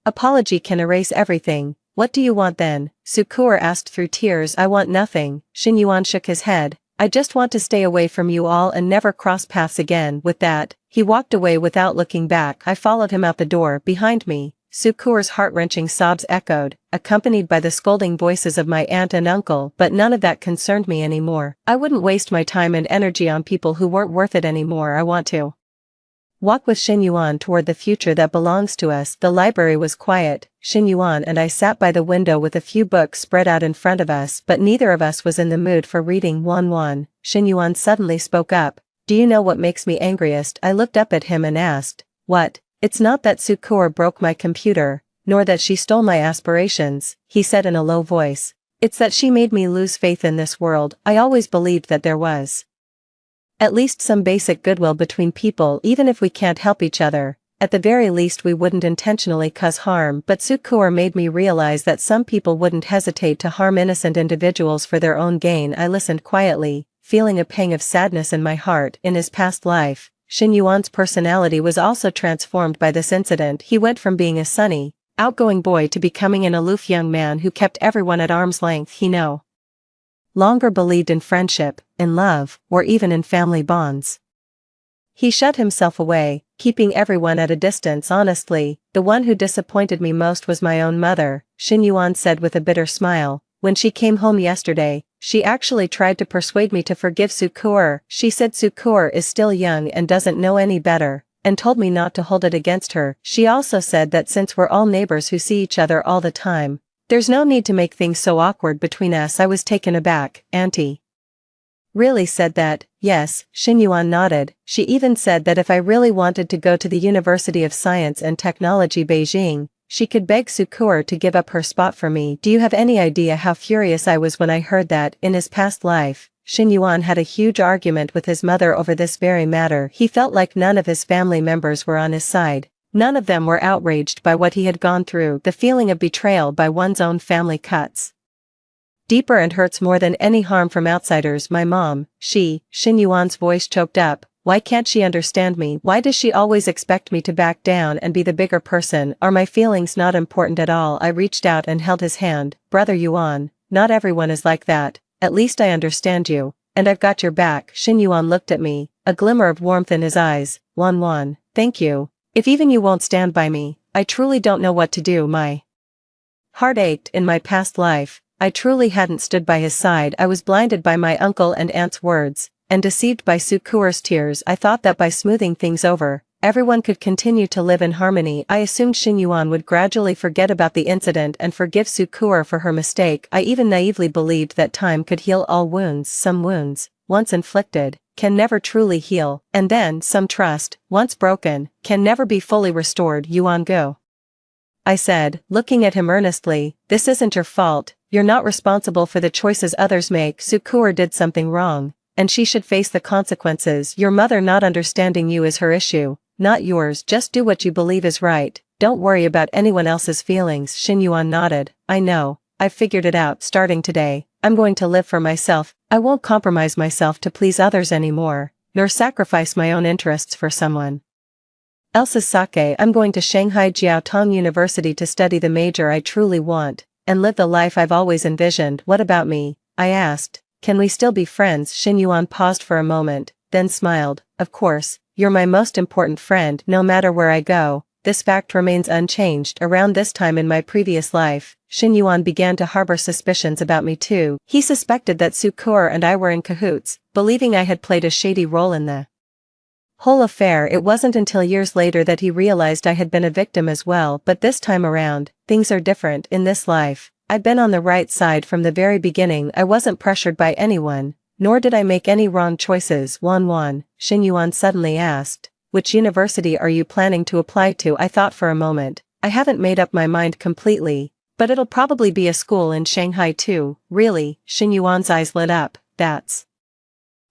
apology can erase everything? What do you want then? Sukur asked through tears. I want nothing. Xin Yuan shook his head. I just want to stay away from you all and never cross paths again. With that, he walked away without looking back. I followed him out the door. Behind me, Sukur's heart-wrenching sobs echoed, accompanied by the scolding voices of my aunt and uncle, but none of that concerned me anymore. I wouldn't waste my time and energy on people who weren't worth it anymore. I want to walk with Xin Yuan toward the future that belongs to us. The library was quiet. Xin Yuan and I sat by the window with a few books spread out in front of us, but neither of us was in the mood for reading. Wan. Xin Yuan suddenly spoke up. Do you know what makes me angriest? I looked up at him and asked. What? It's not that Sukur broke my computer, nor that she stole my aspirations, he said in a low voice. It's that she made me lose faith in this world. I always believed that there was at least some basic goodwill between people, even if we can't help each other. At the very least we wouldn't intentionally cause harm, but Sukur made me realize that some people wouldn't hesitate to harm innocent individuals for their own gain. I listened quietly, feeling a pang of sadness in my heart. In his past life, Xin Yuan's personality was also transformed by this incident. He went from being a sunny, outgoing boy to becoming an aloof young man who kept everyone at arm's length. He no longer believed in friendship, in love, or even in family bonds. He shut himself away, keeping everyone at a distance. Honestly, the one who disappointed me most was my own mother, Xin Yuan said with a bitter smile. When she came home yesterday, she actually tried to persuade me to forgive Sukur. She said Sukur is still young and doesn't know any better, and told me not to hold it against her. She also said that since we're all neighbors who see each other all the time, there's no need to make things so awkward between us. I was taken aback. Auntie really said that? Yes, Xin Yuan nodded. She even said that if I really wanted to go to the University of Science and Technology Beijing, she could beg Sukur to give up her spot for me. Do you have any idea how furious I was when I heard that? In his past life, Xin Yuan had a huge argument with his mother over this very matter. He felt like none of his family members were on his side. None of them were outraged by what he had gone through. The feeling of betrayal by one's own family cuts deeper and hurts more than any harm from outsiders. My mom, Xin Yuan's voice choked up. Why can't she understand me? Why does she always expect me to back down and be the bigger person? Are my feelings not important at all? I reached out and held his hand. Brother Yuan, not everyone is like that. At least I understand you, and I've got your back. Xin Yuan looked at me, a glimmer of warmth in his eyes. Wan, thank you. If even you won't stand by me, I truly don't know what to do. My heart ached. In my past life, I truly hadn't stood by his side. I was blinded by my uncle and aunt's words, and deceived by Sukur's tears. I thought that by smoothing things over, everyone could continue to live in harmony. I assumed Xin Yuan would gradually forget about the incident and forgive Sukur for her mistake. I even naively believed that time could heal all wounds. Some wounds, once inflicted, can never truly heal, and then some trust, once broken, can never be fully restored. Yuan, go, I said, looking at him earnestly. This isn't your fault. You're not responsible for the choices others make. Sukur did something wrong, and she should face the consequences. Your mother not understanding you is her issue, not yours. Just do what you believe is right. Don't worry about anyone else's feelings. Xin Yuan nodded. I know. I've figured it out. Starting today, I'm going to live for myself. I won't compromise myself to please others anymore, nor sacrifice my own interests for someone else's sake. I'm going to Shanghai Jiaotong University to study the major I truly want, and live the life I've always envisioned. What about me? I asked. Can we still be friends? Xin Yuan paused for a moment, then smiled. Of course, you're my most important friend. No matter where I go, this fact remains unchanged. Around this time in my previous life, Xin Yuan began to harbor suspicions about me too. He suspected that Sukur and I were in cahoots, believing I had played a shady role in the whole affair. It wasn't until years later that he realized I had been a victim as well, but this time around, things are different in this life. I'd been on the right side from the very beginning. I wasn't pressured by anyone, nor did I make any wrong choices. Xin Yuan suddenly asked, which university are you planning to apply to? I thought for a moment. I haven't made up my mind completely, but it'll probably be a school in Shanghai too. Really? Xin Yuan's eyes lit up. That's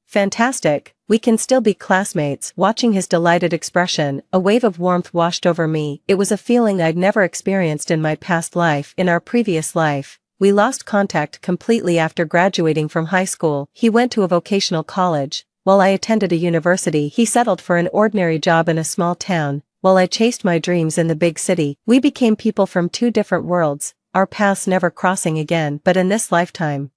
fantastic. We can still be classmates. Watching his delighted expression, a wave of warmth washed over me. It was a feeling I'd never experienced in my past life. In our previous life, we lost contact completely after graduating from high school. He went to a vocational college, while I attended a university. He settled for an ordinary job in a small town, while I chased my dreams in the big city. We became people from two different worlds, our paths never crossing again. But in this lifetime,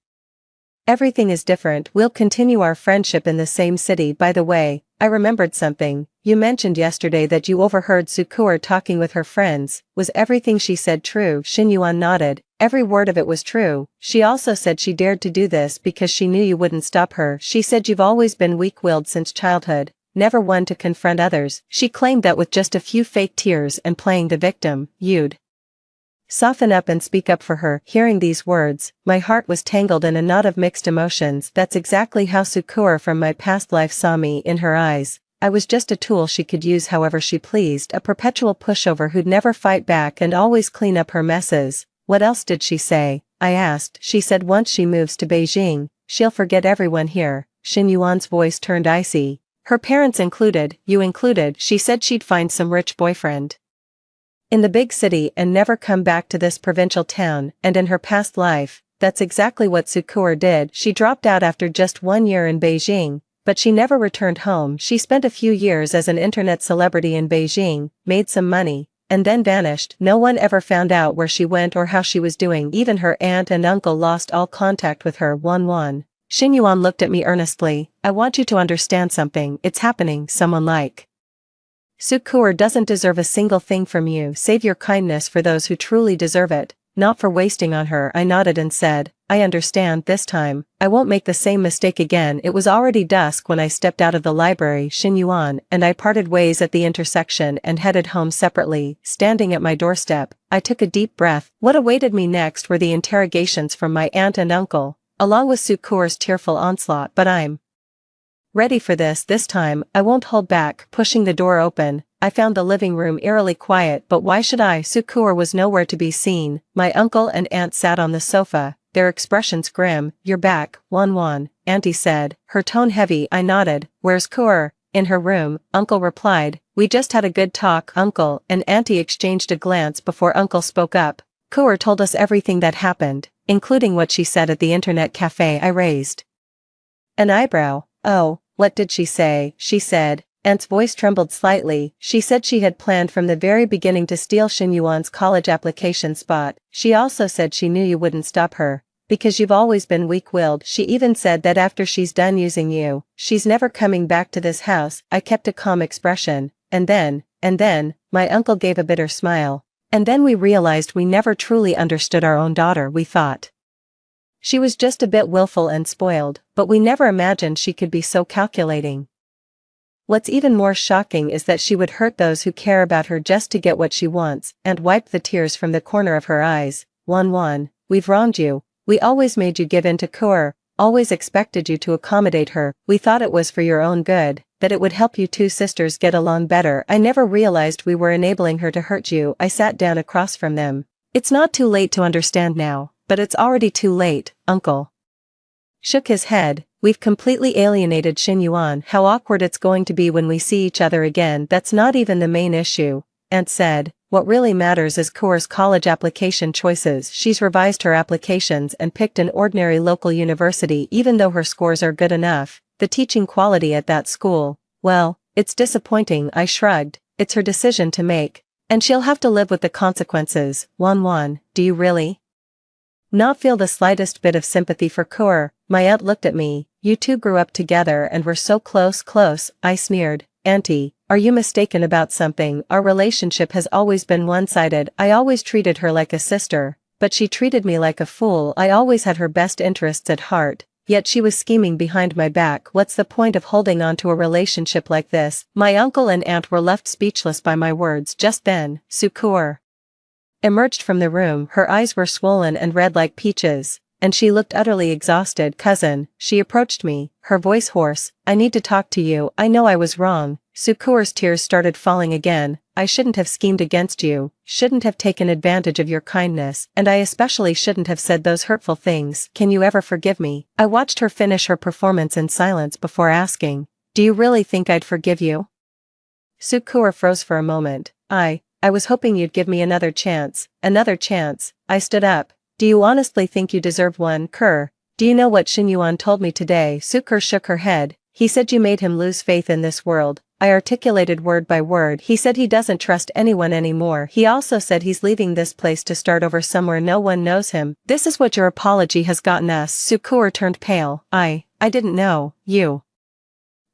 everything is different. We'll continue our friendship in the same city. By the way, I remembered something. You mentioned yesterday that you overheard Sukuer talking with her friends. Was everything she said true? Xin Yuan nodded. Every word of it was true. She also said she dared to do this because she knew you wouldn't stop her. She said you've always been weak-willed since childhood, never one to confront others. She claimed that with just a few fake tears and playing the victim, you'd soften up and speak up for her. Hearing these words, my heart was tangled in a knot of mixed emotions. That's exactly how Sukuer from my past life saw me. In her eyes, I was just a tool she could use however she pleased, a perpetual pushover who'd never fight back and always clean up her messes. What else did she say? I asked. She said once she moves to Beijing, she'll forget everyone here. Xin Yuan's voice turned icy. Her parents included, you included. She said she'd find some rich boyfriend in the big city and never come back to this provincial town. And in her past life, that's exactly what Sukuer did. She dropped out after just 1 year in Beijing, but she never returned home. She spent a few years as an internet celebrity in Beijing, made some money, and then vanished. No one ever found out where she went or how she was doing. Even her aunt and uncle lost all contact with her. Xin Yuan looked at me earnestly. I want you to understand something. It's happening. Someone like Sukuer doesn't deserve a single thing from you. Save your kindness for those who truly deserve it, not for wasting on her. I nodded and said, I understand. This time, I won't make the same mistake again. It was already dusk when I stepped out of the library. Xin Yuan and I parted ways at the intersection and headed home separately. Standing at my doorstep, I took a deep breath. What awaited me next were the interrogations from my aunt and uncle, along with Sukuer's tearful onslaught. But I'm ready for this. This time, I won't hold back. Pushing the door open, I found the living room eerily quiet. But why should I? Sukuer was nowhere to be seen. My uncle and aunt sat on the sofa, their expressions grim. You're back, Auntie said, her tone heavy. I nodded. Where's Kuer? In her room, Uncle replied. We just had a good talk. Uncle and Auntie exchanged a glance before Uncle spoke up. Kuer told us everything that happened, including what she said at the internet cafe. I raised an eyebrow. Oh, what did she say? She said. Aunt's voice trembled slightly. She said she had planned from the very beginning to steal Xin Yuan's college application spot. She also said she knew you wouldn't stop her, because you've always been weak-willed. She even said that after she's done using you, she's never coming back to this house. I kept a calm expression. And then, my uncle gave a bitter smile. And then we realized we never truly understood our own daughter. We thought she was just a bit willful and spoiled, but we never imagined she could be so calculating. What's even more shocking is that she would hurt those who care about her just to get what she wants, and wiped the tears from the corner of her eyes. We've wronged you. We always made you give in to Kuer, always expected you to accommodate her. We thought it was for your own good, that it would help you two sisters get along better. I never realized we were enabling her to hurt you. I sat down across from them. It's not too late to understand now, but it's already too late. Uncle shook his head. We've completely alienated Xin Yuan. How awkward it's going to be when we see each other again. That's not even the main issue, Aunt said. What really matters is Kuer's college application choices. She's revised her applications and picked an ordinary local university. Even though her scores are good enough, the teaching quality at that school, well, it's disappointing. I shrugged. It's her decision to make, and she'll have to live with the consequences. Do you really not feel the slightest bit of sympathy for Kuer? My aunt looked at me. You two grew up together and were so close, I sneered. Auntie, are you mistaken about something? Our relationship has always been one-sided. I always treated her like a sister, but she treated me like a fool. I always had her best interests at heart, Yet she was scheming behind my back. What's the point of holding on to a relationship like this? My uncle and aunt were left speechless by my words. Just then, Sukur emerged from the room. Her eyes were swollen and red like peaches, and she looked utterly exhausted. Cousin, she approached me, her voice hoarse. I need to talk to you. I know I was wrong. Sukur's tears started falling again. I shouldn't have schemed against you, shouldn't have taken advantage of your kindness, and I especially shouldn't have said those hurtful things. Can you ever forgive me? I watched her finish her performance in silence before asking, do you really think I'd forgive you? Sukur froze for a moment. I was hoping you'd give me another chance. Another chance. I stood up. Do you honestly think you deserve one? Kur, do you know what Xinyuan told me today? Sukur shook her head. He said you made him lose faith in this world. I articulated word by word. He said he doesn't trust anyone anymore. He also said he's leaving this place to start over somewhere no one knows him. This is what your apology has gotten us. Sukur turned pale. I didn't know. You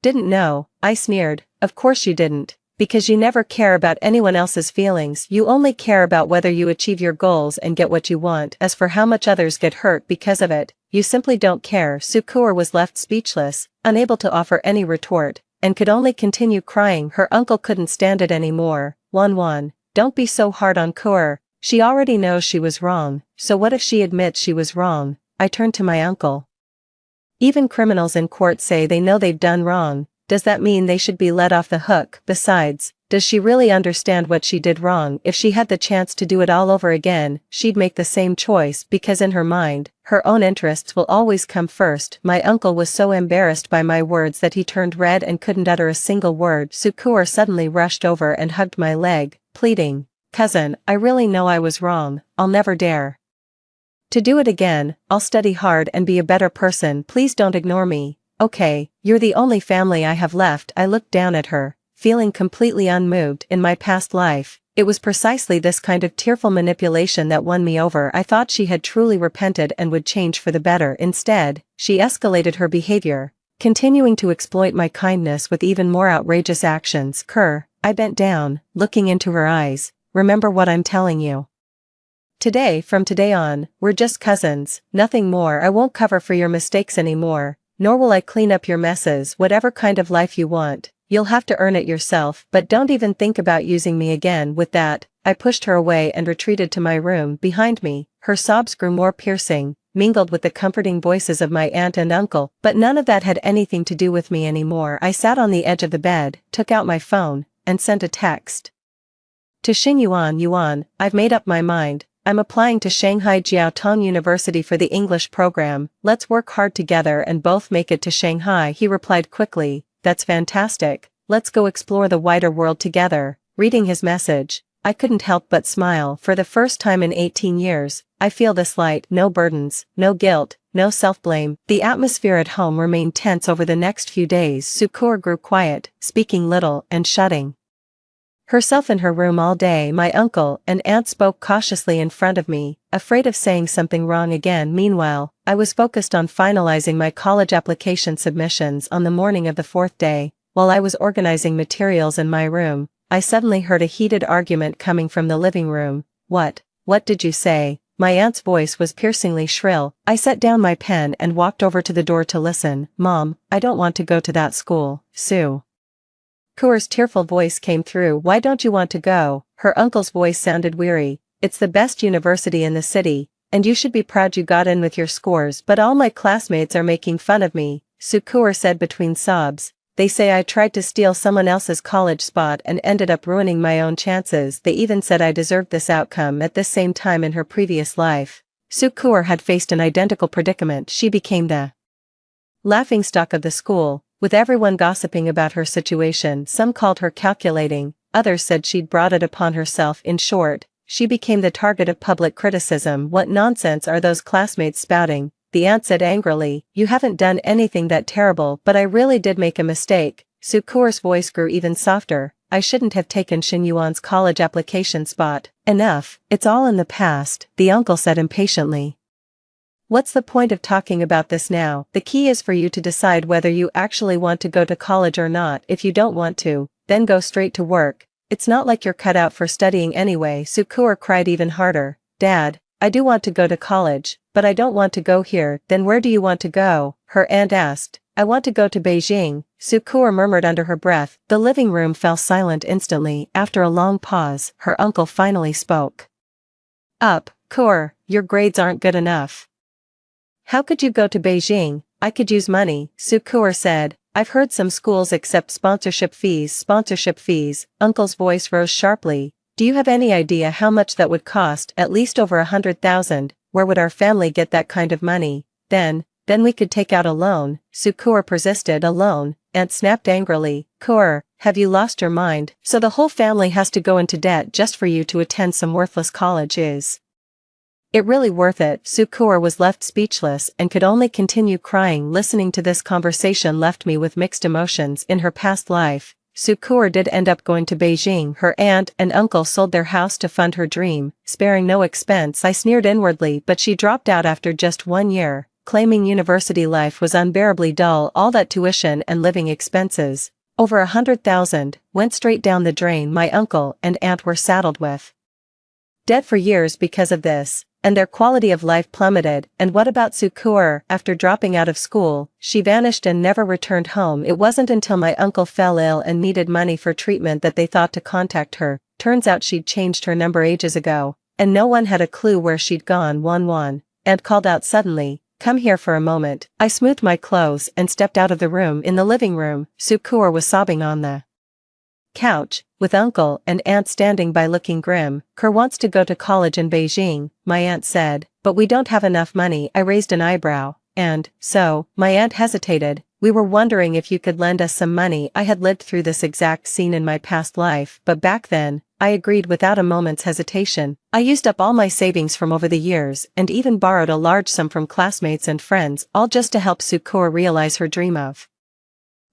didn't know, I sneered. Of course you didn't. Because you never care about anyone else's feelings. You only care about whether you achieve your goals and get what you want. As for how much others get hurt because of it, you simply don't care. Sukur was left speechless, unable to offer any retort, and could only continue crying. Her uncle couldn't stand it anymore. Wan, don't be so hard on Kur. She already knows she was wrong, so what if she admits she was wrong? I turned to my uncle. Even criminals in court say they know they've done wrong. Does that mean they should be let off the hook? Besides, does she really understand what she did wrong? If she had the chance to do it all over again, she'd make the same choice because in her mind, her own interests will always come first. My uncle was so embarrassed by my words that he turned red and couldn't utter a single word. Sukur suddenly rushed over and hugged my leg, pleading, cousin, I really know I was wrong. I'll never dare to do it again. I'll study hard and be a better person. Please don't ignore me. Okay, you're the only family I have left. I looked down at her, feeling completely unmoved. In my past life, it was precisely this kind of tearful manipulation that won me over. I thought she had truly repented and would change for the better. Instead, she escalated her behavior, continuing to exploit my kindness with even more outrageous actions. Kur, I bent down, looking into her eyes. Remember what I'm telling you. From today on, we're just cousins, nothing more. I won't cover for your mistakes anymore. Nor will I clean up your messes. Whatever kind of life you want, you'll have to earn it yourself. But don't even think about using me again. With that, I pushed her away and retreated to my room. Behind me, her sobs grew more piercing, mingled with the comforting voices of my aunt and uncle. But none of that had anything to do with me anymore. I sat on the edge of the bed, took out my phone, and sent a text to Xinyuan. I've made up my mind. I'm applying to Shanghai Jiaotong University for the English program. Let's work hard together and both make it to Shanghai. He replied quickly, that's fantastic. Let's go explore the wider world together. Reading his message, I couldn't help but smile. For the first time in 18 years, I feel this light. No burdens, no guilt, no self-blame. The atmosphere at home remained tense over the next few days. Sukur grew quiet, speaking little and shutting herself in her room all day. My uncle and aunt spoke cautiously in front of me, afraid of saying something wrong again. Meanwhile, I was focused on finalizing my college application submissions. On the morning of the fourth day, while I was organizing materials in my room, I suddenly heard a heated argument coming from the living room. What did you say? My aunt's voice was piercingly shrill. I set down my pen and walked over to the door to listen. Mom, I don't want to go to that school. Kur's tearful voice came through. Why don't you want to go? Her uncle's voice sounded weary. It's the best university in the city, and you should be proud you got in with your scores. But all my classmates are making fun of me, Sukur said between sobs. They say I tried to steal someone else's college spot and ended up ruining my own chances. They even said I deserved this outcome. At this same time in her previous life, Sukur had faced an identical predicament. She became the laughingstock of the school, with everyone gossiping about her situation. Some called her calculating, others said she'd brought it upon herself. In short, she became the target of public criticism. What nonsense are those classmates spouting? The aunt said angrily, you haven't done anything that terrible. But I really did make a mistake. Sukur's voice grew even softer. I shouldn't have taken Xinyuan's college application spot. Enough, it's all in the past, the uncle said impatiently. What's the point of talking about this now? The key is for you to decide whether you actually want to go to college or not. If you don't want to, then go straight to work. It's not like you're cut out for studying anyway. Sukur cried even harder. Dad, I do want to go to college, but I don't want to go here. Then where do you want to go? Her aunt asked. I want to go to Beijing, Sukur murmured under her breath. The living room fell silent instantly. After a long pause, her uncle finally spoke. Kur, your grades aren't good enough. How could you go to Beijing? I could use money, Sukur said. I've heard some schools accept sponsorship fees. Uncle's voice rose sharply. Do you have any idea how much that would cost? At least over 100,000. Where would our family get that kind of money? Then we could take out a loan, Sukur persisted. A loan? Aunt snapped angrily. Kur, have you lost your mind? So the whole family has to go into debt just for you to attend some worthless college? Is it really worth it? Sukur was left speechless and could only continue crying. Listening to this conversation left me with mixed emotions. In her past life, Sukur did end up going to Beijing. Her aunt and uncle sold their house to fund her dream, sparing no expense. I sneered inwardly, but she dropped out after just 1 year, claiming university life was unbearably dull. All that tuition and living expenses, over 100,000, went straight down the drain. My uncle and aunt were saddled with debt for years because of this, and their quality of life plummeted. And what about Sukur? After dropping out of school, she vanished and never returned home. It wasn't until my uncle fell ill and needed money for treatment that they thought to contact her. Turns out she'd changed her number ages ago, and no one had a clue where she'd gone. Aunt called out suddenly, come here for a moment. I smoothed my clothes and stepped out of the room. In the living room, Sukur was sobbing on the couch, with uncle and aunt standing by looking grim. Kur wants to go to college in Beijing, my aunt said, but we don't have enough money. I raised an eyebrow, and so, my aunt hesitated, we were wondering if you could lend us some money. I had lived through this exact scene in my past life, but back then, I agreed without a moment's hesitation. I used up all my savings from over the years and even borrowed a large sum from classmates and friends, all just to help Sukur realize her dream of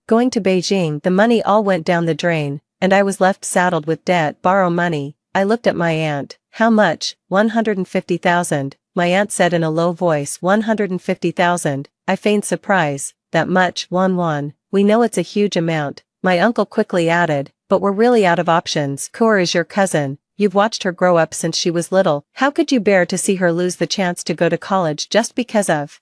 going to Beijing. The money all went down the drain, and I was left saddled with debt. Borrow money. I looked at my aunt. How much? 150,000, my aunt said in a low voice. 150,000, I feigned surprise. That much? We know it's a huge amount, my uncle quickly added, but we're really out of options. Kur is your cousin. You've watched her grow up since she was little. How could you bear to see her lose the chance to go to college just because of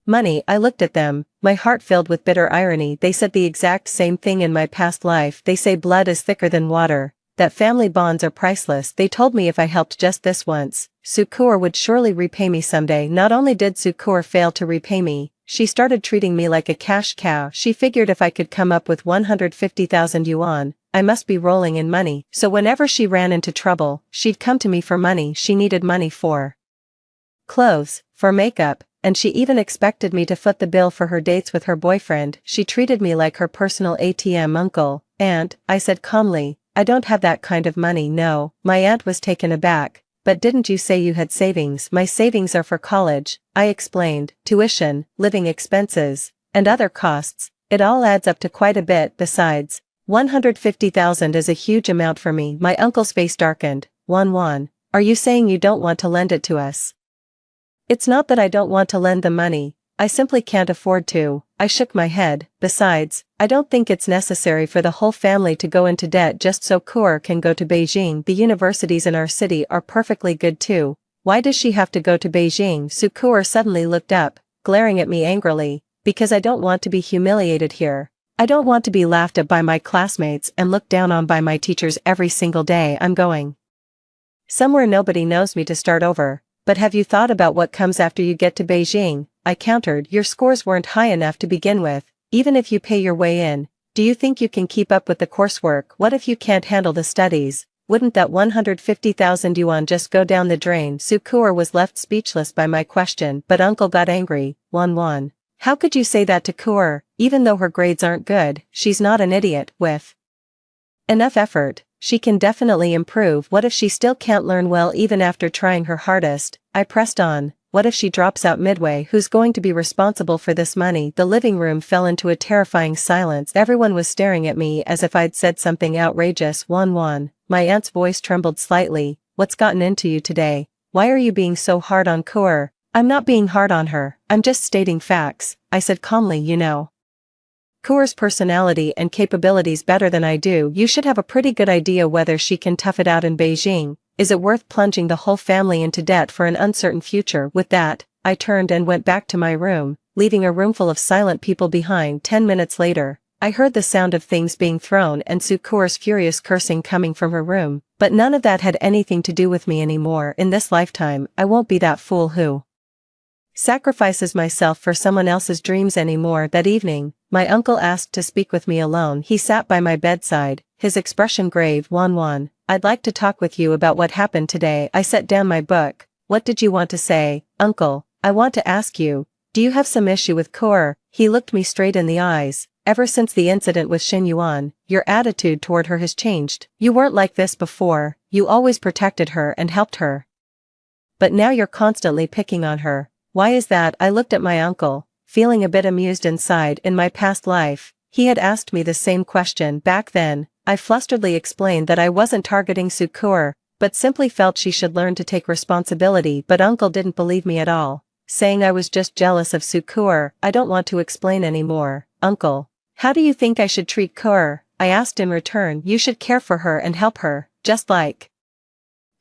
money? I looked at them, my heart filled with bitter irony. They said the exact same thing in my past life. They say blood is thicker than water, that family bonds are priceless. They told me if I helped just this once, Sukur would surely repay me someday. Not only did Sukur fail to repay me, she started treating me like a cash cow. She figured if I could come up with 150,000 yuan, I must be rolling in money. So whenever she ran into trouble, she'd come to me for money. She needed money for clothes, for makeup, and she even expected me to foot the bill for her dates with her boyfriend. She treated me like her personal ATM. Uncle, aunt, I said calmly, I don't have that kind of money. No, my aunt was taken aback. But didn't you say you had savings? My savings are for college, I explained. Tuition, living expenses, and other costs. It all adds up to quite a bit. Besides, 150,000 is a huge amount for me. My uncle's face darkened. Are you saying you don't want to lend it to us? It's not that I don't want to lend the money, I simply can't afford to. I shook my head. Besides, I don't think it's necessary for the whole family to go into debt just so Kur can go to Beijing. The universities in our city are perfectly good too. Why does she have to go to Beijing? Sukur suddenly looked up, glaring at me angrily. Because I don't want to be humiliated here. I don't want to be laughed at by my classmates and looked down on by my teachers every single day. I'm going somewhere nobody knows me to start over. But have you thought about what comes after you get to Beijing? I countered. Your scores weren't high enough to begin with. Even if you pay your way in, do you think you can keep up with the coursework? What if you can't handle the studies? Wouldn't that 150,000 yuan just go down the drain? Sukur was left speechless by my question, but uncle got angry. How could you say that to Kur? Even though her grades aren't good, she's not an idiot. With enough effort, she can definitely improve. What if she still can't learn well even after trying her hardest? I pressed on. What if she drops out midway? Who's going to be responsible for this money? The living room fell into a terrifying silence. Everyone was staring at me as if I'd said something outrageous. My aunt's voice trembled slightly. What's gotten into you today? Why are you being so hard on Kur? I'm not being hard on her, I'm just stating facts, I said calmly. You know Kur's personality and capabilities better than I do. You should have a pretty good idea whether she can tough it out in Beijing. Is it worth plunging the whole family into debt for an uncertain future? With that, I turned and went back to my room, leaving a roomful of silent people behind. 10 minutes later, I heard the sound of things being thrown and Sukur's furious cursing coming from her room, but none of that had anything to do with me anymore. In this lifetime, I won't be that fool who sacrifices myself for someone else's dreams anymore. That evening, my uncle asked to speak with me alone. He sat by my bedside, his expression grave. Wan, I'd like to talk with you about what happened today. I set down my book. What did you want to say, uncle? I want to ask you, do you have some issue with Kur? He looked me straight in the eyes. Ever since the incident with Xin Yuan, your attitude toward her has changed. You weren't like this before, you always protected her and helped her. But now you're constantly picking on her. Why is that? I looked at my uncle, feeling a bit amused inside. In my past life, he had asked me the same question. Back then, I flusteredly explained that I wasn't targeting Sukur, but simply felt she should learn to take responsibility. But uncle didn't believe me at all, saying I was just jealous of Sukur. I don't want to explain anymore, uncle. How do you think I should treat Kur? I asked in return. You should care for her and help her, just like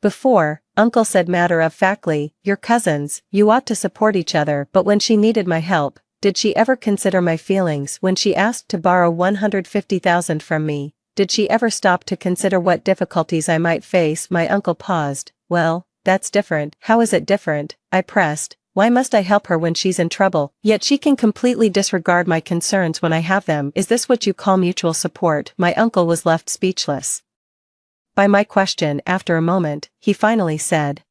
before, uncle said matter-of-factly. You're cousins, you ought to support each other. But when she needed my help, did she ever consider my feelings? When she asked to borrow 150,000 from me, did she ever stop to consider what difficulties I might face? My uncle paused. Well, that's different. How is it different? I pressed. Why must I help her when she's in trouble? Yet she can completely disregard my concerns when I have them. Is this what you call mutual support? My uncle was left speechless by my question. After a moment, he finally said,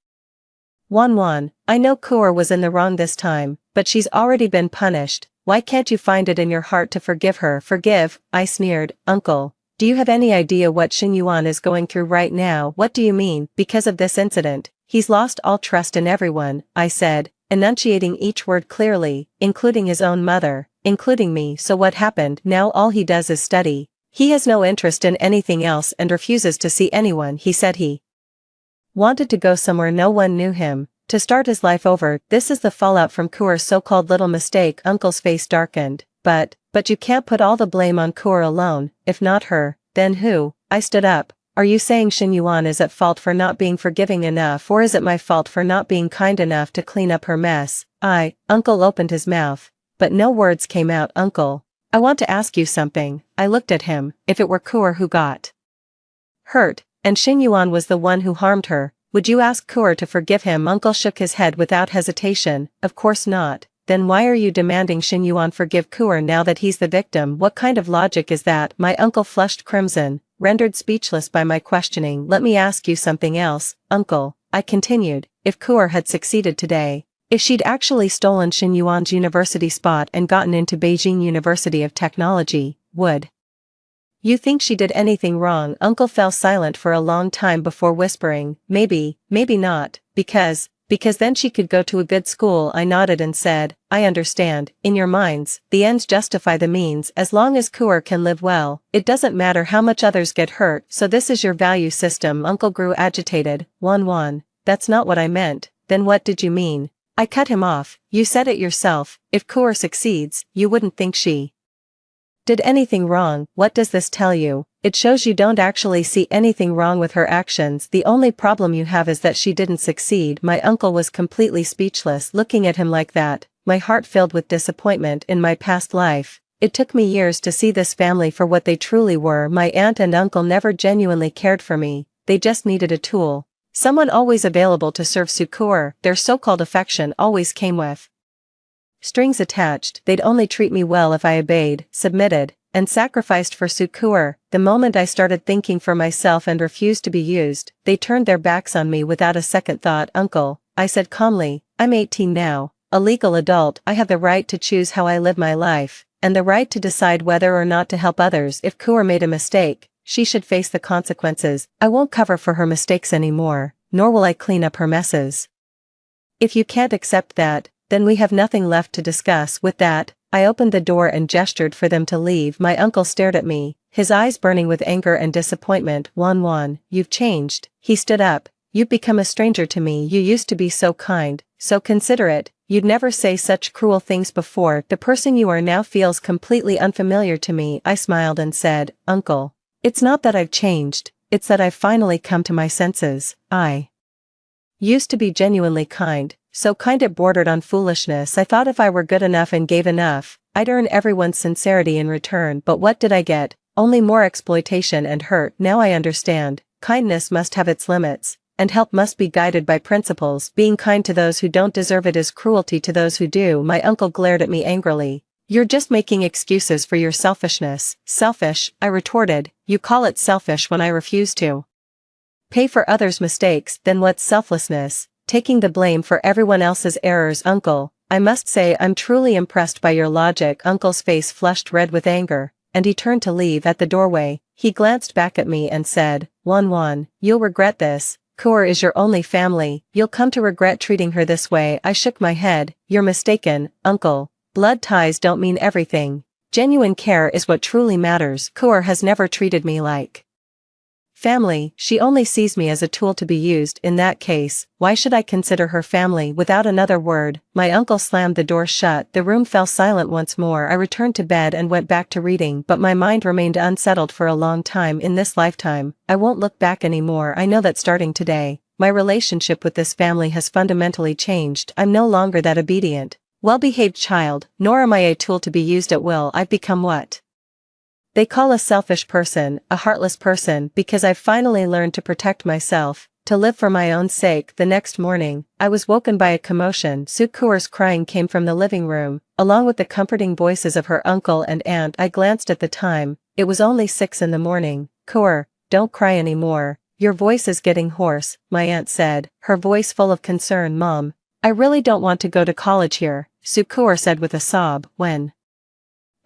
Wan, I know Kur was in the wrong this time, but she's already been punished. Why can't you find it in your heart to forgive her? Forgive? I sneered. Uncle, do you have any idea what Xin Yuan is going through right now? What do you mean? Because of this incident, he's lost all trust in everyone, I said, enunciating each word clearly, including his own mother, including me. So what happened? Now all he does is study. He has no interest in anything else and refuses to see anyone. He said he wanted to go somewhere no one knew him, to start his life over. This is the fallout from Kur's so-called little mistake. Uncle's face darkened. But you can't put all the blame on Kur alone. If not her, then who? I stood up. Are you saying Xin Yuan is at fault for not being forgiving enough, or is it my fault for not being kind enough to clean up her mess? Uncle opened his mouth, but no words came out. Uncle, I want to ask you something. I looked at him. If it were Kur who got hurt, and Xin Yuan was the one who harmed her, would you ask Kur to forgive him? Uncle shook his head without hesitation. Of course not. Then why are you demanding Xin Yuan forgive Kur now that he's the victim? What kind of logic is that? My uncle flushed crimson, rendered speechless by my questioning. Let me ask you something else, uncle, I continued. If Kur had succeeded today, if she'd actually stolen Xin Yuan's university spot and gotten into Beijing University of Technology, would you think she did anything wrong? Uncle fell silent for a long time before whispering, maybe not, because then she could go to a good school. I nodded and said, I understand. In your minds, the ends justify the means. As long as Kur can live well, it doesn't matter how much others get hurt. So this is your value system. Uncle grew agitated. Wan, that's not what I meant. Then what did you mean? I cut him off. You said it yourself. If Kur succeeds, you wouldn't think she did anything wrong. What does this tell you? It shows you don't actually see anything wrong with her actions. The only problem you have is that she didn't succeed. My uncle was completely speechless. Looking at him like that, my heart filled with disappointment. In my past life, it took me years to see this family for what they truly were. My aunt and uncle never genuinely cared for me. They just needed a tool, someone always available to serve Sukur. Their so-called affection always came with strings attached. They'd only treat me well if I obeyed, submitted, and sacrificed for Sukur. The moment I started thinking for myself and refused to be used, they turned their backs on me without a second thought. Uncle, I said calmly, I'm 18 now, a legal adult. I have the right to choose how I live my life, and the right to decide whether or not to help others. If Kur made a mistake, she should face the consequences. I won't cover for her mistakes anymore, nor will I clean up her messes. If you can't accept that, then we have nothing left to discuss. With that, I opened the door and gestured for them to leave. My uncle stared at me, his eyes burning with anger and disappointment. Wan, you've changed. He stood up. You've become a stranger to me. You used to be so kind, so considerate. You'd never say such cruel things before. The person you are now feels completely unfamiliar to me. I smiled and said, Uncle, it's not that I've changed, it's that I've finally come to my senses. I used to be genuinely kind, so kind it bordered on foolishness. I thought if I were good enough and gave enough, I'd earn everyone's sincerity in return, but what did I get? Only more exploitation and hurt. Now I understand. Kindness must have its limits, and help must be guided by principles. Being kind to those who don't deserve it is cruelty to those who do. My uncle glared at me angrily. You're just making excuses for your selfishness. Selfish, I retorted. You call it selfish when I refuse to pay for others' mistakes. Then what's selflessness? Taking the blame for everyone else's errors. Uncle, I must say I'm truly impressed by your logic. Uncle's face flushed red with anger, and he turned to leave. At the doorway, he glanced back at me and said, Wan, you'll regret this. Kaur is your only family. You'll come to regret treating her this way. I shook my head. You're mistaken, Uncle. Blood ties don't mean everything. Genuine care is what truly matters. Kaur has never treated me like family. She only sees me as a tool to be used. In that case, why should I consider her family? Without another word, my uncle slammed the door shut. The room fell silent once more. I returned to bed and went back to reading, but my mind remained unsettled for a long time. In this lifetime, I won't look back anymore. I know that starting today, my relationship with this family has fundamentally changed. I'm no longer that obedient, well-behaved child, nor am I a tool to be used at will. I've become what they call a selfish person, a heartless person, because I've finally learned to protect myself, to live for my own sake. The next morning, I was woken by a commotion. Sukur's crying came from the living room, along with the comforting voices of her uncle and aunt. I glanced at the time. It was only 6 in the morning. Kaur, don't cry anymore. Your voice is getting hoarse, my aunt said, her voice full of concern. Mom, I really don't want to go to college here, Sukur said with a sob. When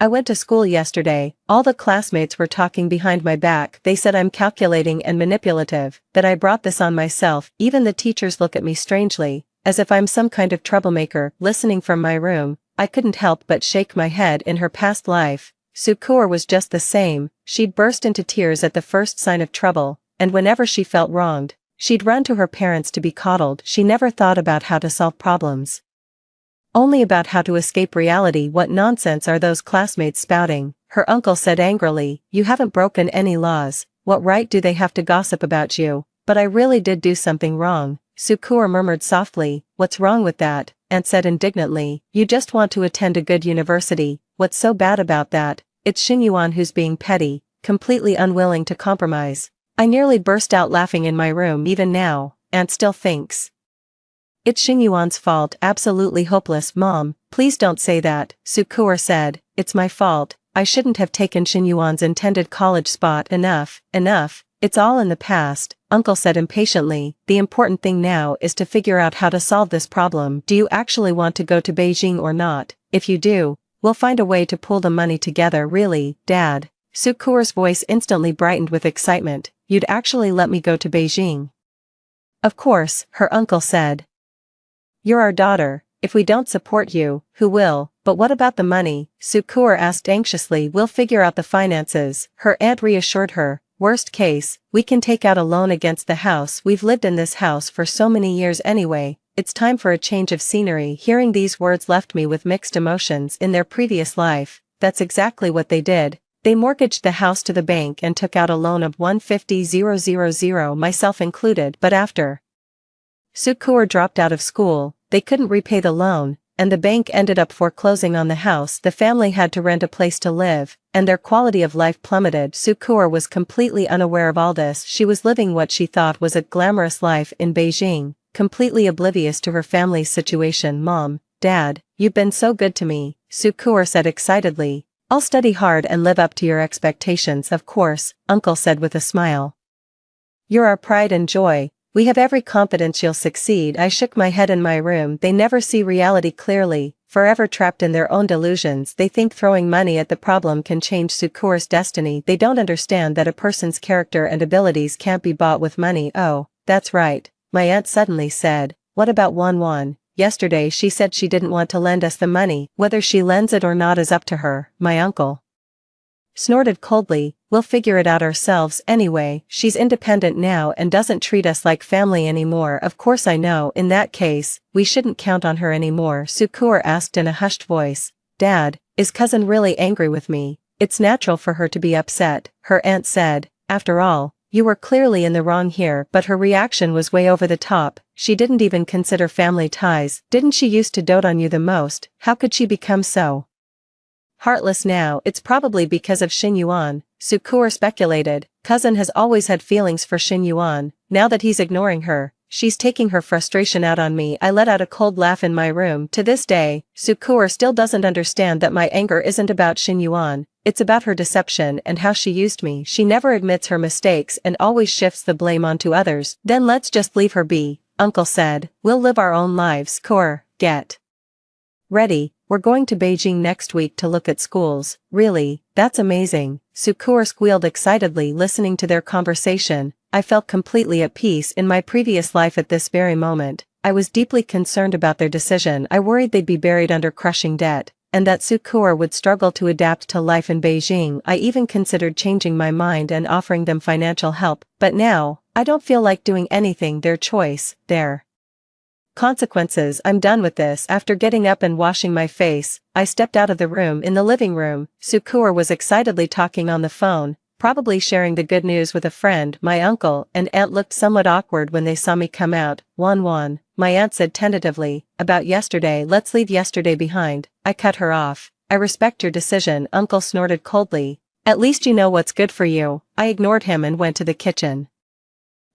I went to school yesterday, all the classmates were talking behind my back. They said I'm calculating and manipulative, that I brought this on myself. Even the teachers look at me strangely, as if I'm some kind of troublemaker. Listening from my room, I couldn't help but shake my head. In her past life, Sukur was just the same. She'd burst into tears at the first sign of trouble, and whenever she felt wronged, she'd run to her parents to be coddled. She never thought about how to solve problems, only about how to escape reality. What nonsense are those classmates spouting? Her uncle said angrily. You haven't broken any laws. What right do they have to gossip about you? But I really did do something wrong, Sukur murmured softly. What's wrong with that? Aunt said indignantly. You just want to attend a good university. What's so bad about that? It's Xinyuan who's being petty, completely unwilling to compromise. I nearly burst out laughing in my room. Even now, Aunt still thinks it's Xinyuan's fault. Absolutely hopeless. Mom, please don't say that, Sukur said. It's my fault. I shouldn't have taken Xinyuan's intended college spot. Enough. It's all in the past, Uncle said impatiently. The important thing now is to figure out how to solve this problem. Do you actually want to go to Beijing or not? If you do, we'll find a way to pull the money together. Really, Dad? Sukur's voice instantly brightened with excitement. You'd actually let me go to Beijing? Of course, her uncle said. You're our daughter. If we don't support you, who will? But what about the money? Sukur asked anxiously. We'll figure out the finances, her aunt reassured her. Worst case, we can take out a loan against the house. We've lived in this house for so many years anyway. It's time for a change of scenery. Hearing these words left me with mixed emotions. In their previous life, that's exactly what they did. They mortgaged the house to the bank and took out a loan of 150,000, myself included. But after Sukur dropped out of school, they couldn't repay the loan, and the bank ended up foreclosing on the house. The family had to rent a place to live, and their quality of life plummeted. Sukur was completely unaware of all this. She was living what she thought was a glamorous life in Beijing, completely oblivious to her family's situation. Mom, Dad, you've been so good to me, Sukur said excitedly. I'll study hard and live up to your expectations. Of course, Uncle said with a smile. You're our pride and joy. We have every confidence you'll succeed. I shook my head in my room. They never see reality clearly, forever trapped in their own delusions. They think throwing money at the problem can change Sukur's destiny. They don't understand that a person's character and abilities can't be bought with money. Oh, that's right, my aunt suddenly said. What about Wan? Yesterday she said she didn't want to lend us the money. Whether she lends it or not is up to her, my uncle snorted coldly. We'll figure it out ourselves anyway. She's independent now and doesn't treat us like family anymore. Of course I know. In that case, we shouldn't count on her anymore, Sukur asked in a hushed voice. Dad, is cousin really angry with me? It's natural for her to be upset, her aunt said. After all, You were clearly in the wrong here, but her reaction was way over the top. She didn't even consider family ties. Didn't she used to dote on you the most? How could she become so heartless now? It's probably because of Shin Yuan, Sukur speculated. Cousin has always had feelings for Shin Yuan. Now that he's ignoring her, she's taking her frustration out on me. I let out a cold laugh in my room. To this day, Sukur still doesn't understand that my anger isn't about Shin Yuan. It's about her deception and how she used me. She never admits her mistakes and always shifts the blame onto others. Then let's just leave her be, Uncle said. We'll live our own lives. Core, get ready. We're going to Beijing next week to look at schools. Really? That's amazing. Sukur squealed excitedly, listening to their conversation. I felt completely at peace. In my previous life at this very moment, I was deeply concerned about their decision. I worried they'd be buried under crushing debt, and that Sukur would struggle to adapt to life in Beijing. I even considered changing my mind and offering them financial help, but now, I don't feel like doing anything. Their choice, their consequences. I'm done with this. After getting up and washing my face, I stepped out of the room. In the living room, Sukur was excitedly talking on the phone, probably sharing the good news with a friend. My uncle and aunt looked somewhat awkward when they saw me come out. Wan, my aunt said tentatively, about yesterday. Let's leave yesterday behind. I cut her off. I respect your decision, Uncle snorted coldly. At least you know what's good for you. I ignored him and went to the kitchen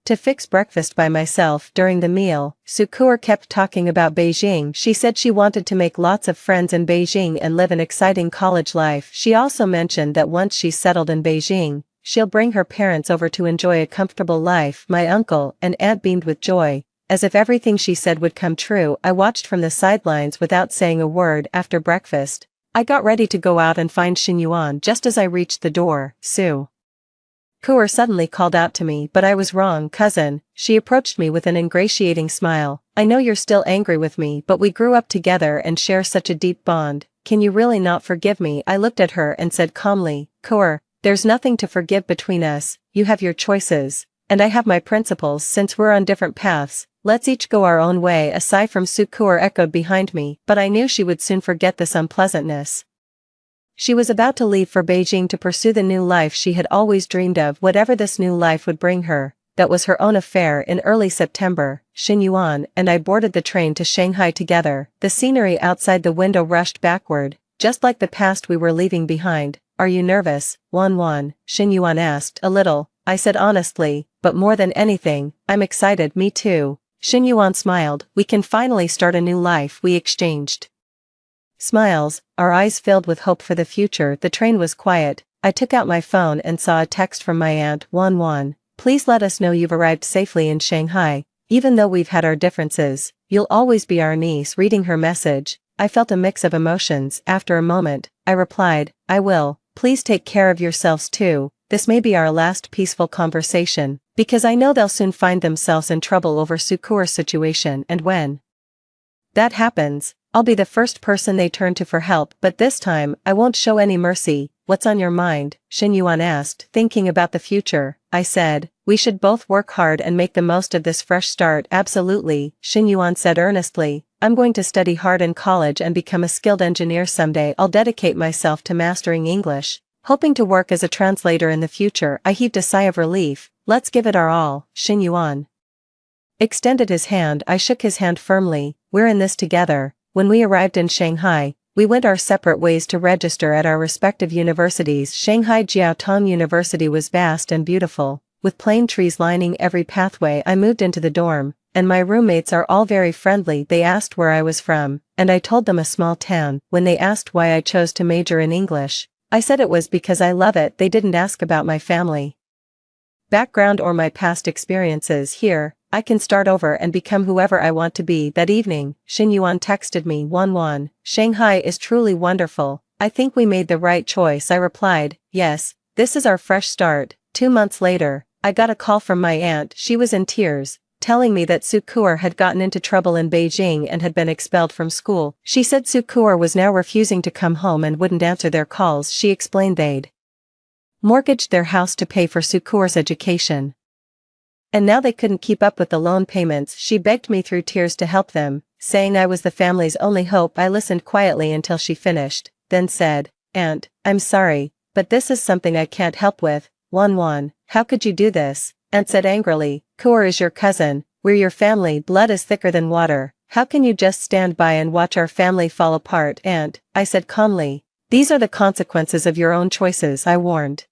to fix breakfast by myself. During the meal, Sukur kept talking about Beijing. She said she wanted to make lots of friends in Beijing and live an exciting college life. She also mentioned that once she's settled in Beijing, she'll bring her parents over to enjoy a comfortable life. My uncle and aunt beamed with joy, as if everything she said would come true. I watched from the sidelines without saying a word. After breakfast, I got ready to go out and find Shin Yuan. Just as I reached the door, Sukur suddenly called out to me, but I was wrong. Cousin, she approached me with an ingratiating smile. I know you're still angry with me, but we grew up together and share such a deep bond. Can you really not forgive me? I looked at her and said calmly, Core, there's nothing to forgive between us. You have your choices, and I have my principles. Since we're on different paths, let's each go our own way. A sigh from Sukur echoed behind me, but I knew she would soon forget this unpleasantness. She was about to leave for Beijing to pursue the new life she had always dreamed of. Whatever this new life would bring her, that was her own affair. In early September, Shin Yuan and I boarded the train to Shanghai together. The scenery outside the window rushed backward, just like the past we were leaving behind. Are you nervous, Wan? Shin Yuan asked. A little, I said honestly, but more than anything, I'm excited. Me too. Shin Yuan smiled. We can finally start a new life. We exchanged smiles, our eyes filled with hope for the future. The train was quiet. I took out my phone and saw a text from my aunt. Wan, please let us know you've arrived safely in Shanghai. Even though we've had our differences, you'll always be our niece. Reading her message, I felt a mix of emotions. After a moment, I replied, I will. Please take care of yourselves too. This may be our last peaceful conversation, because I know they'll soon find themselves in trouble over Sukur's situation, and when that happens, I'll be the first person they turn to for help. But this time, I won't show any mercy. What's on your mind? Shin Yuan asked. Thinking about the future, I said. We should both work hard and make the most of this fresh start. Absolutely, Shin Yuan said earnestly. I'm going to study hard in college and become a skilled engineer someday. I'll dedicate myself to mastering English, hoping to work as a translator in the future. I heaved a sigh of relief. Let's give it our all. Shin Yuan extended his hand. I shook his hand firmly. We're in this together. When we arrived in Shanghai, we went our separate ways to register at our respective universities. Shanghai Jiaotong University was vast and beautiful, with plane trees lining every pathway. I moved into the dorm, and my roommates are all very friendly. They asked where I was from, and I told them a small town. When they asked why I chose to major in English, I said it was because I love it. They didn't ask about my family background or my past experiences. Here, I can start over and become whoever I want to be. That evening, Shin Yuan texted me. Wan, Shanghai is truly wonderful. I think we made the right choice. I replied, yes, this is our fresh start. 2 months later, I got a call from my aunt. She was in tears, telling me that Sukur had gotten into trouble in Beijing and had been expelled from school. She said Sukur was now refusing to come home and wouldn't answer their calls. She explained they'd mortgaged their house to pay for Sukur's education, and now they couldn't keep up with the loan payments. She begged me through tears to help them, saying I was the family's only hope. I listened quietly until she finished, then said, Aunt, I'm sorry, but this is something I can't help with. Wan, how could you do this? Aunt said angrily, Kuer is your cousin, we're your family, blood is thicker than water, how can you just stand by and watch our family fall apart? Aunt, I said calmly, these are the consequences of your own choices, I warned.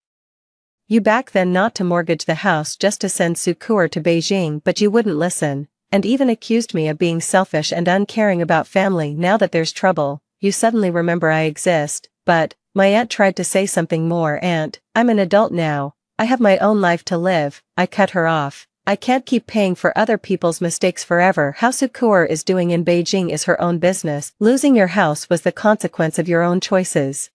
You back then not to mortgage the house just to send Kuer to Beijing, but you wouldn't listen, and even accused me of being selfish and uncaring about family. Now that there's trouble, you suddenly remember I exist. But, my aunt tried to say something more. Aunt, I'm an adult now, I have my own life to live, I cut her off. I can't keep paying for other people's mistakes forever. How Kuer is doing in Beijing is her own business. Losing your house was the consequence of your own choices.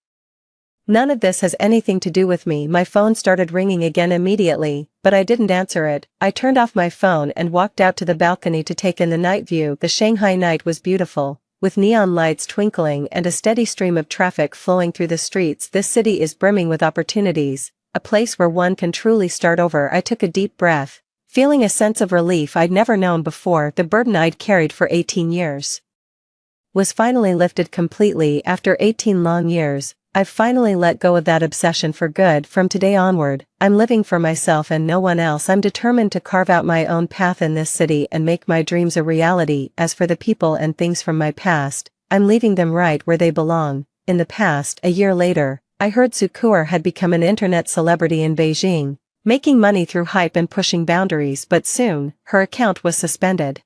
None of this has anything to do with me. My phone started ringing again immediately, but I didn't answer it. I turned off my phone and walked out to the balcony to take in the night view. The Shanghai night was beautiful, with neon lights twinkling and a steady stream of traffic flowing through the streets. This city is brimming with opportunities, a place where one can truly start over. I took a deep breath, feeling a sense of relief I'd never known before. The burden I'd carried for 18 years was finally lifted completely. After 18 long years, I've finally let go of that obsession for good. From today onward, I'm living for myself and no one else. I'm determined to carve out my own path in this city and make my dreams a reality. As for the people and things from my past, I'm leaving them right where they belong. In the past, a year later, I heard Kuer had become an internet celebrity in Beijing, making money through hype and pushing boundaries, but soon, her account was suspended.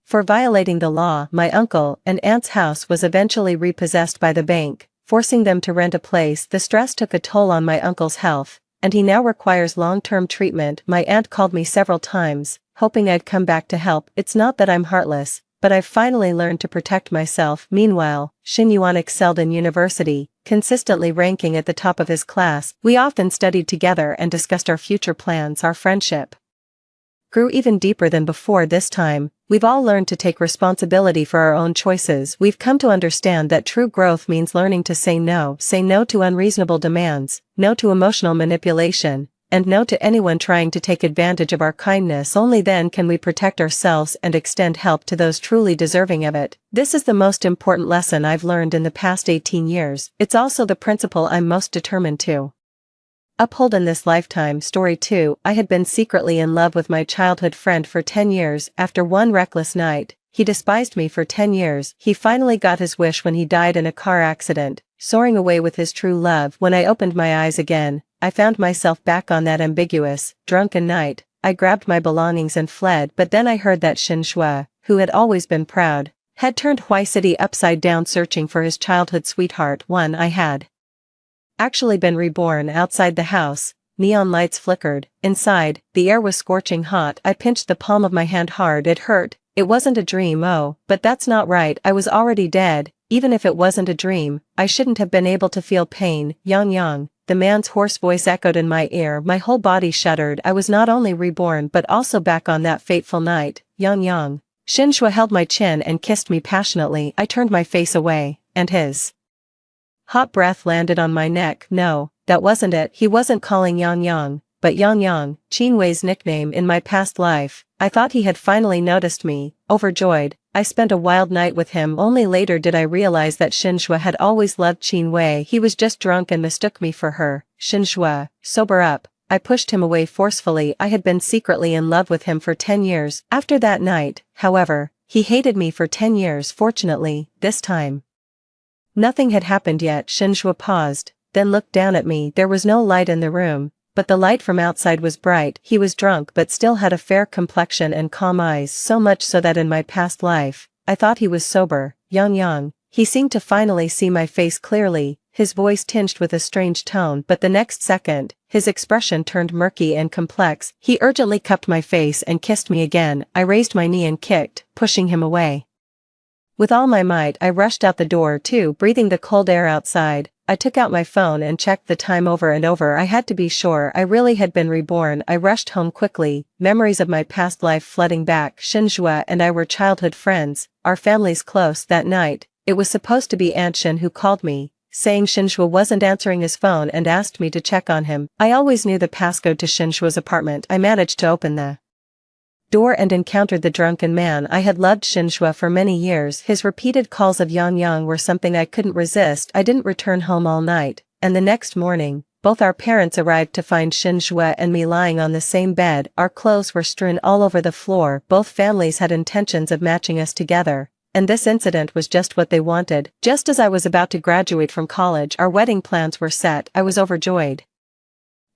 For violating the law, my uncle and aunt's house was eventually repossessed by the bank, forcing them to rent a place. The stress took a toll on my uncle's health, and he now requires long-term treatment. My aunt called me several times, hoping I'd come back to help. It's not that I'm heartless, but I've finally learned to protect myself. Meanwhile, Xin Yuan excelled in university, consistently ranking at the top of his class. We often studied together and discussed our future plans. Our friendship grew even deeper than before. This time, we've all learned to take responsibility for our own choices. We've come to understand that true growth means learning to say no to unreasonable demands, no to emotional manipulation, and no to anyone trying to take advantage of our kindness. Only then can we protect ourselves and extend help to those truly deserving of it. This is the most important lesson I've learned in the past 18 years. It's also the principle I'm most determined to uphold in this lifetime. Story 2. I had been secretly in love with my childhood friend for 10 years. After one reckless night, he despised me for 10 years. He finally got his wish when he died in a car accident, soaring away with his true love. When I opened my eyes again, I found myself back on that ambiguous, drunken night. I grabbed my belongings and fled, but then I heard that Xin Shue, who had always been proud, had turned Huai City upside down searching for his childhood sweetheart. One I had actually been reborn. Outside the house, neon lights flickered. Inside, the air was scorching hot. I pinched the palm of my hand hard. It hurt. It wasn't a dream. Oh, but that's not right. I was already dead. Even if it wasn't a dream, I shouldn't have been able to feel pain. Yang, the man's hoarse voice echoed in my ear. My whole body shuddered. I was not only reborn but also back on that fateful night. Yang. Xin Shue held my chin and kissed me passionately. I turned my face away, and his hot breath landed on my neck. No, that wasn't it. He wasn't calling Yang, but Yang, Qin Wei's nickname in my past life. I thought he had finally noticed me. Overjoyed, I spent a wild night with him. Only later did I realize that Xin Shue had always loved Qin Wei. He was just drunk and mistook me for her. Xin Shue, sober up. I pushed him away forcefully. I had been secretly in love with him for 10 years. After that night, however, he hated me for 10 years. Fortunately, this time nothing had happened yet. Xin Shue paused, then looked down at me. There was no light in the room, but the light from outside was bright. He was drunk but still had a fair complexion and calm eyes, so much so that in my past life, I thought he was sober. Yang. He seemed to finally see my face clearly, his voice tinged with a strange tone, but the next second, his expression turned murky and complex. He urgently cupped my face and kissed me again. I raised my knee and kicked, pushing him away. With all my might, I rushed out the door too, breathing the cold air outside. I took out my phone and checked the time over and over. I had to be sure I really had been reborn. I rushed home quickly, memories of my past life flooding back. Xin Shue and I were childhood friends, our families close. That night, it was supposed to be Aunt Xin who called me, saying Xin Shue wasn't answering his phone and asked me to check on him. I always knew the passcode to Xin Shue's apartment. I managed to open the door and encountered the drunken man. I had loved Xin Shue for many years. His repeated calls of Yang were something I couldn't resist. I didn't return home all night, and the next morning, both our parents arrived to find Shinjue and me lying on the same bed. Our clothes were strewn all over the floor. Both families had intentions of matching us together, and this incident was just what they wanted. Just as I was about to graduate from college, our wedding plans were set. I was overjoyed.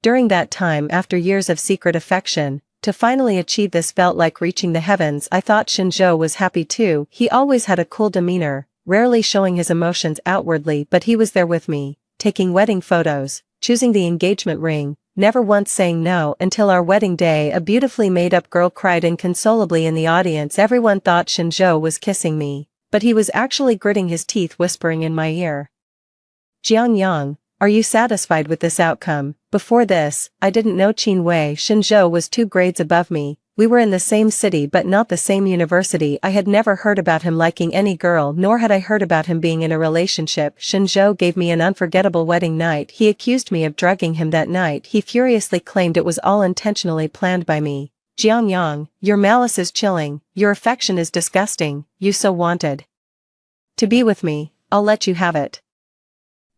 During that time, after years of secret affection, to finally achieve this felt like reaching the heavens. I thought Shinjo was happy too. He always had a cool demeanor, rarely showing his emotions outwardly, but he was there with me, taking wedding photos, choosing the engagement ring, never once saying no. Until our wedding day, a beautifully made-up girl cried inconsolably in the audience. Everyone thought Shinjo was kissing me, but he was actually gritting his teeth, whispering in my ear. "Jiangyang, are you satisfied with this outcome?" Before this, I didn't know Qinwei. Shinjo was 2 grades above me. We were in the same city but not the same university. I had never heard about him liking any girl, nor had I heard about him being in a relationship. Shinjo gave me an unforgettable wedding night. He accused me of drugging him that night. He furiously claimed it was all intentionally planned by me. "Jiangyang, your malice is chilling, your affection is disgusting. You so wanted to be with me, I'll let you have it.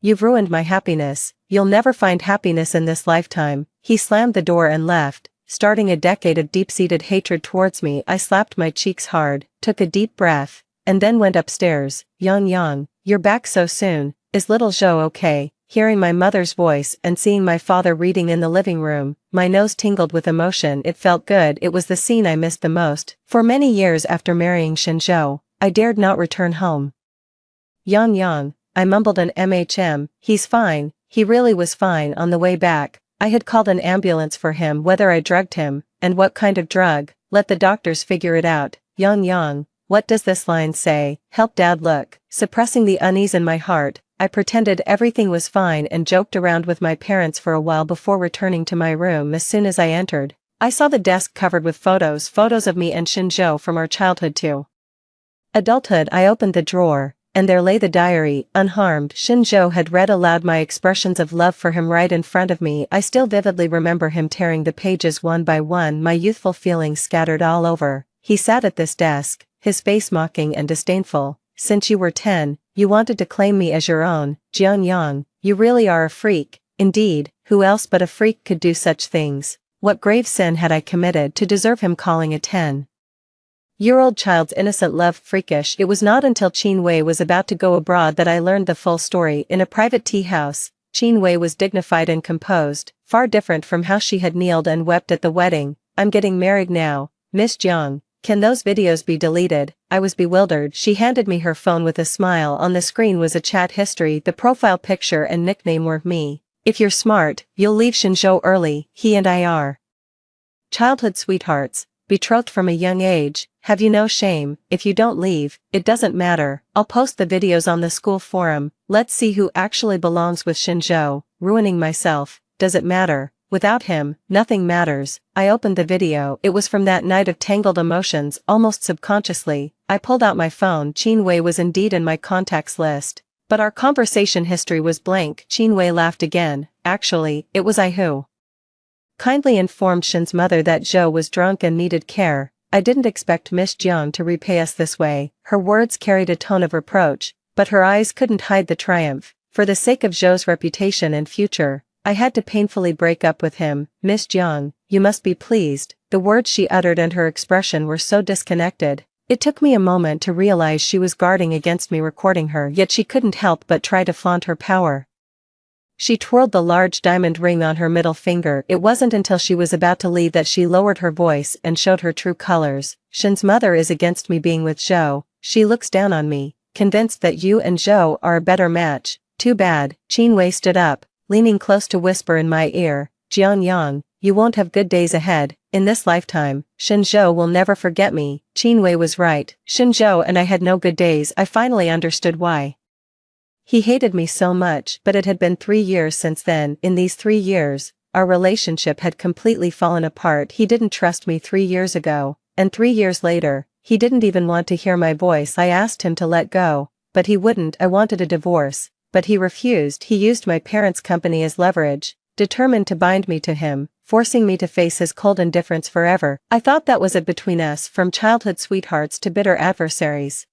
You've ruined my happiness. You'll never find happiness in this lifetime." He slammed the door and left, starting a decade of deep-seated hatred towards me. I slapped my cheeks hard, took a deep breath, and then went upstairs. "Yang, you're back so soon. Is little Zhou okay?" Hearing my mother's voice and seeing my father reading in the living room, my nose tingled with emotion. It felt good. It was the scene I missed the most. For many years after marrying Shinjo, I dared not return home. "Yang," I mumbled an "He's fine." He really was fine. On the way back, I had called an ambulance for him. Whether I drugged him, and what kind of drug, let the doctors figure it out. "Yang, what does this line say? Help Dad look." Suppressing the unease in my heart, I pretended everything was fine and joked around with my parents for a while before returning to my room. As soon as I entered, I saw the desk covered with photos of me and Shinjo from our childhood to adulthood. I opened the drawer, and there lay the diary, unharmed. Shinjo had read aloud my expressions of love for him right in front of me. I still vividly remember him tearing the pages one by one, my youthful feelings scattered all over. He sat at this desk, his face mocking and disdainful. "Since you were 10, you wanted to claim me as your own. Jiangyang, you really are a freak." Indeed, who else but a freak could do such things? What grave sin had I committed to deserve him calling a 10-year-old child's innocent love freakish? It was not until Qinwei was about to go abroad that I learned the full story. In a private tea house, Qinwei was dignified and composed, far different from how she had kneeled and wept at the wedding. "I'm getting married now, Miss Jiang. Can those videos be deleted?" I was bewildered. She handed me her phone with a smile. On the screen was a chat history. The profile picture and nickname were me. "If you're smart, you'll leave Shinjo early. He and I are childhood sweethearts, betrothed from a young age. Have you no shame? If you don't leave, it doesn't matter. I'll post the videos on the school forum. Let's see who actually belongs with Shinjo." Ruining myself. Does it matter? Without him, nothing matters. I opened the video. It was from that night of tangled emotions. Almost subconsciously, I pulled out my phone. Qinwei was indeed in my contacts list, but our conversation history was blank. Qinwei laughed again. "Actually, it was I who kindly informed Shin's mother that Zhou was drunk and needed care. I didn't expect Miss Jiang to repay us this way." Her words carried a tone of reproach, but her eyes couldn't hide the triumph. "For the sake of Zhou's reputation and future, I had to painfully break up with him. Miss Jiang, you must be pleased." The words she uttered and her expression were so disconnected. It took me a moment to realize she was guarding against me recording her, yet she couldn't help but try to flaunt her power. She twirled the large diamond ring on her middle finger. It wasn't until she was about to leave that she lowered her voice and showed her true colors. "Shin's mother is against me being with Zhou. She looks down on me, convinced that you and Zhou are a better match. Too bad." Qinwei stood up, leaning close to whisper in my ear. "Jiangyang, you won't have good days ahead. In this lifetime, Shinjo will never forget me." Qinwei was right. Shinjo and I had no good days. I finally understood why he hated me so much, but it had been 3 years since then. In these 3 years, our relationship had completely fallen apart. He didn't trust me 3 years ago, and 3 years later, he didn't even want to hear my voice. I asked him to let go, but he wouldn't. I wanted a divorce, but he refused. He used my parents' company as leverage, determined to bind me to him, forcing me to face his cold indifference forever. I thought that was it between us, from childhood sweethearts to bitter adversaries.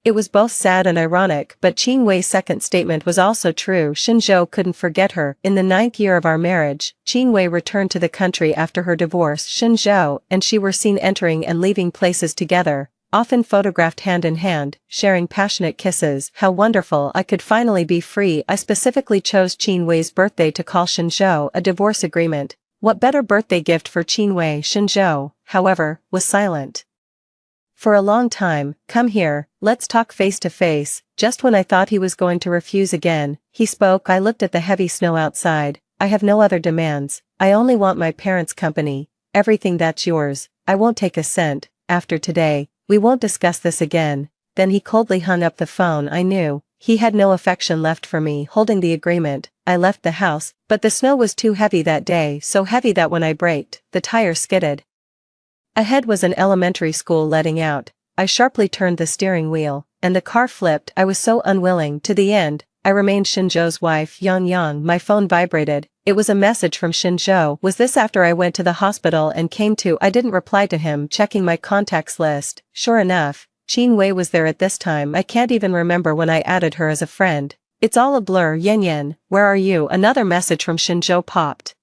It was both sad and ironic, but Qin Wei's second statement was also true. Shinzhou couldn't forget her. In the 9th year of our marriage, Qin Wei returned to the country after her divorce. Shinzhou and she were seen entering and leaving places together, often photographed hand in hand, sharing passionate kisses. How wonderful, I could finally be free. I specifically chose Qin Wei's birthday to call Shinzhou a divorce agreement. What better birthday gift for Qin Wei? Shinzhou, however, was silent. For a long time. Come here, let's talk face to face. Just when I thought he was going to refuse again, he spoke. I looked at the heavy snow outside. I have no other demands. I only want my parents' company. Everything that's yours. I won't take a cent. After today, we won't discuss this again. Then he coldly hung up the phone. I knew he had no affection left for me. Holding the agreement, I left the house, but the snow was too heavy that day, so heavy that when I braked, the tire skidded. Ahead was an elementary school letting out. I sharply turned the steering wheel, and the car flipped. I was so unwilling. To the end, I remained Shinzhou's wife. Yang. My phone vibrated. It was a message from Shinzhou. Was this after I went to the hospital and came to? I didn't reply to him, checking my contacts list. Sure enough, Qin Wei was there at this time. I can't even remember when I added her as a friend. It's all a blur. Yan, where are you? Another message from Shinzhou popped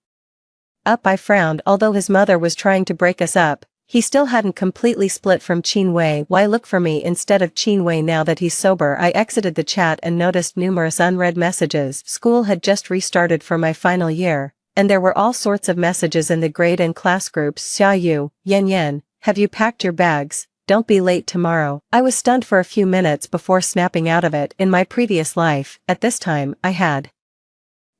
up. I frowned. Although his mother was trying to break us up, he still hadn't completely split from Qin Wei. Why look for me instead of Qin Wei now that he's sober? I exited the chat and noticed numerous unread messages. School had just restarted for my final year, and there were all sorts of messages in the grade and class groups. Xiaoyu, Yan, have you packed your bags? Don't be late tomorrow. I was stunned for a few minutes before snapping out of it. In my previous life, at this time, I had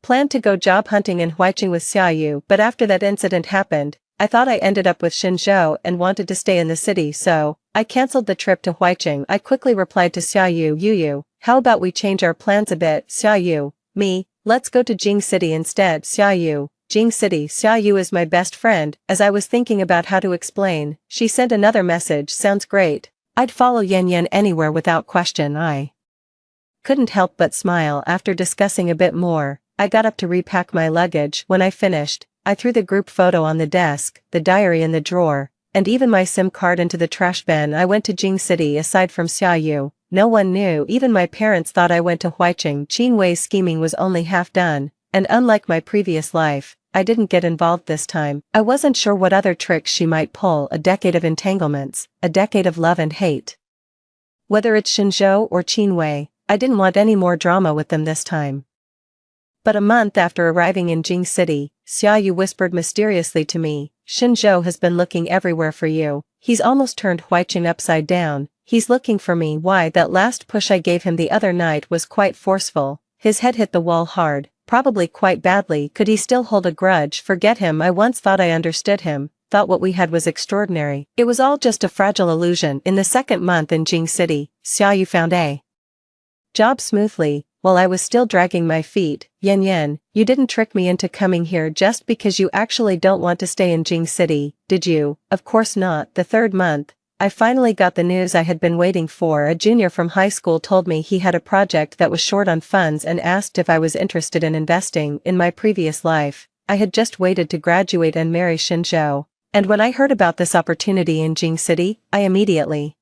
planned to go job hunting in Huicheng with Xiaoyu, but after that incident happened, I thought I ended up with Shinzhou and wanted to stay in the city, so I cancelled the trip to Huicheng. I quickly replied to Xiaoyu, Yu, how about we change our plans a bit? Xiaoyu, me, let's go to Jing City instead. Xiaoyu, Jing City. Xiaoyu is my best friend. As I was thinking about how to explain, she sent another message. Sounds great. I'd follow Yan anywhere without question. I couldn't help but smile. After discussing a bit more, I got up to repack my luggage. When I finished, I threw the group photo on the desk, the diary in the drawer, and even my SIM card into the trash bin. I went to Jing City. Aside from Xiaoyu, no one knew. Even my parents thought I went to Huicheng. Qin Wei's scheming was only half done, and unlike my previous life, I didn't get involved this time. I wasn't sure what other tricks she might pull. A decade of entanglements, a decade of love and hate. Whether it's Shinzhou or Qin Wei, I didn't want any more drama with them this time. But a month after arriving in Jing City, Xiaoyu whispered mysteriously to me, Shinzhou has been looking everywhere for you. He's almost turned Huicheng upside down. He's looking for me. Why? That last push I gave him the other night was quite forceful. His head hit the wall hard, probably quite badly. Could he still hold a grudge? Forget him. I once thought I understood him, thought what we had was extraordinary. It was all just a fragile illusion. In the second month in Jing City, Xiaoyu found a job smoothly. While I was still dragging my feet. Yan, you didn't trick me into coming here just because you actually don't want to stay in Jing City, did you? Of course not. The third month, I finally got the news I had been waiting for. A junior from high school told me he had a project that was short on funds and asked if I was interested in investing. In my previous life, I had just waited to graduate and marry Shinzhou, and when I heard about this opportunity in Jing City, I immediately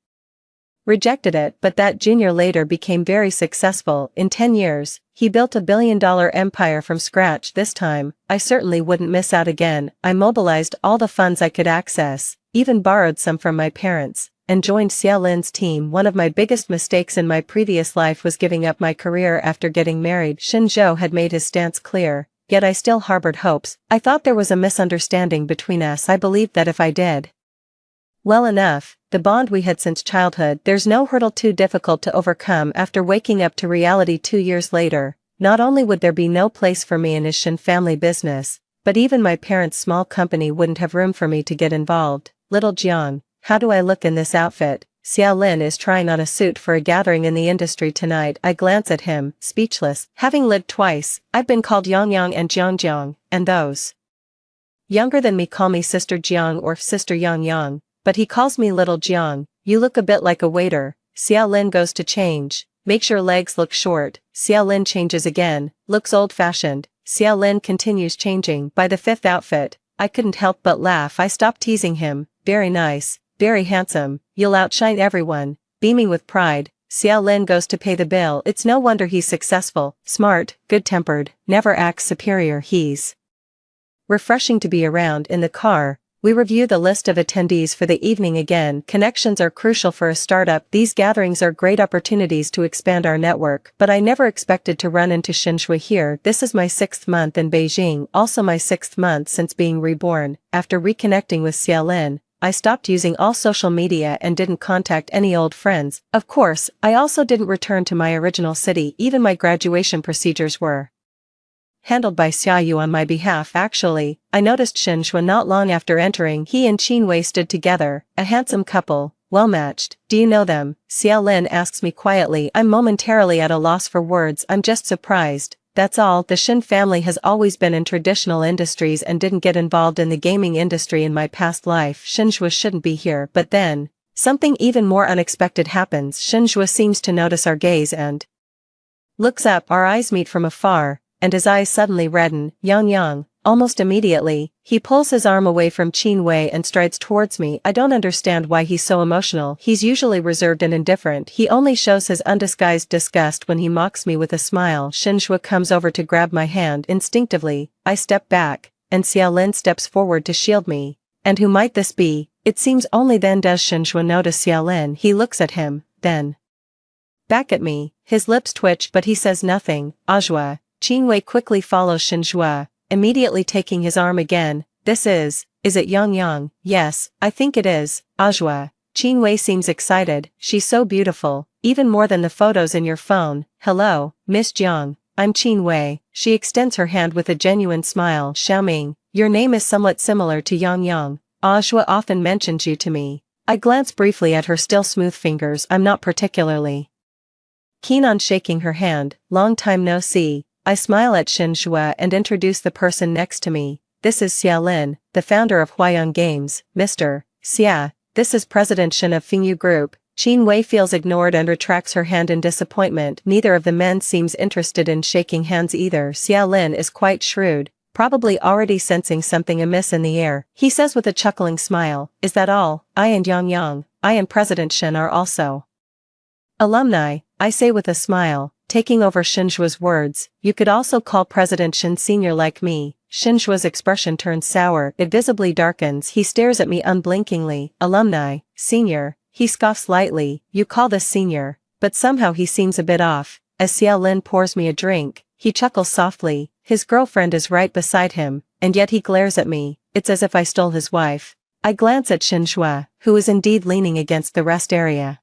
rejected it. But that junior later became very successful. In 10 years, he built a billion-dollar empire from scratch. This time, I certainly wouldn't miss out again. I mobilized all the funds I could access, even borrowed some from my parents, and joined Xia Lin's team. One of my biggest mistakes in my previous life was giving up my career after getting married. Shinzhou had made his stance clear, yet I still harbored hopes. I thought there was a misunderstanding between us. I believed that if I did well enough, the bond we had since childhood, there's no hurdle too difficult to overcome. After waking up to reality 2 years later, not only would there be no place for me in his Shin family business, but even my parents' small company wouldn't have room for me to get involved. Little Jiang, how do I look in this outfit? Xia Lin is trying on a suit for a gathering in the industry tonight. I glance at him, speechless. Having lived twice, I've been called Yang and Jiang, and those younger than me call me Sister Jiang or Sister Yang. But he calls me Little Jiang. You look a bit like a waiter. Xia Lin goes to change. Makes your legs look short. Xia Lin changes again, looks old-fashioned. Xia Lin continues changing. By the 5th outfit, I couldn't help but laugh. I stopped teasing him. Very nice, very handsome, you'll outshine everyone. Beaming with pride, Xiao Lin goes to pay the bill. It's no wonder he's successful, smart, good-tempered, never acts superior. He's refreshing to be around. In the car, we review the list of attendees for the evening again. Connections are crucial for a startup. These gatherings are great opportunities to expand our network, but I never expected to run into Shinshua here. This is my 6th month in Beijing, also my 6th month since being reborn. After reconnecting with Xiao Lin, I stopped using all social media and didn't contact any old friends. Of course, I also didn't return to my original city. Even my graduation procedures were handled by Xiaoyu on my behalf. Actually, I noticed Shinshua not long after entering. He and Qinwei stood together, a handsome couple, well-matched. Do you know them? Xiao Lin asks me quietly. I'm momentarily at a loss for words. I'm just surprised. That's all. The Shin family has always been in traditional industries and didn't get involved in the gaming industry in my past life. Shinshua shouldn't be here. But then, something even more unexpected happens. Shinshua seems to notice our gaze and looks up. Our eyes meet from afar, and his eyes suddenly redden. Yang. Almost immediately, he pulls his arm away from Qinwei and strides towards me. I don't understand why he's so emotional. He's usually reserved and indifferent. He only shows his undisguised disgust when he mocks me with a smile. Shinshua comes over to grab my hand. Instinctively, I step back, and Xiao Lin steps forward to shield me. And who might this be? It seems only then does Shinshua notice Xiao Lin. He looks at him, then back at me. His lips twitch but he says nothing. Ajua. Qinwei quickly follows Shinshua, immediately taking his arm again. Is it Yang? Yes, I think it is. Ajua. Qinwei seems excited. She's so beautiful, even more than the photos in your phone. Hello, Miss Jiang. I'm Qinwei. She extends her hand with a genuine smile. Xiaoming, your name is somewhat similar to Yang. Ajua often mentions you to me. I glance briefly at her still smooth fingers. I'm not particularly keen on shaking her hand. Long time no see. I smile at Shinshua and introduce the person next to me. This is Xiao Lin, the founder of Huayang Games. Mr. Xia, this is President Shin of Fingyu Group. Qinwei feels ignored and retracts her hand in disappointment. Neither of the men seems interested in shaking hands either. Xiao Lin is quite shrewd, probably already sensing something amiss in the air. He says with a chuckling smile, is that all? I and Yang, I and President Shin are also alumni, I say with a smile, taking over Shinshua's words. You could also call President Shin Sr. like me. Shinshua's expression turns sour. It visibly darkens. He stares at me unblinkingly. Alumni, senior. He scoffs lightly. You call this senior. But somehow he seems a bit off. As Xiao Lin pours me a drink, he chuckles softly. His girlfriend is right beside him, and yet he glares at me. It's as if I stole his wife. I glance at Shinshua, who is indeed leaning against the rest area,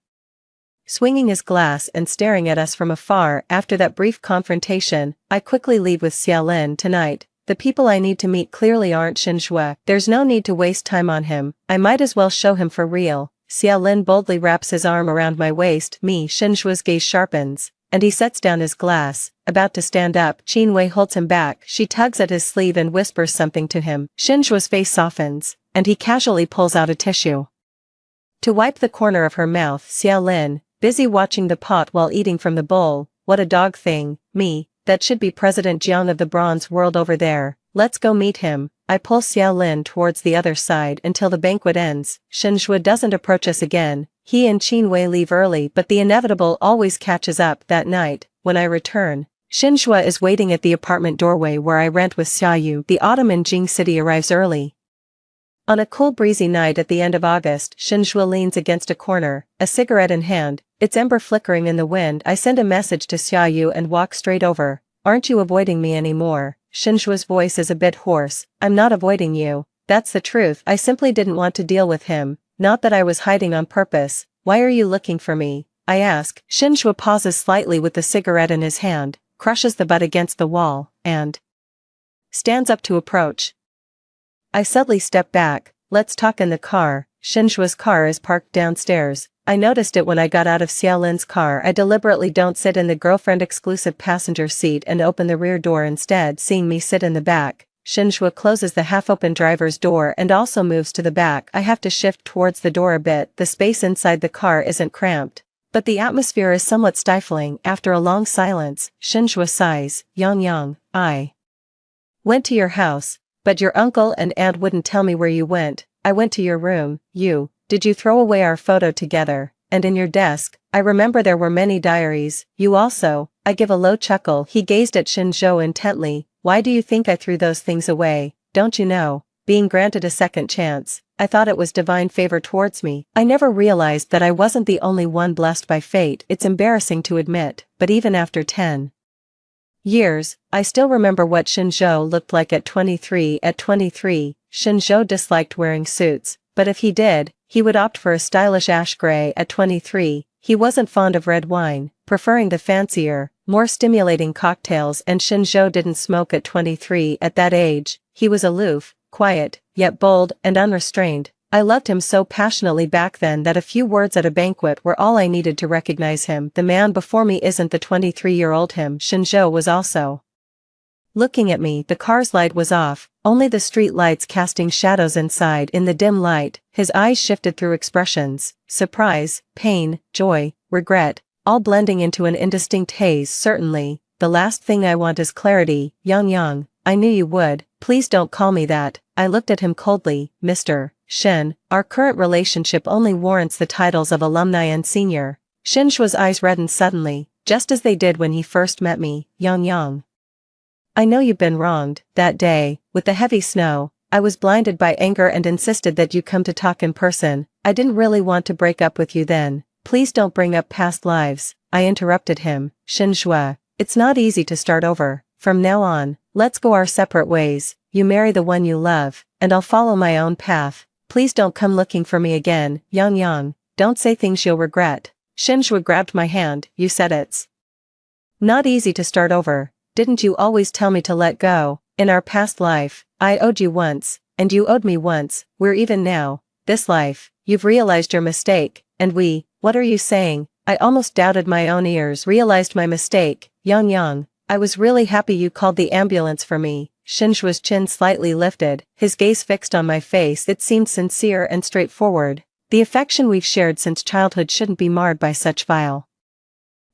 swinging his glass and staring at us from afar. After that brief confrontation, I quickly leave with Xiao Lin. Tonight, the people I need to meet clearly aren't Shinshua. There's no need to waste time on him. I might as well show him for real. Xiao Lin boldly wraps his arm around my waist. Shinshua's gaze sharpens, and he sets down his glass, about to stand up. Qinwei holds him back. She tugs at his sleeve and whispers something to him. Shinshua's face softens, and he casually pulls out a tissue to wipe the corner of her mouth. Xiao Lin, busy watching the pot while eating from the bowl. What a dog thing. That should be President Jiang of the Bronze World over there. Let's go meet him. I pull Xiao Lin towards the other side until the banquet ends. Shinshua doesn't approach us again. He and Qinwei leave early, but the inevitable always catches up. That night, when I return, Shinshua is waiting at the apartment doorway where I rent with Xiaoyu. The autumn in Jing City arrives early. On a cool breezy night at the end of August, Shinshua leans against a corner, a cigarette in hand, its ember flickering in the wind. I send a message to Xiaoyu and walk straight over. Aren't you avoiding me anymore? Shinshua's voice is a bit hoarse. I'm not avoiding you. That's the truth. I simply didn't want to deal with him. Not that I was hiding on purpose. Why are you looking for me? I ask. Shinshua pauses slightly with the cigarette in his hand, crushes the butt against the wall, and stands up to approach. I subtly step back. Let's talk in the car. Shinshua's car is parked downstairs. I noticed it when I got out of Xiao Lin's car. I deliberately don't sit in the girlfriend-exclusive passenger seat and open the rear door, instead seeing me sit in the back. Shinshua closes the half-open driver's door and also moves to the back. I have to shift towards the door a bit. The space inside the car isn't cramped, but the atmosphere is somewhat stifling. After a long silence, Shinshua sighs. Yang, I went to your house, but your uncle and aunt wouldn't tell me where you went. I went to your room. Did you throw away our photo together? and in your desk, I remember there were many diaries, you also, I give a low chuckle. He gazed at Shinjo intently. Why do you think I threw those things away? Don't you know, being granted a second chance, I thought it was divine favor towards me. I never realized that I wasn't the only one blessed by fate. It's embarrassing to admit, but even after 10 years, I still remember what Shinjo looked like at 23. At 23, Shinjo disliked wearing suits, but if he did, he would opt for a stylish ash gray. At 23, he wasn't fond of red wine, preferring the fancier, more stimulating cocktails, and Shinjo didn't smoke at 23. At that age, he was aloof, quiet, yet bold and unrestrained. I loved him so passionately back then that a few words at a banquet were all I needed to recognize him. The man before me isn't the 23-year-old him. Shinjo was also looking at me. The car's light was off, only the street lights casting shadows inside. In the dim light, his eyes shifted through expressions: surprise, pain, joy, regret, all blending into an indistinct haze. Certainly, the last thing I want is clarity. Young, I knew you would. Please don't call me that. I looked at him coldly. Mr. Shin, our current relationship only warrants the titles of alumni and senior. Shinju's eyes reddened suddenly, just as they did when he first met me. Young. I know you've been wronged. That day, with the heavy snow, I was blinded by anger and insisted that you come to talk in person. I didn't really want to break up with you then. Please don't bring up past lives. I interrupted him. Shinju, it's not easy to start over. From now on, let's go our separate ways. You marry the one you love, and I'll follow my own path. Please don't come looking for me again. Young, don't say things you'll regret. Shinju grabbed my hand. You said it's not easy to start over. Didn't you always tell me to let go? In our past life, I owed you once, and you owed me once. We're even now. This life, you've realized your mistake, and what are you saying? I almost doubted my own ears. Realized my mistake. Young, I was really happy you called the ambulance for me. Shinju's chin slightly lifted, his gaze fixed on my face. It seemed sincere and straightforward. The affection we've shared since childhood shouldn't be marred by such vile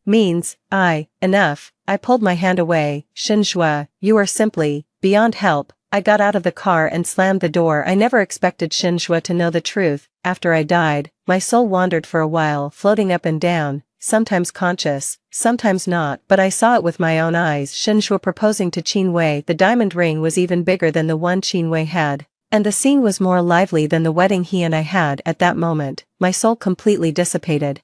means. Enough. I pulled my hand away. Shinju, you are simply beyond help. I got out of the car and slammed the door. I never expected Shinju to know the truth. After I died, my soul wandered for a while, floating up and down, sometimes conscious, sometimes not, but I saw it with my own eyes. Shinju proposing to Qinwei. The diamond ring was even bigger than the one Qinwei had, and the scene was more lively than the wedding he and I had. At that moment, my soul completely dissipated.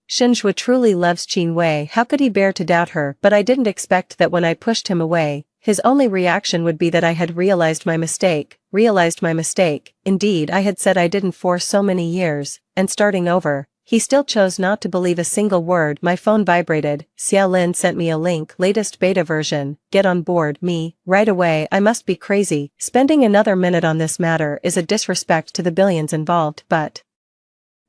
Shinju truly loves Qinwei. How could he bear to doubt her? But I didn't expect that when I pushed him away, his only reaction would be that I had realized my mistake. Indeed, I had said I didn't for so many years, and starting over. He still chose not to believe a single word. My phone vibrated. Xiaolin sent me a link. Latest beta version. Get on board. Me, right away. I must be crazy. Spending another minute on this matter is a disrespect to the billions involved, but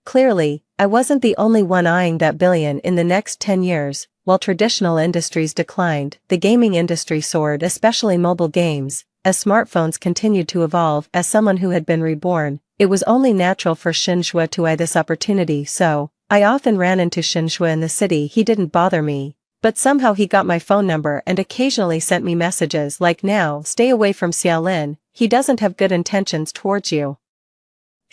clearly, I wasn't the only one eyeing that billion. In the next 10 years, while traditional industries declined, the gaming industry soared, especially mobile games, as smartphones continued to evolve. As someone who had been reborn, it was only natural for Shinju to eye this opportunity, so I often ran into Shinju in the city. He didn't bother me, but somehow he got my phone number and occasionally sent me messages like, now, stay away from Xiaolin, he doesn't have good intentions towards you.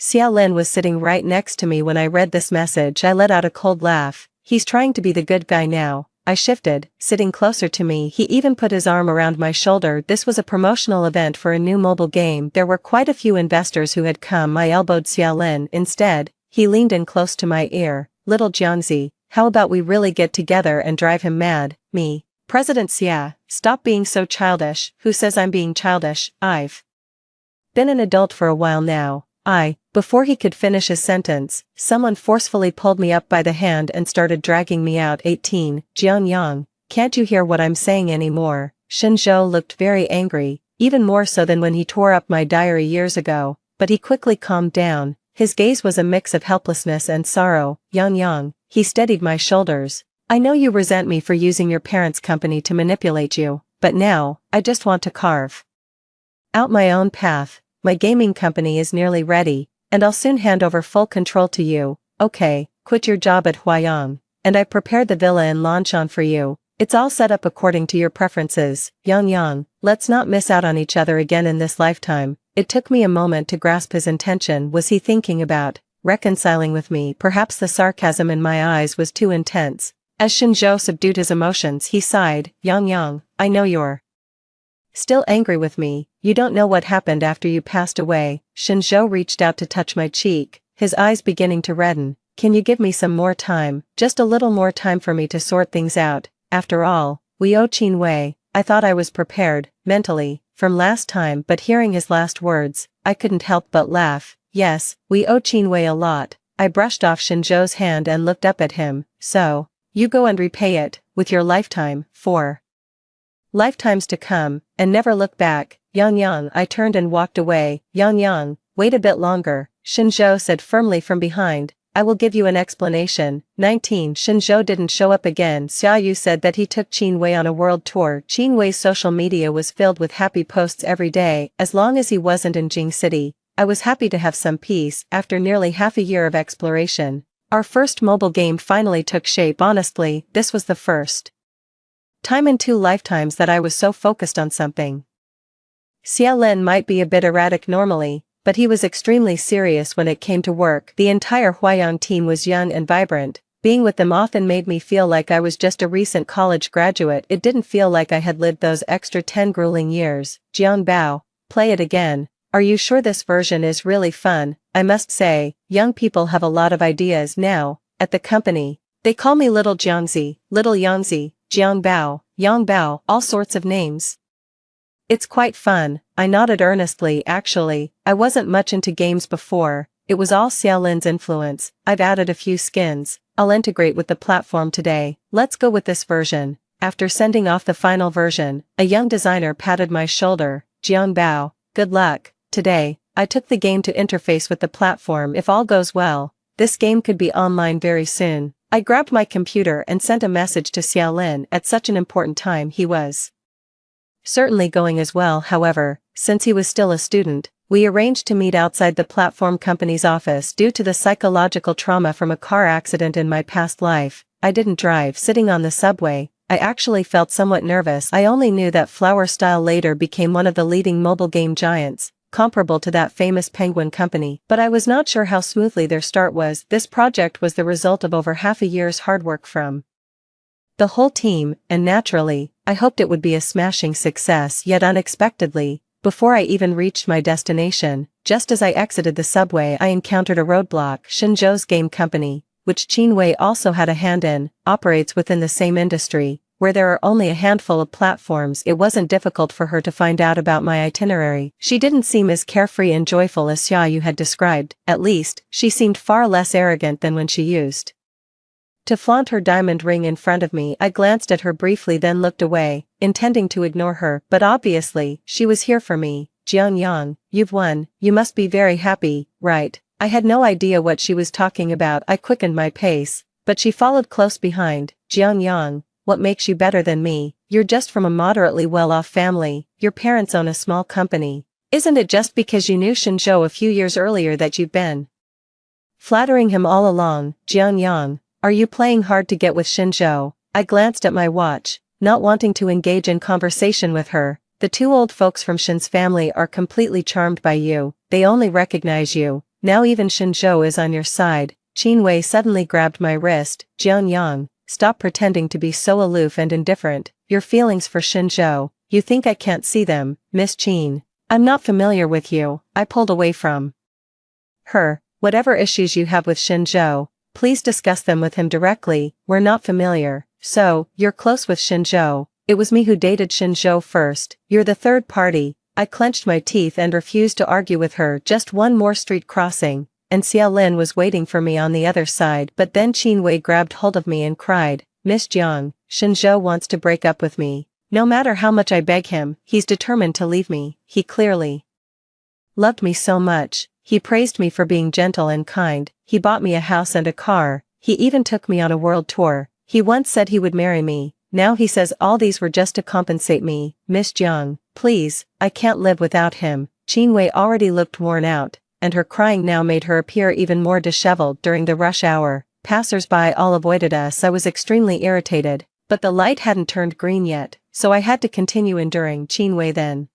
Xiaolin was sitting right next to me when I read this message. I let out a cold laugh. He's trying to be the good guy now. I shifted, sitting closer to me. He even put his arm around my shoulder. This was a promotional event for a new mobile game. There were quite a few investors who had come. I elbowed Xiaolin. Instead, he leaned in close to my ear. Little Jiangzi, how about we really get together and drive him mad? Me. President Xia, stop being so childish. Who says I'm being childish? I've been an adult for a while now. Before he could finish his sentence, someone forcefully pulled me up by the hand and started dragging me out. 18, Jianyang, can't you hear what I'm saying anymore? Shinjo looked very angry, even more so than when he tore up my diary years ago, but he quickly calmed down. His gaze was a mix of helplessness and sorrow. Yang, he steadied my shoulders. I know you resent me for using your parents' company to manipulate you, but now, I just want to carve out my own path. My gaming company is nearly ready, and I'll soon hand over full control to you. Okay, quit your job at Huayang, and I prepared the villa in Lanshan for you. It's all set up according to your preferences. Yang, let's not miss out on each other again in this lifetime. It took me a moment to grasp his intention. Was he thinking about reconciling with me. Perhaps the sarcasm in my eyes was too intense. As Shinjo subdued his emotions, he sighed, Yang, I know you're still angry with me. You don't know what happened after you passed away. Shinjo reached out to touch my cheek, his eyes beginning to redden. Can you give me some more time, just a little more time for me to sort things out? After all, we owe Qinwei. I thought I was prepared, mentally, from last time, but hearing his last words, I couldn't help but laugh. Yes, we owe Qinwei a lot. I brushed off Shinjo's hand and looked up at him. So, you go and repay it, with your lifetime, for lifetimes to come, and never look back. Yang. I turned and walked away. Yang, wait a bit longer, Shinjo said firmly from behind. I will give you an explanation. 19. Shinjo didn't show up again. Xiaoyu said that he took Qinwei on a world tour. Qinwei's social media was filled with happy posts every day. As long as he wasn't in Jing City, I was happy to have some peace. After nearly half a year of exploration, our first mobile game finally took shape. Honestly, this was the first time in 2 lifetimes that I was so focused on something. Xiaolin might be a bit erratic normally, but he was extremely serious when it came to work. The entire Huayang team was young and vibrant. Being with them often made me feel like I was just a recent college graduate. It didn't feel like I had lived those extra 10 grueling years. Jiang Bao, play it again. Are you sure this version is really fun? I must say, young people have a lot of ideas now. At the company, they call me Little Jiangzi, Little Yangzi, Jiang Bao, Yang Bao, all sorts of names. It's quite fun. I nodded earnestly. Actually, I wasn't much into games before. It was all Xiaolin's influence. I've added a few skins. I'll integrate with the platform today. Let's go with this version. After sending off the final version, a young designer patted my shoulder. Jiang Bao, good luck. Today, I took the game to interface with the platform. If all goes well, this game could be online very soon. I grabbed my computer and sent a message to Xiaolin. At such an important time he was certainly going as well. However, since he was still a student, we arranged to meet outside the platform company's office. Due to the psychological trauma from a car accident in my past life, I didn't drive. Sitting on the subway, I actually felt somewhat nervous. I only knew that Flower Style later became one of the leading mobile game giants, comparable to that famous Penguin company, but I was not sure how smoothly their start was. This project was the result of over half a year's hard work from the whole team, and naturally, I hoped it would be a smashing success. Yet unexpectedly, before I even reached my destination, just as I exited the subway, I encountered a roadblock. Shinjo's game company, which Qinwei also had a hand in, operates within the same industry, where there are only a handful of platforms. It wasn't difficult for her to find out about my itinerary. She didn't seem as carefree and joyful as Xiaoyu had described. At least, she seemed far less arrogant than when she used to flaunt her diamond ring in front of me. I glanced at her briefly, then looked away, intending to ignore her, but obviously, she was here for me. Jiang, you've won. You must be very happy, right? I had no idea what she was talking about. I quickened my pace, but she followed close behind. Jiang, what makes you better than me? You're just from a moderately well-off family. Your parents own a small company. Isn't it just because you knew Shinjo a few years earlier that you've been flattering him all along? Jiang, are you playing hard to get with Shinjo? I glanced at my watch, not wanting to engage in conversation with her. The 2 old folks from Shin's family are completely charmed by you. They only recognize you. Now even Shinjo is on your side. Qinwei suddenly grabbed my wrist. Jiang, stop pretending to be so aloof and indifferent. Your feelings for Shinjo, you think I can't see them, Miss Qin. I'm not familiar with you. I pulled away from her. Whatever issues you have with Shinjo, please discuss them with him directly. We're not familiar. So, you're close with Shinjo. It was me who dated Shinjo first. You're the third party. I clenched my teeth and refused to argue with her. Just one more street crossing, and Xiaolin was waiting for me on the other side. But then Qinwei grabbed hold of me and cried, Miss Jiang, Shinjo wants to break up with me. No matter how much I beg him, he's determined to leave me. He clearly loved me so much. He praised me for being gentle and kind. He bought me a house and a car. He even took me on a world tour. He once said he would marry me. Now he says all these were just to compensate me. Miss Jiang, please, I can't live without him. Qinwei already looked worn out, and her crying now made her appear even more disheveled. During the rush hour, passers-by all avoided us. I was extremely irritated, but the light hadn't turned green yet, so I had to continue enduring. Qinwei then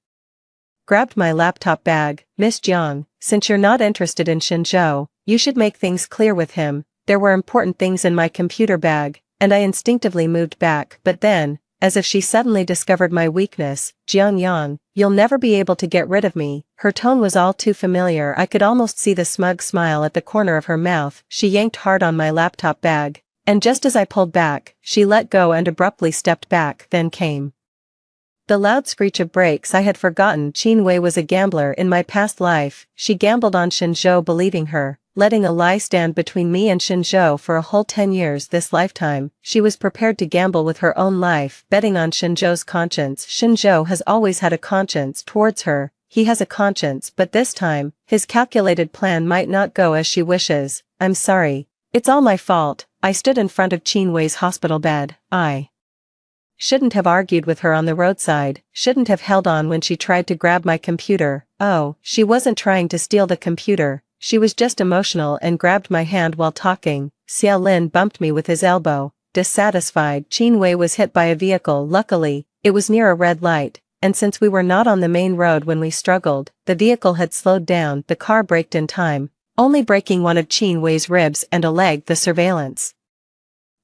grabbed my laptop bag. Miss Jiang, since you're not interested in Shinjo, You should make things clear with him. There were important things in my computer bag, and I instinctively moved back, but then, as if she suddenly discovered my weakness, Jiangyang, you'll never be able to get rid of me. Her tone was all too familiar. I could almost see the smug smile at the corner of her mouth. She yanked hard on my laptop bag, and just as I pulled back, she let go and abruptly stepped back. Then came the loud screech of brakes. I had forgotten Qin Wei was a gambler in my past life. She gambled on Shenzhou, believing her, letting a lie stand between me and Shenzhou for a whole 10 years this lifetime. She was prepared to gamble with her own life, betting on Shenzhou's conscience. Shenzhou has always had a conscience towards her. He has a conscience, but this time, his calculated plan might not go as she wishes. I'm sorry. It's all my fault. I stood in front of Qin Wei's hospital bed. I shouldn't have argued with her on the roadside, shouldn't have held on when she tried to grab my computer. Oh, she wasn't trying to steal the computer. She was just emotional and grabbed my hand while talking. Xiao Lin bumped me with his elbow. Dissatisfied, Qin Wei was hit by a vehicle. Luckily, it was near a red light, and since we were not on the main road when we struggled, the vehicle had slowed down. The car braked in time, only breaking one of Qin Wei's ribs and a leg. The surveillance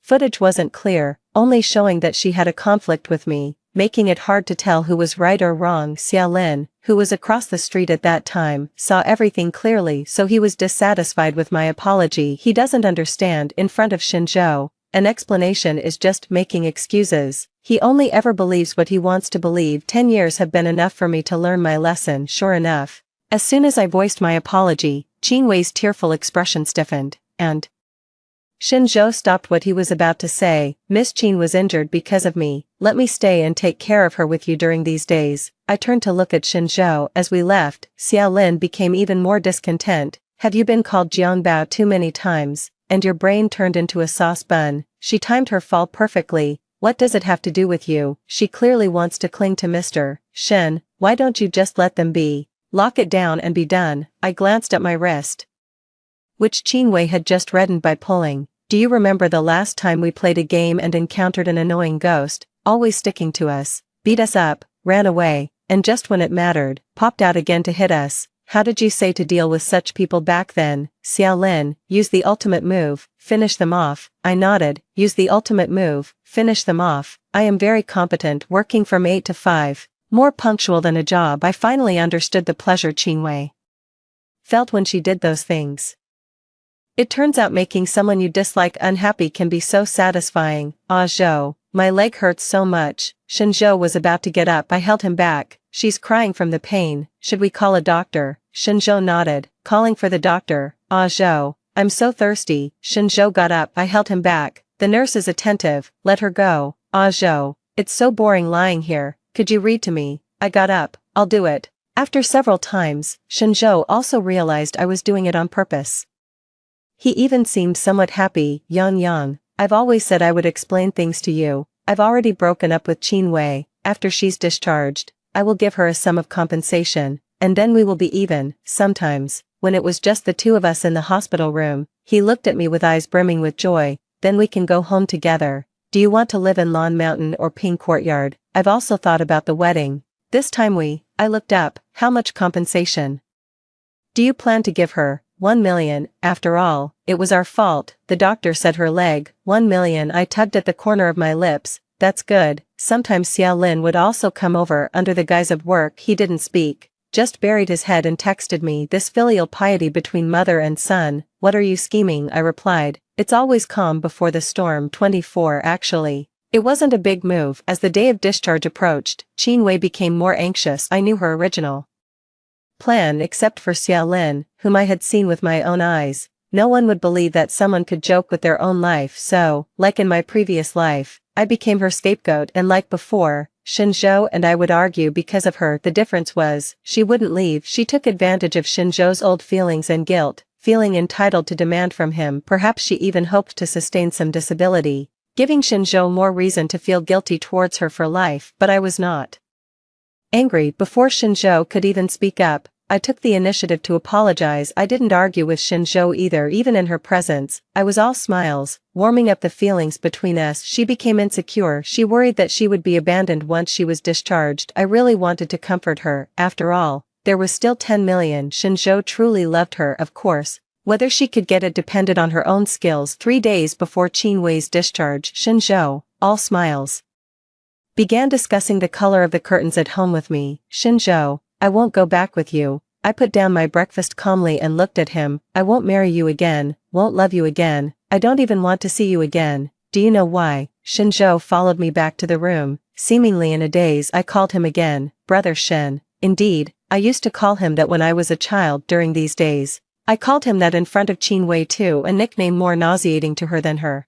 footage wasn't clear, only showing that she had a conflict with me, making it hard to tell who was right or wrong. Xiao Lin, who was across the street at that time, saw everything clearly, so he was dissatisfied with my apology. He doesn't understand. In front of Shenzhou, an explanation is just making excuses. He only ever believes what he wants to believe. 10 years have been enough for me to learn my lesson. Sure enough, as soon as I voiced my apology, Qin Wei's tearful expression stiffened, and Shenzhou stopped what he was about to say. Miss Qin was injured because of me. Let me stay and take care of her with you during these days. I turned to look at Shenzhou. As we left, Xiao Lin became even more discontent. Have you been called Jiangbao too many times, and your brain turned into a sauce bun? She timed her fall perfectly. What does it have to do with you? She clearly wants to cling to Mr. Shen. Why don't you just let them be? Lock it down and be done. I glanced at my wrist, which Qin Wei had just reddened by pulling. Do you remember the last time we played a game and encountered an annoying ghost, always sticking to us, beat us up, ran away, and just when it mattered, popped out again to hit us? How did you say to deal with such people back then? Xiao Lin, use the ultimate move, finish them off. I nodded. Use the ultimate move, finish them off. I am very competent, working from 8 to 5, more punctual than a job. I finally understood the pleasure Qin Wei felt when she did those things. It turns out making someone you dislike unhappy can be so satisfying. Ah Zhou, my leg hurts so much. Shenzhou was about to get up. I held him back. She's crying from the pain. Should we call a doctor? Shenzhou nodded, calling for the doctor. Ah Zhou, I'm so thirsty. Shenzhou got up. I held him back. The nurse is attentive. Let her go. Ah Zhou, it's so boring lying here. Could you read to me? I got up. I'll do it. After several times, Shenzhou also realized I was doing it on purpose. He even seemed somewhat happy. Yang, I've always said I would explain things to you. I've already broken up with Qin Wei. After she's discharged, I will give her a sum of compensation, and then we will be even. Sometimes, when it was just the two of us in the hospital room, he looked at me with eyes brimming with joy. Then we can go home together. Do you want to live in Lawn Mountain or Ping Courtyard? I've also thought about the wedding. This time I looked up. How much compensation do you plan to give her? 1 million, after all, it was our fault. The doctor said her leg. 1 million. I tugged at the corner of my lips. That's good. Sometimes Xiao Lin would also come over under the guise of work. He didn't speak, just buried his head and texted me. This filial piety between mother and son. What are you scheming? I replied. It's always calm before the storm. 24. Actually, it wasn't a big move. As the day of discharge approached, Qin Wei became more anxious. I knew her original plan except for Xiao Lin, whom I had seen with my own eyes. No one would believe that someone could joke with their own life, so, like in my previous life, I became her scapegoat, and like before, Shenzhou and I would argue because of her. The difference was, she wouldn't leave. She took advantage of Shenzhou's old feelings and guilt, feeling entitled to demand from him. Perhaps she even hoped to sustain some disability, giving Shenzhou more reason to feel guilty towards her for life. But I was not angry. Before Shenzhou could even speak up, I took the initiative to apologize. I didn't argue with Shenzhou either. Even in her presence, I was all smiles, warming up the feelings between us. She became insecure. She worried that she would be abandoned once she was discharged. I really wanted to comfort her. After all, there was still 10 million. Shenzhou truly loved her, of course. Whether she could get it depended on her own skills. 3 days before Qin Wei's discharge, Shinzhou, all smiles, began discussing the color of the curtains at home with me. Shinzhou, I won't go back with you. I put down my breakfast calmly and looked at him. I won't marry you again, won't love you again, I don't even want to see you again. Do you know why? Shinzhou followed me back to the room. Seemingly in a daze I called him again, Brother Shen. Indeed, I used to call him that when I was a child. During these days, I called him that in front of Qin Wei too, a nickname more nauseating to her than her.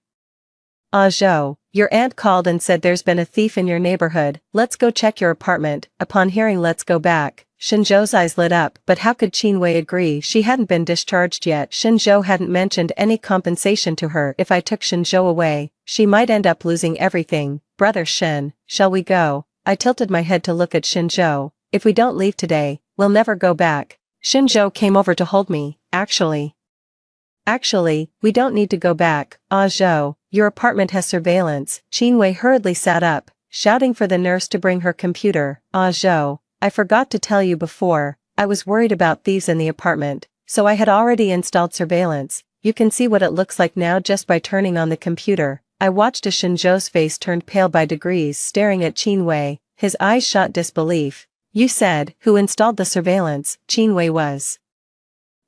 Ah Zhou, your aunt called and said there's been a thief in your neighborhood, let's go check your apartment. Upon hearing let's go back, Shinzhou's eyes lit up. But how could Qin Wei agree? She hadn't been discharged yet. Shinzhou hadn't mentioned any compensation to her. If I took Shinzhou away, she might end up losing everything. Brother Shen, shall we go? I tilted my head to look at Shinzhou. If we don't leave today, we'll never go back. Shinzhou came over to hold me. Actually, we don't need to go back. Ah Zhou, your apartment has surveillance. Qin Wei hurriedly sat up, shouting for the nurse to bring her computer. Ah Zhou, I forgot to tell you before, I was worried about thieves in the apartment, so I had already installed surveillance. You can see what it looks like now just by turning on the computer. I watched as Shinzhou's face turned pale by degrees, staring at Qin Wei. His eyes shot disbelief. You said, who installed the surveillance? Qin Wei was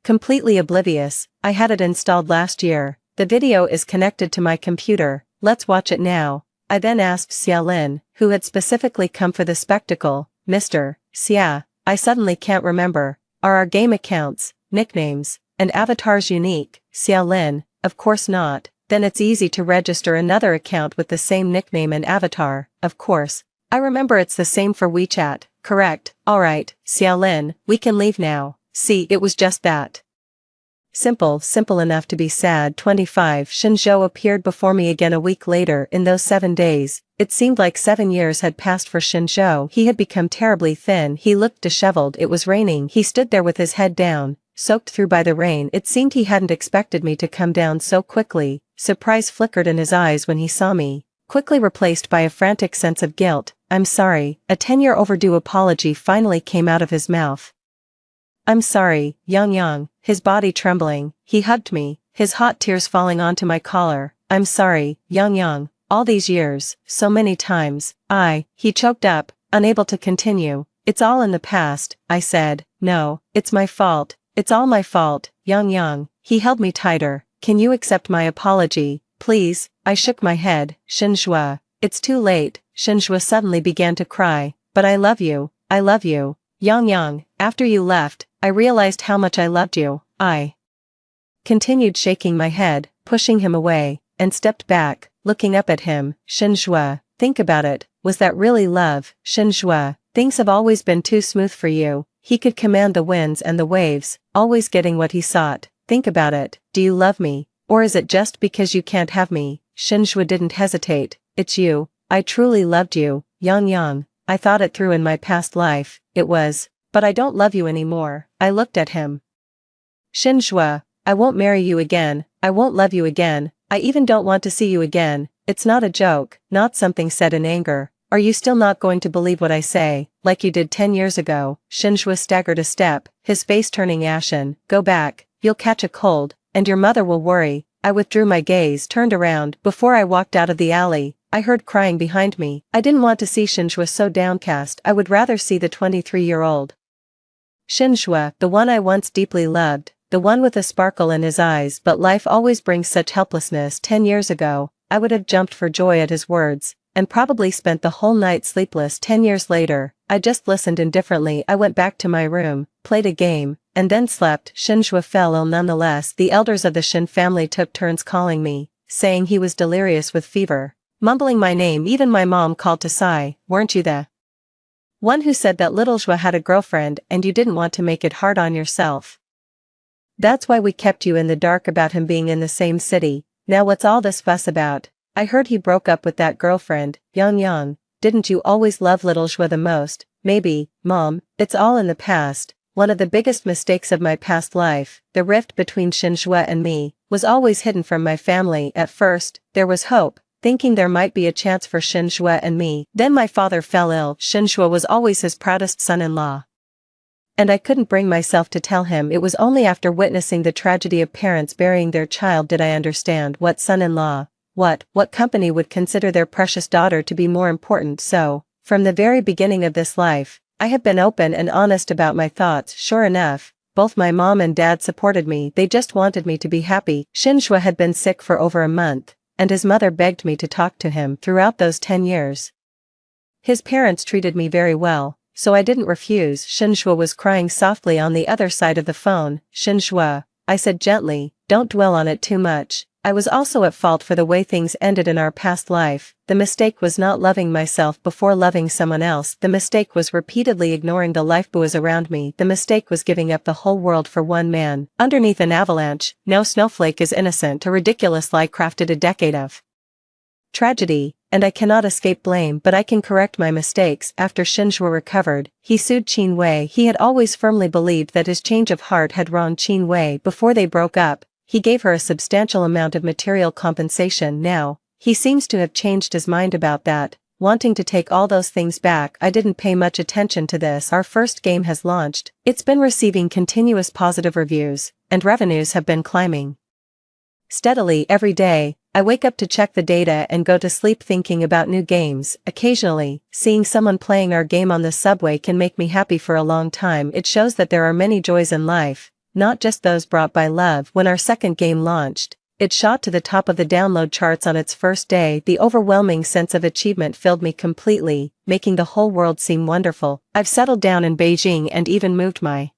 completely oblivious. I had it installed last year. The video is connected to my computer, let's watch it now. I then asked Xiaolin, who had specifically come for the spectacle, Mr. Xia, I suddenly can't remember. Are our game accounts, nicknames, and avatars unique? Xiaolin, of course not. Then it's easy to register another account with the same nickname and avatar. Of course, I remember it's the same for WeChat. Correct. Alright, Xiaolin, we can leave now. See, it was just that simple enough to be sad. 25 Shinzhou appeared before me again a week later. In those 7 days, it seemed like 7 years had passed for Shinzhou. He had become terribly thin. He looked disheveled. It was raining. He stood there with his head down, soaked through by the rain. It seemed he hadn't expected me to come down so quickly. Surprise flickered in his eyes when he saw me, quickly replaced by a frantic sense of guilt. I'm sorry. A 10-year overdue apology finally came out of his mouth. I'm sorry, Yang. His body trembling, he hugged me, his hot tears falling onto my collar. I'm sorry, Yang. All these years, so many times, he choked up, unable to continue. It's all in the past, I said. No, it's my fault. It's all my fault, Yang. He held me tighter. Can you accept my apology, please? I shook my head. Shinzhou, it's too late. Shinzhou suddenly began to cry. But I love you. Yang, after you left, I realized how much I loved you. I continued shaking my head, pushing him away, and stepped back, looking up at him. Shinzhou, think about it, was that really love? Shinzhou, things have always been too smooth for you. He could command the winds and the waves, always getting what he sought. Think about it, do you love me? Or is it just because you can't have me? Shinzhou didn't hesitate. It's you. I truly loved you, Yang. I thought it through in my past life, it was. But I don't love you anymore. I looked at him. Shinzhou, I won't marry you again, I won't love you again, I even don't want to see you again. It's not a joke, not something said in anger. Are you still not going to believe what I say, like you did 10 years ago? Shinzhou staggered a step, his face turning ashen. Go back, you'll catch a cold, and your mother will worry. I withdrew my gaze, turned around. Before I walked out of the alley, I heard crying behind me. I didn't want to see Shinzhou so downcast. I would rather see the 23-year-old Shinzhou, the one I once deeply loved, the one with a sparkle in his eyes. But life always brings such helplessness. 10 years ago, I would have jumped for joy at his words, and probably spent the whole night sleepless. 10 years later, I just listened indifferently. I went back to my room, played a game, and then slept. Shinzhou fell ill nonetheless. The elders of the Shin family took turns calling me, saying he was delirious with fever, mumbling my name. Even my mom called to sigh. Weren't you the one who said that little Zhua had a girlfriend and you didn't want to make it hard on yourself? That's why we kept you in the dark about him being in the same city. Now what's all this fuss about? I heard he broke up with that girlfriend. Yang, didn't you always love little Zhua the most? Maybe, Mom, it's all in the past. One of the biggest mistakes of my past life, the rift between Shinzhou and me, was always hidden from my family. At first, there was hope, thinking there might be a chance for Shinzhou and me. Then my father fell ill. Shinzhou was always his proudest son-in-law. And I couldn't bring myself to tell him. It was only after witnessing the tragedy of parents burying their child did I understand what son-in-law, what company would consider their precious daughter to be more important. So, from the very beginning of this life, I have been open and honest about my thoughts. Sure enough, both my mom and dad supported me. They just wanted me to be happy. Shinshua had been sick for over a month, and his mother begged me to talk to him throughout those 10 years. His parents treated me very well, so I didn't refuse. Shinshua was crying softly on the other side of the phone. Shinshua, I said gently, don't dwell on it too much. I was also at fault for the way things ended in our past life. The mistake was not loving myself before loving someone else. The mistake was repeatedly ignoring the lifebuoys around me. The mistake was giving up the whole world for one man. Underneath an avalanche, no snowflake is innocent. A ridiculous lie crafted a decade of tragedy, and I cannot escape blame, but I can correct my mistakes. After Shinshua recovered, he sued Qin Wei. He had always firmly believed that his change of heart had wronged Qin Wei. Before they broke up, he gave her a substantial amount of material compensation. Now, he seems to have changed his mind about that, wanting to take all those things back. I didn't pay much attention to this. Our first game has launched. It's been receiving continuous positive reviews, and revenues have been climbing steadily every day. I wake up to check the data and go to sleep thinking about new games. Occasionally, seeing someone playing our game on the subway can make me happy for a long time. It shows that there are many joys in life, not just those brought by love. When our second game launched, it shot to the top of the download charts on its first day. The overwhelming sense of achievement filled me completely, making the whole world seem wonderful. I've settled down in Beijing and even moved my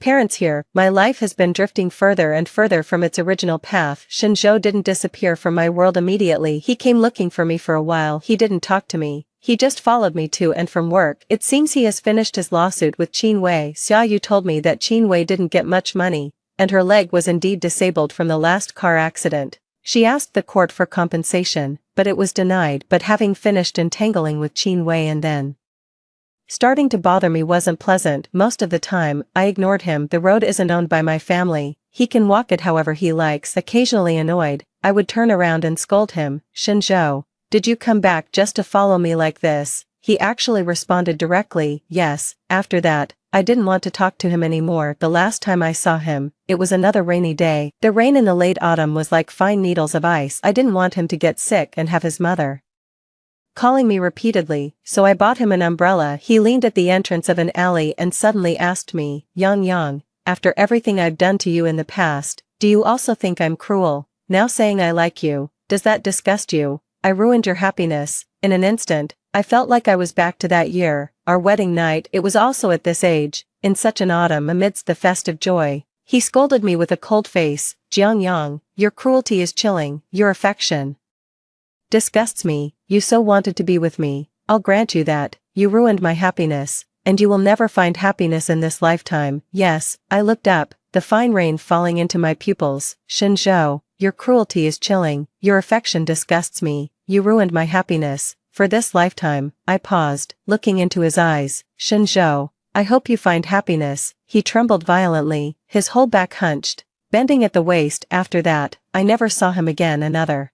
parents here. My life has been drifting further and further from its original path. Shinzhou didn't disappear from my world immediately. He came looking for me for a while. He didn't talk to me. He just followed me to and from work. It seems he has finished his lawsuit with Qin Wei. Xia Yu told me that Qin Wei didn't get much money, and her leg was indeed disabled from the last car accident. She asked the court for compensation, but it was denied. But having finished entangling with Qin Wei and then starting to bother me wasn't pleasant. Most of the time, I ignored him. The road isn't owned by my family. He can walk it however he likes. Occasionally annoyed, I would turn around and scold him. Shinzhou, did you come back just to follow me like this? He actually responded directly, yes. After that, I didn't want to talk to him anymore. The last time I saw him, it was another rainy day. The rain in the late autumn was like fine needles of ice. I didn't want him to get sick and have his mother calling me repeatedly, so I bought him an umbrella. He leaned at the entrance of an alley and suddenly asked me, Yang, after everything I've done to you in the past, do you also think I'm cruel? Now saying I like you, does that disgust you? I ruined your happiness. In an instant, I felt like I was back to that year, our wedding night. It was also at this age, in such an autumn amidst the festive joy. He scolded me with a cold face. Yang, your cruelty is chilling. Your affection disgusts me. You so wanted to be with me. I'll grant you that. You ruined my happiness, and you will never find happiness in this lifetime. Yes, I looked up, the fine rain falling into my pupils. Shinzhou, your cruelty is chilling. Your affection disgusts me. You ruined my happiness. For this lifetime. I paused, looking into his eyes. Shinzhou, I hope you find happiness. He trembled violently, his whole back hunched, bending at the waist. After that, I never saw him again. Another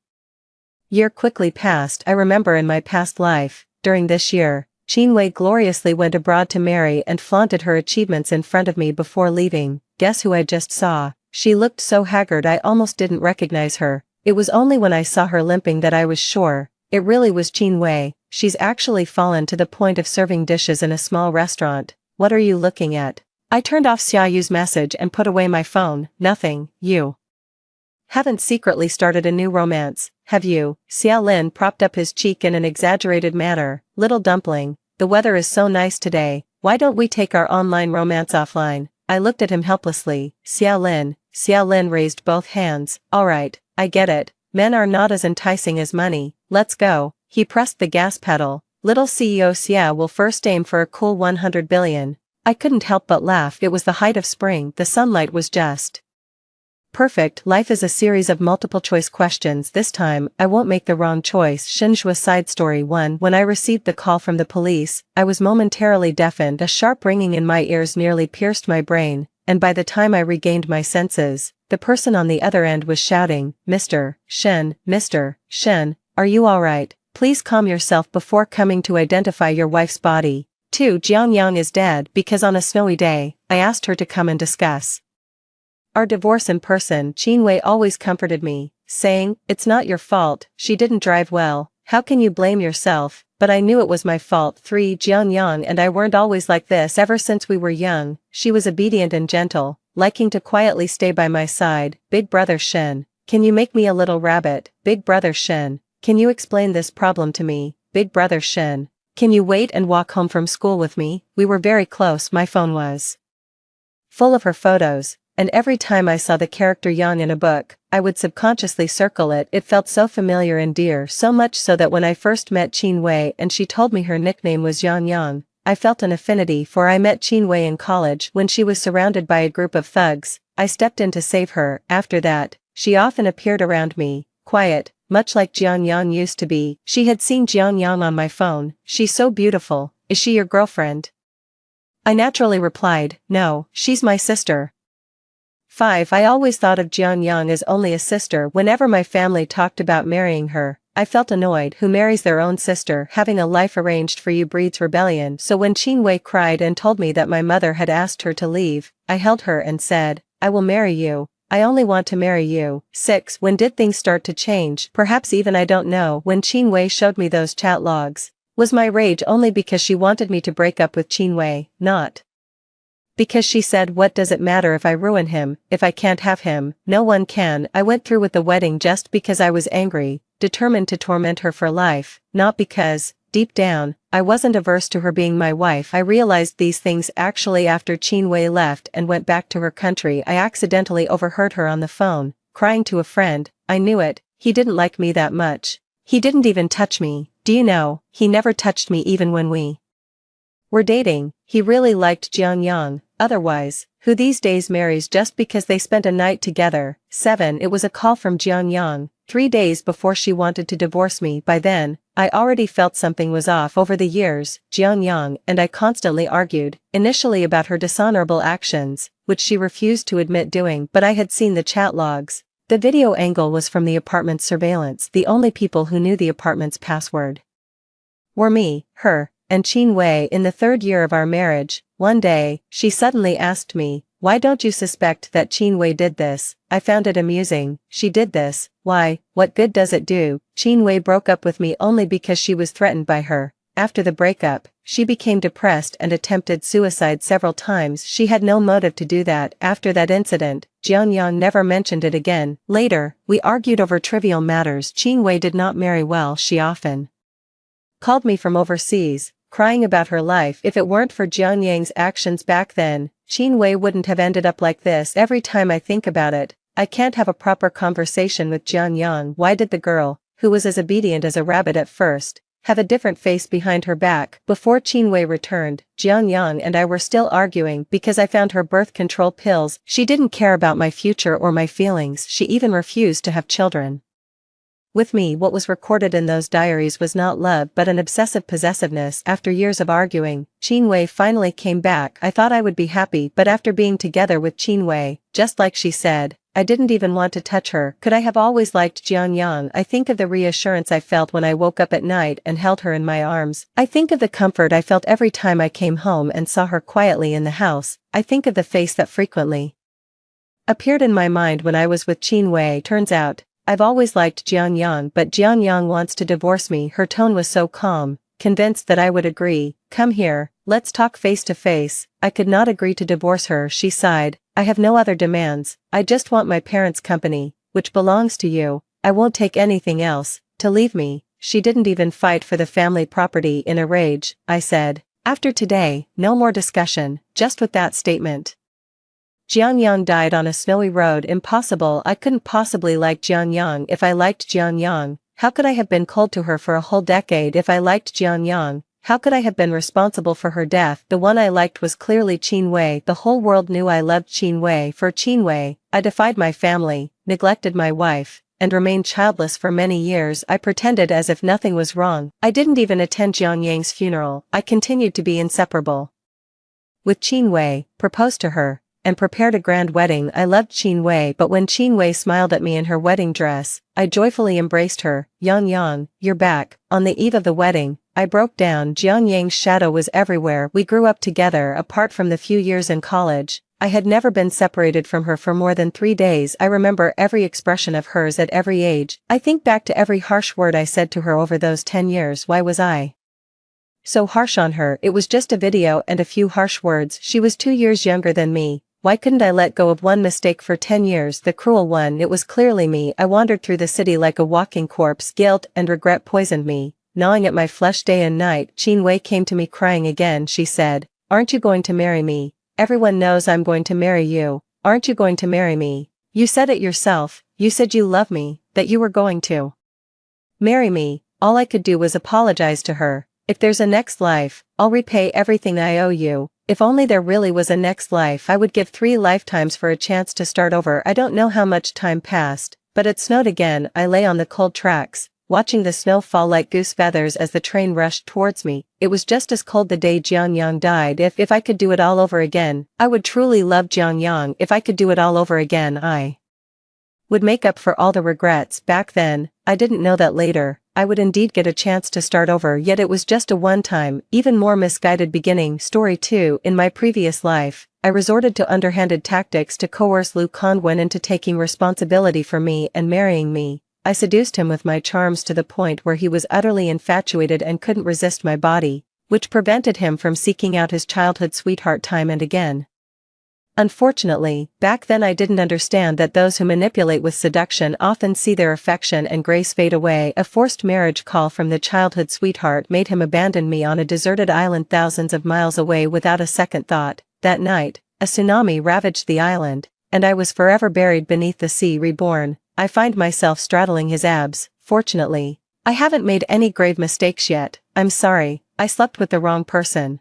year quickly passed. I remember in my past life, during this year, Qin Wei gloriously went abroad to marry and flaunted her achievements in front of me before leaving. Guess who I just saw? She looked so haggard I almost didn't recognize her. It was only when I saw her limping that I was sure. It really was Qin Wei. She's actually fallen to the point of serving dishes in a small restaurant. What are you looking at? I turned off Xia Yu's message and put away my phone. Nothing. You haven't secretly started a new romance, have you? Xia Lin propped up his cheek in an exaggerated manner. Little dumpling, the weather is so nice today. Why don't we take our online romance offline? I looked at him helplessly. Xia Lin raised both hands. Alright, I get it. Men are not as enticing as money. Let's go. He pressed the gas pedal. Little CEO Xia will first aim for a cool 100 billion. I couldn't help but laugh. It was the height of spring. The sunlight was just perfect. Life is a series of multiple choice questions. This time, I won't make the wrong choice. Shinshua side story 1. When I received the call from the police, I was momentarily deafened. A sharp ringing in my ears nearly pierced my brain, and by the time I regained my senses, the person on the other end was shouting, Mr. Shen, are you alright? Please calm yourself before coming to identify your wife's body. 2. Jiangyang is dead because on a snowy day, I asked her to come and discuss our divorce in person. Qinwei always comforted me, saying, "It's not your fault, she didn't drive well, how can you blame yourself?" But I knew it was my fault. 3. Jiangyang and I weren't always like this. Ever since we were young, she was obedient and gentle, liking to quietly stay by my side. Big brother Shen, can you make me a little rabbit? Big brother Shen, can you explain this problem to me? Big brother Shen, can you wait and walk home from school with me? We were very close. My phone was full of her photos, and every time I saw the character Yang in a book, I would subconsciously circle it. It felt so familiar and dear, so much so that when I first met Qinwei and she told me her nickname was Yang, I felt an affinity for. I met Qinwei in college when she was surrounded by a group of thugs. I stepped in to save her. After that, she often appeared around me, quiet, much like Jiangyang used to be. She had seen Jiangyang on my phone. "She's so beautiful, is she your girlfriend?" I naturally replied, "No, she's my sister." 5. I always thought of Jiangyang as only a sister. Whenever my family talked about marrying her, I felt annoyed. Who marries their own sister? Having a life arranged for you breeds rebellion. So when Qinwei cried and told me that my mother had asked her to leave, I held her and said, "I will marry you. I only want to marry you." 6. When did things start to change? Perhaps even I don't know. When Qinwei showed me those chat logs, was my rage only because she wanted me to break up with Qinwei, not because she said, "What does it matter if I ruin him? If I can't have him, no one can." I went through with the wedding just because I was angry, determined to torment her for life, not because, deep down, I wasn't averse to her being my wife. I realized these things actually after Qinwei left and went back to her country. I accidentally overheard her on the phone, crying to a friend. I knew it, he didn't like me that much. He didn't even touch me. Do you know, he never touched me even when we were dating. He really liked Jiangyang. Otherwise, who these days marries just because they spent a night together? 7. It was a call from Jiangyang, 3 days before she wanted to divorce me. By then, I already felt something was off. Over the years, Jiangyang and I constantly argued, initially about her dishonorable actions, which she refused to admit doing, but I had seen the chat logs. The video angle was from the apartment's surveillance. The only people who knew the apartment's password were me, her, and Qinwei. In the 3rd year of our marriage, one day, she suddenly asked me, "Why don't you suspect that Qinwei did this?" I found it amusing. She did this. Why, what good does it do? Qinwei broke up with me only because she was threatened by her. After the breakup, she became depressed and attempted suicide several times. She had no motive to do that. After that incident, Jiangyang never mentioned it again. Later, we argued over trivial matters. Qinwei did not marry well. She often called me from overseas, crying about her life. If it weren't for Jiangyang's actions back then, Qinwei wouldn't have ended up like this. Every time I think about it, I can't have a proper conversation with Jiangyang. Why did the girl, who was as obedient as a rabbit at first, have a different face behind her back? Before Qinwei returned, Jiangyang and I were still arguing because I found her birth control pills. She didn't care about my future or my feelings. She even refused to have children with me. What was recorded in those diaries was not love but an obsessive possessiveness. After years of arguing, Qinwei finally came back. I thought I would be happy, but after being together with Qinwei, just like she said, I didn't even want to touch her. Could I have always liked Jiangyang? I think of the reassurance I felt when I woke up at night and held her in my arms. I think of the comfort I felt every time I came home and saw her quietly in the house. I think of the face that frequently appeared in my mind when I was with Qinwei. Turns out, I've always liked Jiangyang, but Jiangyang wants to divorce me. Her tone was so calm, convinced that I would agree. "Come here, let's talk face to face." I could not agree to divorce her. She sighed. "I have no other demands. I just want my parents' company, which belongs to you. I won't take anything else. To leave me." She didn't even fight for the family property. In a rage, I said, "After today, no more discussion." Just with that statement, Jiangyang died on a snowy road. Impossible. I couldn't possibly like Jiangyang. If I liked Jiangyang, how could I have been cold to her for a whole decade? If I liked Jiangyang, how could I have been responsible for her death? The one I liked was clearly Qinwei. The whole world knew I loved Qinwei. For Qinwei, I defied my family, neglected my wife, and remained childless for many years. I pretended as if nothing was wrong. I didn't even attend Jiangyang's funeral. I continued to be inseparable with Qinwei, proposed to her, and prepared a grand wedding. I loved Qin Wei, but when Qin Wei smiled at me in her wedding dress, I joyfully embraced her. Yang Yang, you're back. On the eve of the wedding, I broke down. Jiang Yang's shadow was everywhere. We grew up together apart from the few years in college. I had never been separated from her for more than 3 days. I remember every expression of hers at every age. I think back to every harsh word I said to her over those 10 years. Why was I so harsh on her? It was just a video and a few harsh words. She was 2 years younger than me. Why couldn't I let go of one mistake for 10 years? The cruel one. It was clearly me. I wandered through the city like a walking corpse. Guilt and regret poisoned me, gnawing at my flesh day and night. Qin Wei came to me crying again. She said, "Aren't you going to marry me? Everyone knows I'm going to marry you. Aren't you going to marry me? You said it yourself. You said you love me, that you were going to marry me." All I could do was apologize to her. If there's a next life, I'll repay everything I owe you. If only there really was a next life, I would give 3 lifetimes for a chance to start over. I don't know how much time passed, but it snowed again. I lay on the cold tracks, watching the snow fall like goose feathers as the train rushed towards me. It was just as cold the day Jiang Yang died. If I could do it all over again, I would truly love Jiang Yang. If I could do it all over again, I would make up for all the regrets. Back then, I didn't know that later, I would indeed get a chance to start over, yet it was just a one-time, even more misguided beginning. Story 2. In my previous life, I resorted to underhanded tactics to coerce Lu Kongwen into taking responsibility for me and marrying me. I seduced him with my charms to the point where he was utterly infatuated and couldn't resist my body, which prevented him from seeking out his childhood sweetheart time and again. Unfortunately, back then I didn't understand that those who manipulate with seduction often see their affection and grace fade away. A forced marriage call from the childhood sweetheart made him abandon me on a deserted island thousands of miles away without a second thought. That night, a tsunami ravaged the island, and I was forever buried beneath the sea. Reborn. I find myself straddling his abs. Fortunately, I haven't made any grave mistakes yet. I'm sorry, I slept with the wrong person.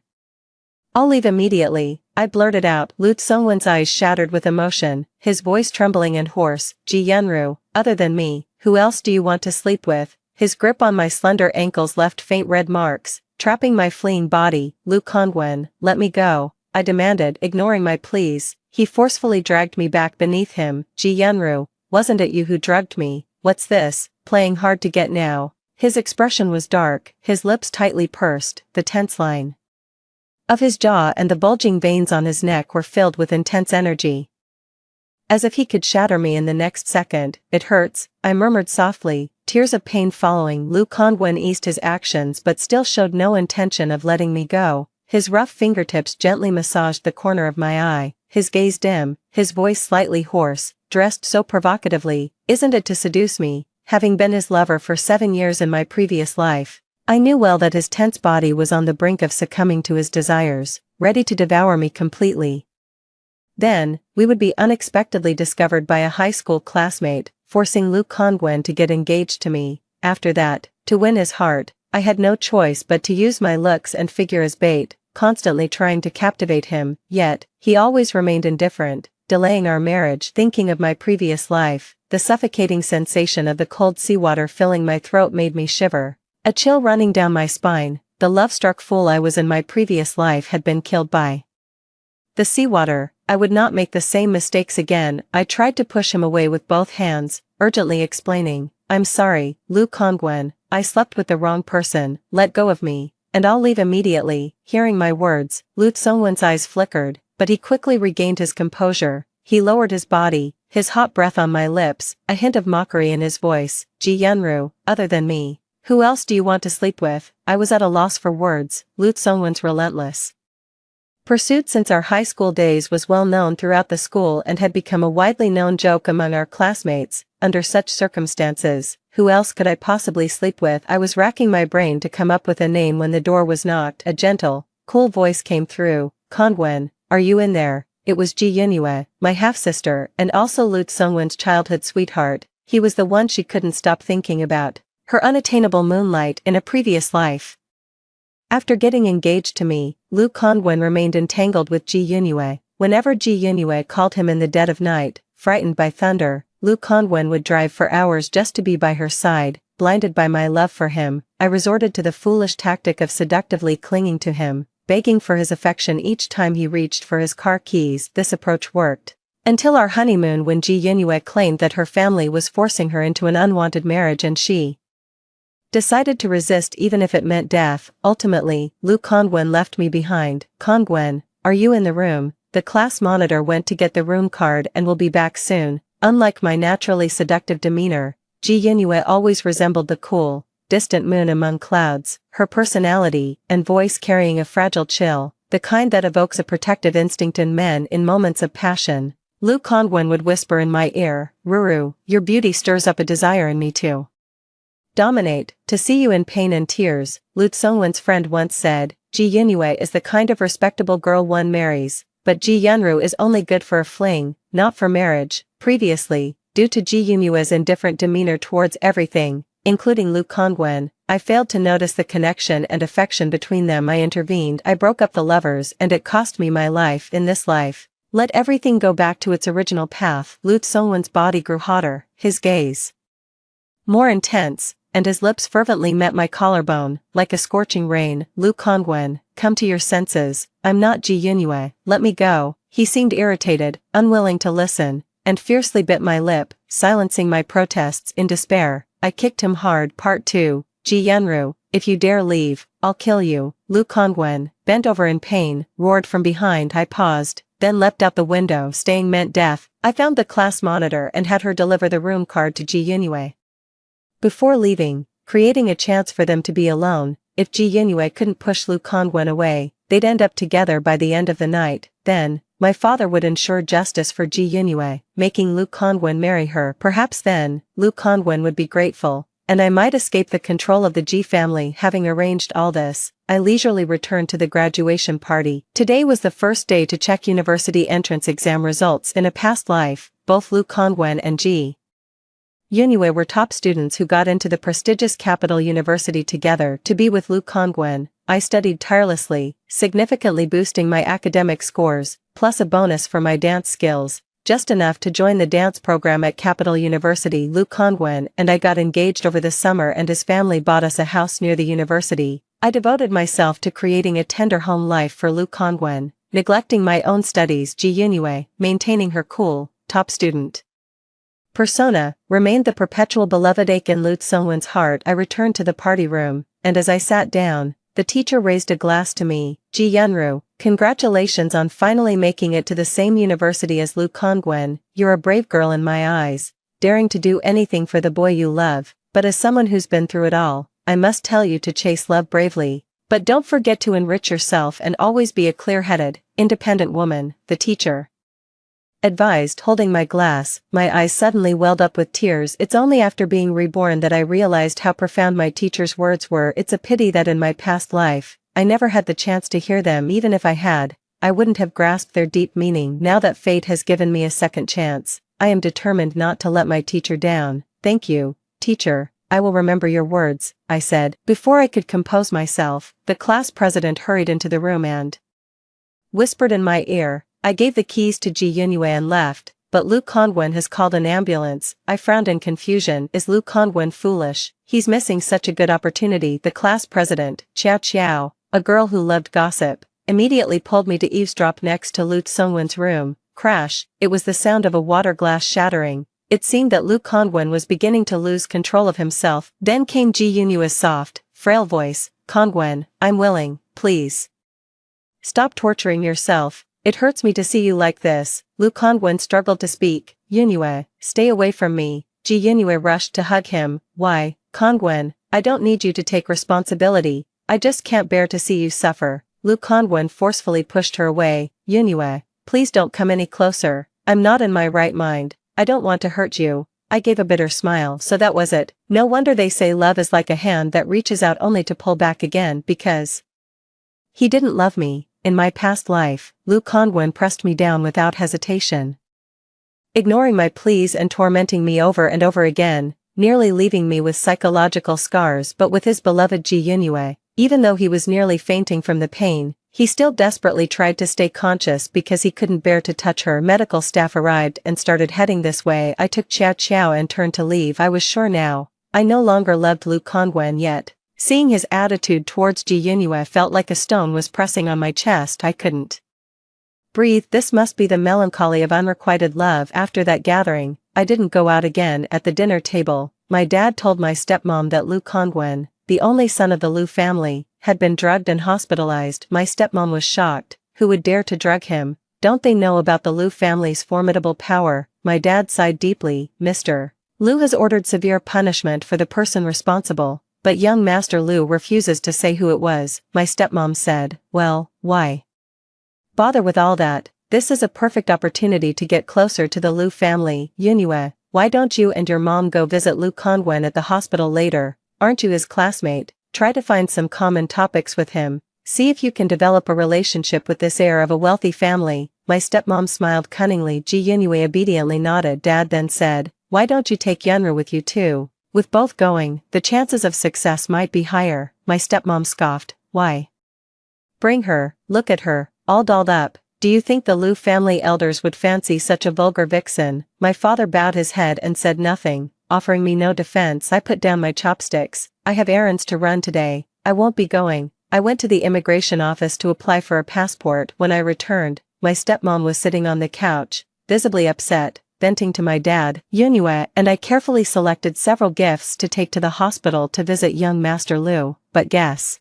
I'll leave immediately, I blurted out. Lu Tsongwen's eyes shattered with emotion, his voice trembling and hoarse. Ji Yunru, other than me, who else do you want to sleep with? His grip on my slender ankles left faint red marks, trapping my fleeing body. Lu Kongwen, let me go, I demanded, ignoring my pleas. He forcefully dragged me back beneath him. Ji Yunru, wasn't it you who drugged me? What's this, playing hard to get now? His expression was dark, his lips tightly pursed, the tense line of his jaw and the bulging veins on his neck were filled with intense energy. As if he could shatter me in the next second. It hurts, I murmured softly, tears of pain following. Lu Kongwen eased his actions but still showed no intention of letting me go. His rough fingertips gently massaged the corner of my eye, his gaze dim, his voice slightly hoarse, dressed so provocatively. Isn't it to seduce me? Having been his lover for 7 years in my previous life, I knew well that his tense body was on the brink of succumbing to his desires, ready to devour me completely. Then, we would be unexpectedly discovered by a high school classmate, forcing Lu Kongwen to get engaged to me. After that, to win his heart, I had no choice but to use my looks and figure as bait, constantly trying to captivate him. Yet, he always remained indifferent, delaying our marriage. Thinking of my previous life, the suffocating sensation of the cold seawater filling my throat made me shiver. A chill running down my spine. The love-struck fool I was in my previous life had been killed by the seawater. I would not make the same mistakes again. I tried to push him away with both hands, urgently explaining, I'm sorry, Lu Kongwen, I slept with the wrong person, let go of me, and I'll leave immediately. Hearing my words, Lu Tsongwen's eyes flickered, but he quickly regained his composure. He lowered his body, his hot breath on my lips, a hint of mockery in his voice. Ji Yunru, other than me, who else do you want to sleep with? I was at a loss for words. Lu Tsongwen's relentless pursuit since our high school days was well known throughout the school and had become a widely known joke among our classmates. Under such circumstances, who else could I possibly sleep with? I was racking my brain to come up with a name when the door was knocked. A gentle, cool voice came through. Kongwen, are you in there? It was Ji Yunue, my half-sister, and also Lu Tsongwen's childhood sweetheart. He was the one she couldn't stop thinking about. Her unattainable moonlight in a previous life. After getting engaged to me, Lu Kongwen remained entangled with Ji Yunue. Whenever Ji Yunue called him in the dead of night, frightened by thunder, Lu Kongwen would drive for hours just to be by her side. Blinded by my love for him, I resorted to the foolish tactic of seductively clinging to him, begging for his affection each time he reached for his car keys. This approach worked. Until our honeymoon, when Ji Yunhue claimed that her family was forcing her into an unwanted marriage and she decided to resist even if it meant death. Ultimately, Lu Kongwen left me behind. Kongwen, are you in the room? The class monitor went to get the room card and will be back soon. Unlike my naturally seductive demeanor, Ji Yunhue always resembled the cool, distant moon among clouds, her personality and voice carrying a fragile chill, the kind that evokes a protective instinct in men in moments of passion. Lu Kongwen would whisper in my ear, "Ruru, your beauty stirs up a desire in me too. Dominate, to see you in pain and tears." Lu Tsongwen's friend once said, "Ji Yunhue is the kind of respectable girl one marries, but Ji Yunru is only good for a fling, not for marriage." Previously, due to Ji Yunua's indifferent demeanor towards everything, including Lu Kongwen, I failed to notice the connection and affection between them. I intervened. I broke up the lovers and it cost me my life. In this life, let everything go back to its original path. Lu Tsongwen's body grew hotter, his gaze more intense, and his lips fervently met my collarbone, like a scorching rain. "Lu Kongwen, come to your senses. I'm not Ji Yunhue, let me go." He seemed irritated, unwilling to listen, and fiercely bit my lip, silencing my protests. In despair, I kicked him hard. Part 2, Ji Yunru, if you dare leave, I'll kill you. Lu Kongwen, bent over in pain, roared from behind. I paused, then leapt out the window. Staying meant death. I found the class monitor and had her deliver the room card to Ji Yunhue. Before leaving, creating a chance for them to be alone, if Ji Yunhue couldn't push Lu Kongwen away, they'd end up together by the end of the night. Then, my father would ensure justice for Ji Yunhue, making Lu Kongwen marry her. Perhaps then, Lu Kongwen would be grateful, and I might escape the control of the Ji family. Having arranged all this, I leisurely returned to the graduation party. Today was the first day to check university entrance exam results. In a past life, both Lu Kongwen and Ji Yunhue were top students who got into the prestigious capital university together. To be with Lu Kongwen, I studied tirelessly, significantly boosting my academic scores, plus a bonus for my dance skills, just enough to join the dance program at Capital University. Lu Kongwen and I got engaged over the summer and his family bought us a house near the university. I devoted myself to creating a tender home life for Lu Kongwen, neglecting my own studies. Ji Yunhue, maintaining her cool, top student persona, remained the perpetual beloved ache in Lu Tsongwen's heart. I returned to the party room, and as I sat down, the teacher raised a glass to me. "Ji Yunru, congratulations on finally making it to the same university as Lu Kongwen. You're a brave girl in my eyes, daring to do anything for the boy you love, but as someone who's been through it all, I must tell you to chase love bravely. But don't forget to enrich yourself and always be a clear-headed, independent woman," the teacher advised. Holding my glass, my eyes suddenly welled up with tears. It's only after being reborn that I realized how profound my teacher's words were. It's a pity that in my past life, I never had the chance to hear them. Even if I had, I wouldn't have grasped their deep meaning. Now that fate has given me a second chance, I am determined not to let my teacher down. "Thank you, teacher, I will remember your words," I said. Before I could compose myself, the class president hurried into the room and whispered in my ear. I gave the keys to Ji Yunhue and left, but Lu Kongwen has called an ambulance. I frowned in confusion. Is Lu Kongwen foolish? He's missing such a good opportunity. The class president, Xiao Xiao, a girl who loved gossip, immediately pulled me to eavesdrop next to Lu Tsongwen's room. Crash, it was the sound of a water glass shattering. It seemed that Lu Kongwen was beginning to lose control of himself. Then came Ji Yunua's soft, frail voice. "Kongwen, I'm willing, please. Stop torturing yourself. It hurts me to see you like this." Lu Kongwen struggled to speak. "Yunhue, stay away from me." Ji Yunhue rushed to hug him. "Why, Kongwen, I don't need you to take responsibility. I just can't bear to see you suffer." Lu Kongwen forcefully pushed her away. "Yunhue, please don't come any closer. I'm not in my right mind. I don't want to hurt you." I gave a bitter smile. So that was it. No wonder they say love is like a hand that reaches out only to pull back again. Because he didn't love me. In my past life, Lu Kongwen pressed me down without hesitation, ignoring my pleas and tormenting me over and over again, nearly leaving me with psychological scars. But with his beloved Ji Yunhue, even though he was nearly fainting from the pain, he still desperately tried to stay conscious because he couldn't bear to touch her. Medical staff arrived and started heading this way. I took Xiao Xiao and turned to leave. I was sure now, I no longer loved Lu Kongwen yet, Seeing his attitude towards Ji Yunhue felt like a stone was pressing on my chest. I couldn't breathe. This must be the melancholy of unrequited love. After that gathering, I didn't go out again. At the dinner table, my dad told my stepmom that Lu Kongwen, the only son of the Lu family, had been drugged and hospitalized. My stepmom was shocked. Who would dare to drug him? Don't they know about the Lu family's formidable power? My dad sighed deeply. Mr. Lu has ordered severe punishment for the person responsible, but young Master Lu refuses to say who it was. My stepmom said, well, why bother with all that? This is a perfect opportunity to get closer to the Lu family. Yunhue, why don't you and your mom go visit Lu Kongwen at the hospital later? Aren't you his classmate? Try to find some common topics with him. See if you can develop a relationship with this heir of a wealthy family. My stepmom smiled cunningly. Ji Yunhue obediently nodded. Dad then said, why don't you take Yunru with you too? With both going, the chances of success might be higher. My stepmom scoffed. Why bring her? Look at her, all dolled up. Do you think the Lu family elders would fancy such a vulgar vixen? My father bowed his head and said nothing, offering me no defense. I put down my chopsticks. I have errands to run today. I won't be going. I went to the immigration office to apply for a passport. When I returned, my stepmom was sitting on the couch, visibly upset, venting to my dad, Yunhue, and I carefully selected several gifts to take to the hospital to visit young Master Lu. But guess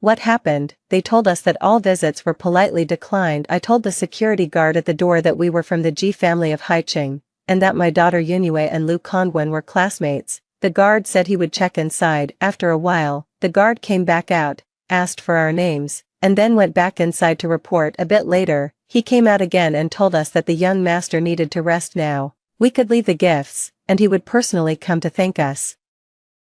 what happened? They told us that all visits were politely declined. I told the security guard at the door that we were from the Ji family of Haiqing, and that my daughter Yunhue and Lu Kongwen were classmates. The guard said he would check inside. After a while, the guard came back out, asked for our names, and then went back inside to report. A bit later, he came out again and told us that the young master needed to rest now. We could leave the gifts, and he would personally come to thank us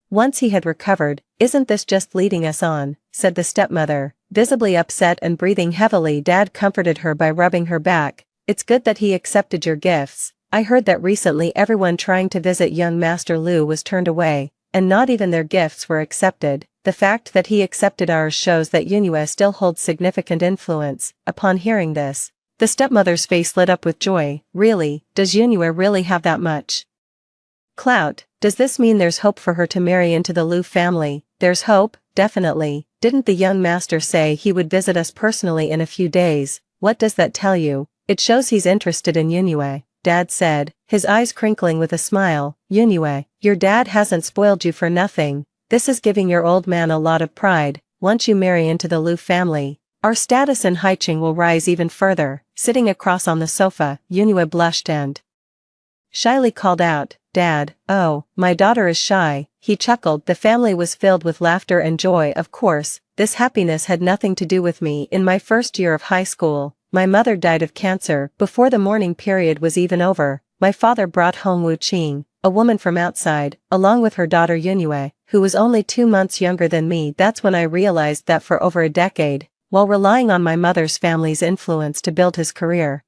once he had recovered. Isn't this just leading us on? Said the stepmother, visibly upset and breathing heavily. Dad comforted her by rubbing her back. It's good that he accepted your gifts. I heard that recently everyone trying to visit young Master Lu was turned away, and not even their gifts were accepted. The fact that he accepted ours shows that Yunhue still holds significant influence. Upon hearing this, the stepmother's face lit up with joy. Really? Does Yunhue really have that much clout? Does this mean there's hope for her to marry into the Lu family? There's hope, definitely. Didn't the young master say he would visit us personally in a few days? What does that tell you? It shows he's interested in Yunhue, Dad said, his eyes crinkling with a smile. Yunhue, your dad hasn't spoiled you for nothing. This is giving your old man a lot of pride. Once you marry into the Lu family, our status in Haiqing will rise even further. Sitting across on the sofa, Yunhue blushed and shyly called out, Dad, oh, my daughter is shy. He chuckled. The family was filled with laughter and joy. Of course, this happiness had nothing to do with me. In my first year of high school, my mother died of cancer. Before the mourning period was even over, my father brought home Wu Qing, a woman from outside, along with her daughter Yunhue, who was only 2 months younger than me. That's when I realized that for over a decade, while relying on my mother's family's influence to build his career,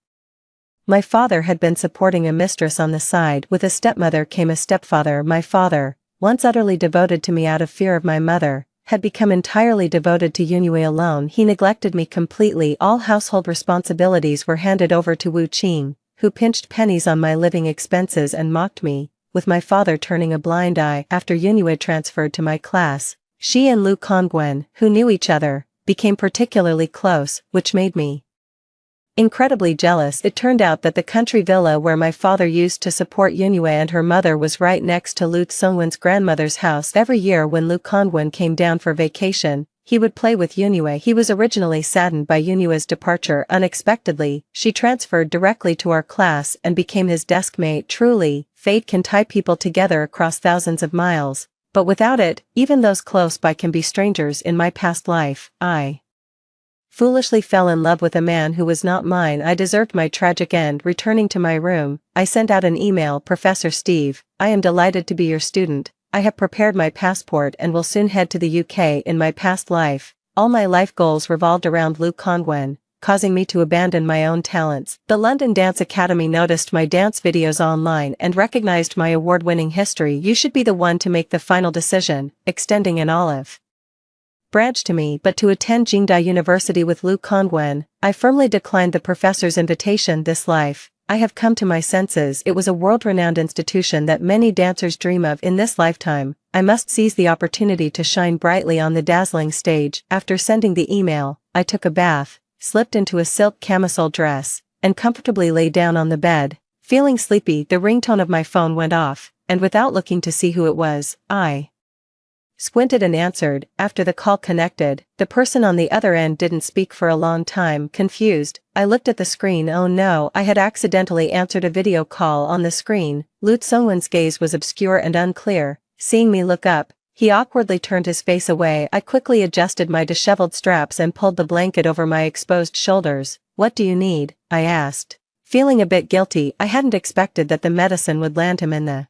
my father had been supporting a mistress on the side. With a stepmother came a stepfather. My father, once utterly devoted to me out of fear of my mother, had become entirely devoted to Yunhue alone. He neglected me completely. All household responsibilities were handed over to Wu Qing, who pinched pennies on my living expenses and mocked me, with my father turning a blind eye. After Yunhue transferred to my class, she and Lu Kongwen, who knew each other, became particularly close, which made me incredibly jealous. It turned out that the country villa where my father used to support Yunhue and her mother was right next to Lu Tsungwen's grandmother's house. Every year when Lu Kongwen came down for vacation, he would play with Yunhue. He was originally saddened by Yunue's departure. Unexpectedly, she transferred directly to our class and became his desk mate. Truly, fate can tie people together across thousands of miles, but without it, even those close by can be strangers. In my past life, I foolishly fell in love with a man who was not mine. I deserved my tragic end. Returning to my room, I sent out an email. Professor Steve, I am delighted to be your student. I have prepared my passport and will soon head to the UK. In my past life, all my life goals revolved around Lu Kongwen, causing me to abandon my own talents. The London Dance Academy noticed my dance videos online and recognized my award-winning history. You should be the one to make the final decision, extending an olive branch to me. But to attend Jingdai University with Lu Kongwen, I firmly declined the professor's invitation. This life, I have come to my senses. It was a world-renowned institution that many dancers dream of in this lifetime. I must seize the opportunity to shine brightly on the dazzling stage. After sending the email, I took a bath, slipped into a silk camisole dress, and comfortably lay down on the bed. Feeling sleepy, the ringtone of my phone went off, and without looking to see who it was, I squinted and answered. After the call connected, the person on the other end didn't speak for a long time. Confused, I looked at the screen. Oh no, I had accidentally answered a video call on the screen. Lut Sungwon's gaze was obscure and unclear. Seeing me look up, he awkwardly turned his face away. I quickly adjusted my disheveled straps and pulled the blanket over my exposed shoulders. What do you need? I asked. Feeling a bit guilty, I hadn't expected that the medicine would land him in the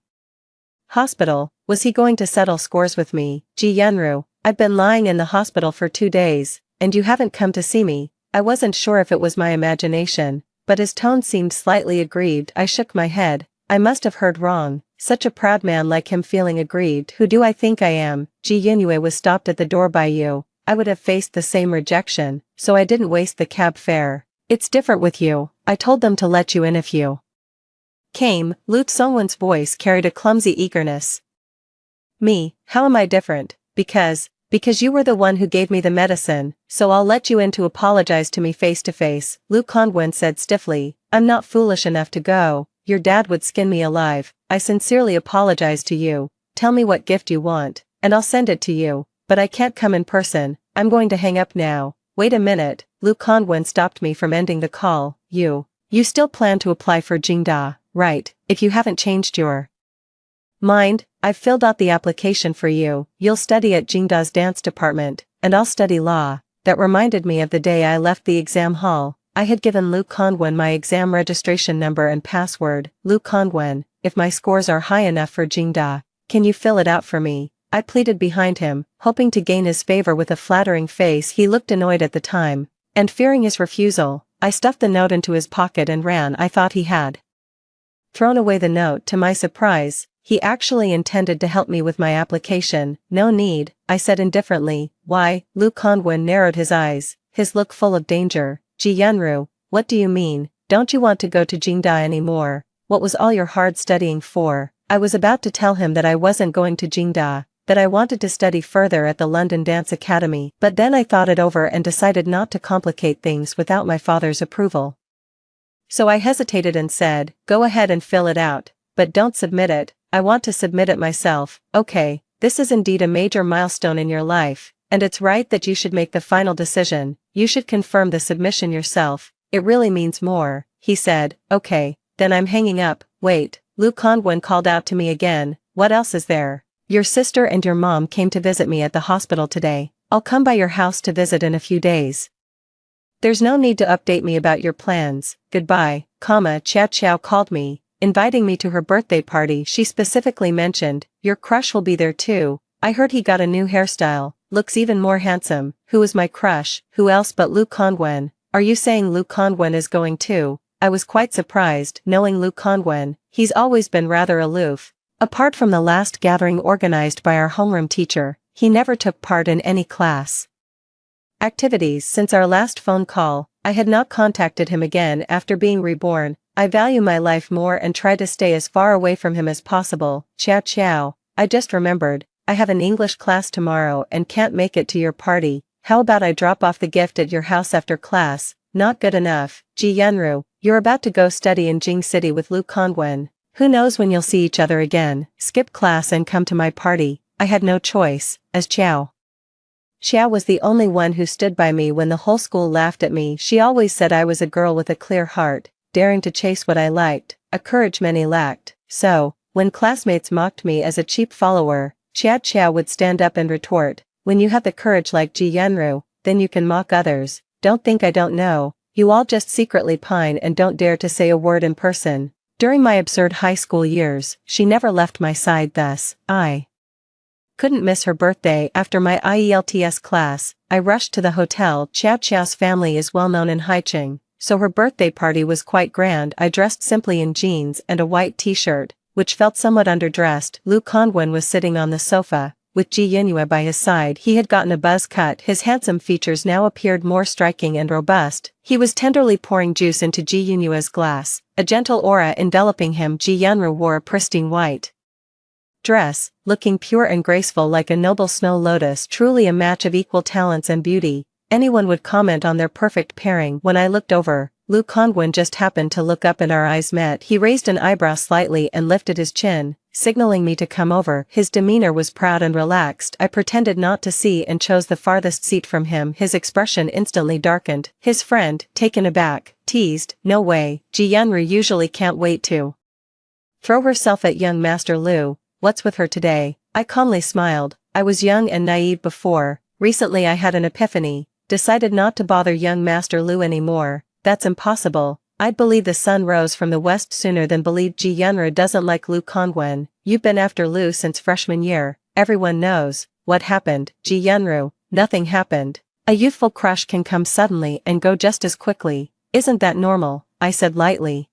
hospital. Was he going to settle scores with me? Ji Yenru, I've been lying in the hospital for 2 days, and you haven't come to see me. I wasn't sure if it was my imagination, but his tone seemed slightly aggrieved. I shook my head. I must have heard wrong. Such a proud man like him feeling aggrieved. Who do I think I am? Ji Yenru was stopped at the door by you. I would have faced the same rejection, so I didn't waste the cab fare. It's different with you. I told them to let you in if you came. Lut Sungwon's voice carried a clumsy eagerness. Me, how am I different? Because you were the one who gave me the medicine, so I'll let you in to apologize to me face to face. Lut Sungwon said stiffly. I'm not foolish enough to go. Your dad would skin me alive. I sincerely apologize to you. Tell me what gift you want, and I'll send it to you, but I can't come in person. I'm going to hang up now. Wait a minute. Lut Sungwon stopped me from ending the call. You still plan to apply for Jingda, right? If you haven't changed your mind, I've filled out the application for you. You'll study at Jingda's dance department, and I'll study law. That reminded me of the day I left the exam hall. I had given Lut Sungwon my exam registration number and password. Lut Sungwon, if my scores are high enough for Jingda, can you fill it out for me? I pleaded behind him, hoping to gain his favor with a flattering face. He looked annoyed at the time, and fearing his refusal, I stuffed the note into his pocket and ran. I thought he had thrown away the note. To my surprise, he actually intended to help me with my application. No need, I said indifferently. Why? Lut Sungwon narrowed his eyes, his look full of danger. Ji Yenru, what do you mean? Don't you want to go to Jingda anymore? What was all your hard studying for? I was about to tell him that I wasn't going to Jingda, that I wanted to study further at the London Dance Academy, but then I thought it over and decided not to complicate things without my father's approval. So I hesitated and said, go ahead and fill it out, but don't submit it. I want to submit it myself. Okay, this is indeed a major milestone in your life, and it's right that you should make the final decision. You should confirm the submission yourself. It really means more, he said. Okay, then I'm hanging up. Wait, Lut Sungwon called out to me again. What else is there? Your sister and your mom came to visit me at the hospital today. I'll come by your house to visit in a few days. There's no need to update me about your plans. Goodbye, Chia Chiao called me, inviting me to her birthday party. She specifically mentioned, your crush will be there too. I heard he got a new hairstyle, looks even more handsome. Who is my crush? Who else but Lut Sungwon? Are you saying Lut Sungwon is going too? I was quite surprised, knowing Lut Sungwon. He's always been rather aloof. Apart from the last gathering organized by our homeroom teacher, he never took part in any class activities. Since our last phone call, I had not contacted him again. After being reborn, I value my life more and try to stay as far away from him as possible. Chia Chiao, I just remembered, I have an English class tomorrow and can't make it to your party. How about I drop off the gift at your house after class? Not good enough. Ji Yenru, you're about to go study in Jing City with Lut Sungwon. Who knows when you'll see each other again? Skip class and come to my party. I had no choice, as Xiao was the only one who stood by me when the whole school laughed at me. She always said I was a girl with a clear heart, daring to chase what I liked, a courage many lacked. So, when classmates mocked me as a cheap follower, Xiao would stand up and retort, when you have the courage like Ji Yenru, then you can mock others. Don't think I don't know, you all just secretly pine and don't dare to say a word in person. During my absurd high school years, she never left my side, thus, I couldn't miss her birthday. After my IELTS class, I rushed to the hotel. Xiao's family is well known in Haicheng, so her birthday party was quite grand. I dressed simply in jeans and a white t-shirt, which felt somewhat underdressed. Lut Sungwon was sitting on the sofa, with Ji Yunhua by his side. He had gotten a buzz cut. His handsome features now appeared more striking and robust. He was tenderly pouring juice into Ji Yunhua's glass, a gentle aura enveloping him. Ji Yunru wore a pristine white dress, looking pure and graceful like a noble snow lotus, truly a match of equal talents and beauty. Anyone would comment on their perfect pairing. When I looked over, Lu Kongwen just happened to look up and our eyes met. He raised an eyebrow slightly and lifted his chin, signaling me to come over. His demeanor was proud and relaxed. I pretended not to see and chose the farthest seat from him. His expression instantly darkened. His friend, taken aback, teased, "No way, Ji Yunru usually can't wait to throw herself at young Master Lu. What's with her today?" I calmly smiled. I was young and naive before. Recently I had an epiphany, decided not to bother young Master Lu anymore. That's impossible. I'd believe the sun rose from the west sooner than believe Ji Yunru doesn't like Lu Kongwen. You've been after Lu since freshman year. Everyone knows. What happened, Ji Yunru? Nothing happened. A youthful crush can come suddenly and go just as quickly. Isn't that normal? I said lightly.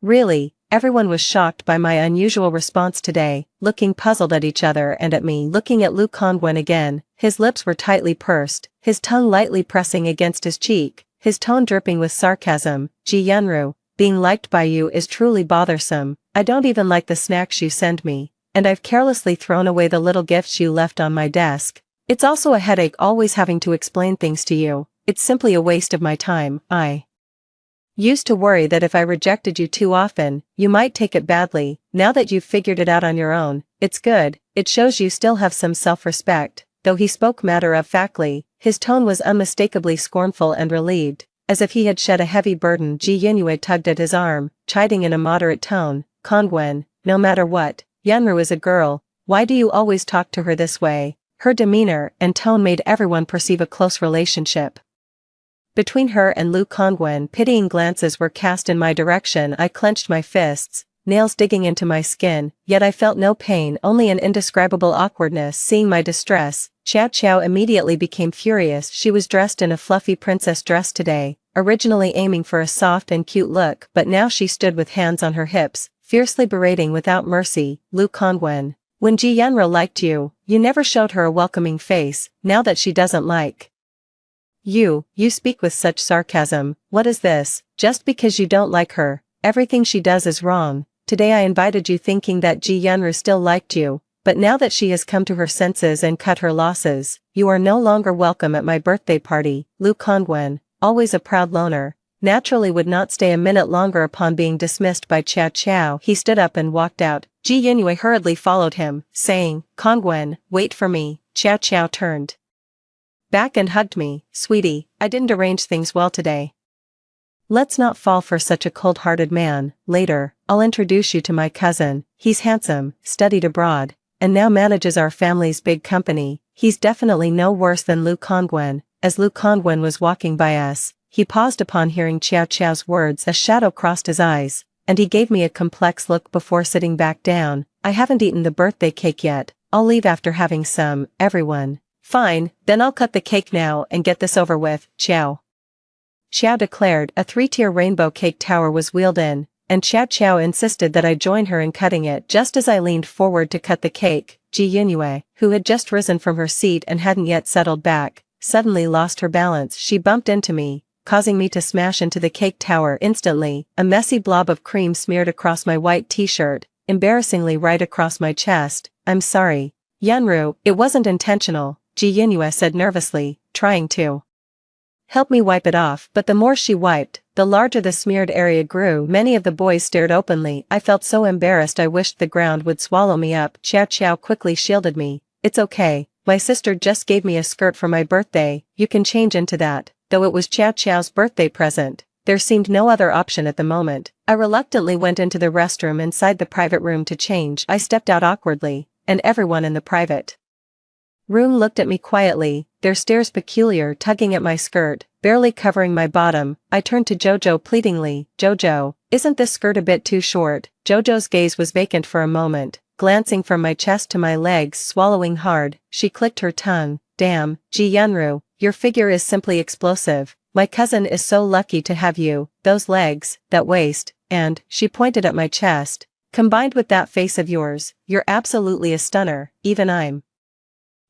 Really? Everyone was shocked by my unusual response today, looking puzzled at each other and at me. Looking at Lu Kongwen again, his lips were tightly pursed, his tongue lightly pressing against his cheek, his tone dripping with sarcasm. Ji Yunru, being liked by you is truly bothersome. I don't even like the snacks you send me, and I've carelessly thrown away the little gifts you left on my desk. It's also a headache always having to explain things to you. It's simply a waste of my time. I used to worry that if I rejected you too often, you might take it badly. Now that you've figured it out on your own, it's good. It shows you still have some self-respect." Though he spoke matter-of-factly, his tone was unmistakably scornful and relieved, as if he had shed a heavy burden. Ji Yunhua tugged at his arm, chiding in a moderate tone, "Kongwen, no matter what, Yunru is a girl. Why do you always talk to her this way?" Her demeanor and tone made everyone perceive a close relationship between her and Lu Kongwen. Pitying glances were cast in my direction. I clenched my fists, nails digging into my skin, yet I felt no pain, only an indescribable awkwardness. Seeing my distress, Xiao Qiao immediately became furious. She was dressed in a fluffy princess dress today, originally aiming for a soft and cute look, but now she stood with hands on her hips, fiercely berating without mercy. "Lu Kongwen, when Ji Yunru liked you, you never showed her a welcoming face. Now that she doesn't like you speak with such sarcasm. What is this? Just because you don't like her, everything she does is wrong. Today I invited you thinking that Ji Yunru still liked you, but now that she has come to her senses and cut her losses, you are no longer welcome at my birthday party." Lu Kongwen, always a proud loner, naturally would not stay a minute longer. Upon being dismissed by Xiao Qiao, he stood up and walked out. Ji Yunhua hurriedly followed him, saying, "Kongwen, wait for me." Xiao Qiao turned back and hugged me. "Sweetie, I didn't arrange things well today. Let's not fall for such a cold-hearted man. Later, I'll introduce you to my cousin. He's handsome, studied abroad, and now manages our family's big company. He's definitely no worse than Lu Kongwen." As Lu Kongwen was walking by us, he paused upon hearing Xiao Qiao's words. A shadow crossed his eyes, and he gave me a complex look before sitting back down. "I haven't eaten the birthday cake yet. I'll leave after having some." Everyone, "Fine, then I'll cut the cake now and get this over with." Xiao declared. A 3-tier rainbow cake tower was wheeled in, and Xiao insisted that I join her in cutting it. Just as I leaned forward to cut the cake, Ji Yunhua, who had just risen from her seat and hadn't yet settled back, suddenly lost her balance. She bumped into me, causing me to smash into the cake tower. Instantly, a messy blob of cream smeared across my white t-shirt, embarrassingly right across my chest. "I'm sorry, Yunru, it wasn't intentional," Ji Yunhua said nervously, trying to help me wipe it off. But the more she wiped, the larger the smeared area grew. Many of the boys stared openly. I felt so embarrassed I wished the ground would swallow me up. Xiao quickly shielded me. "It's okay, my sister just gave me a skirt for my birthday. You can change into that." Though it was Xiao's birthday present, there seemed no other option at the moment. I reluctantly went into the restroom inside the private room to change. I stepped out awkwardly, and everyone in the private room looked at me quietly, their stares peculiar, tugging at my skirt, barely covering my bottom. I turned to Jojo pleadingly. "Jojo, isn't this skirt a bit too short?" Jojo's gaze was vacant for a moment, glancing from my chest to my legs. Swallowing hard, she clicked her tongue. "Damn, Ji Yunru, your figure is simply explosive. My cousin is so lucky to have you. Those legs, that waist, and," she pointed at my chest, "combined with that face of yours, you're absolutely a stunner. Even I'm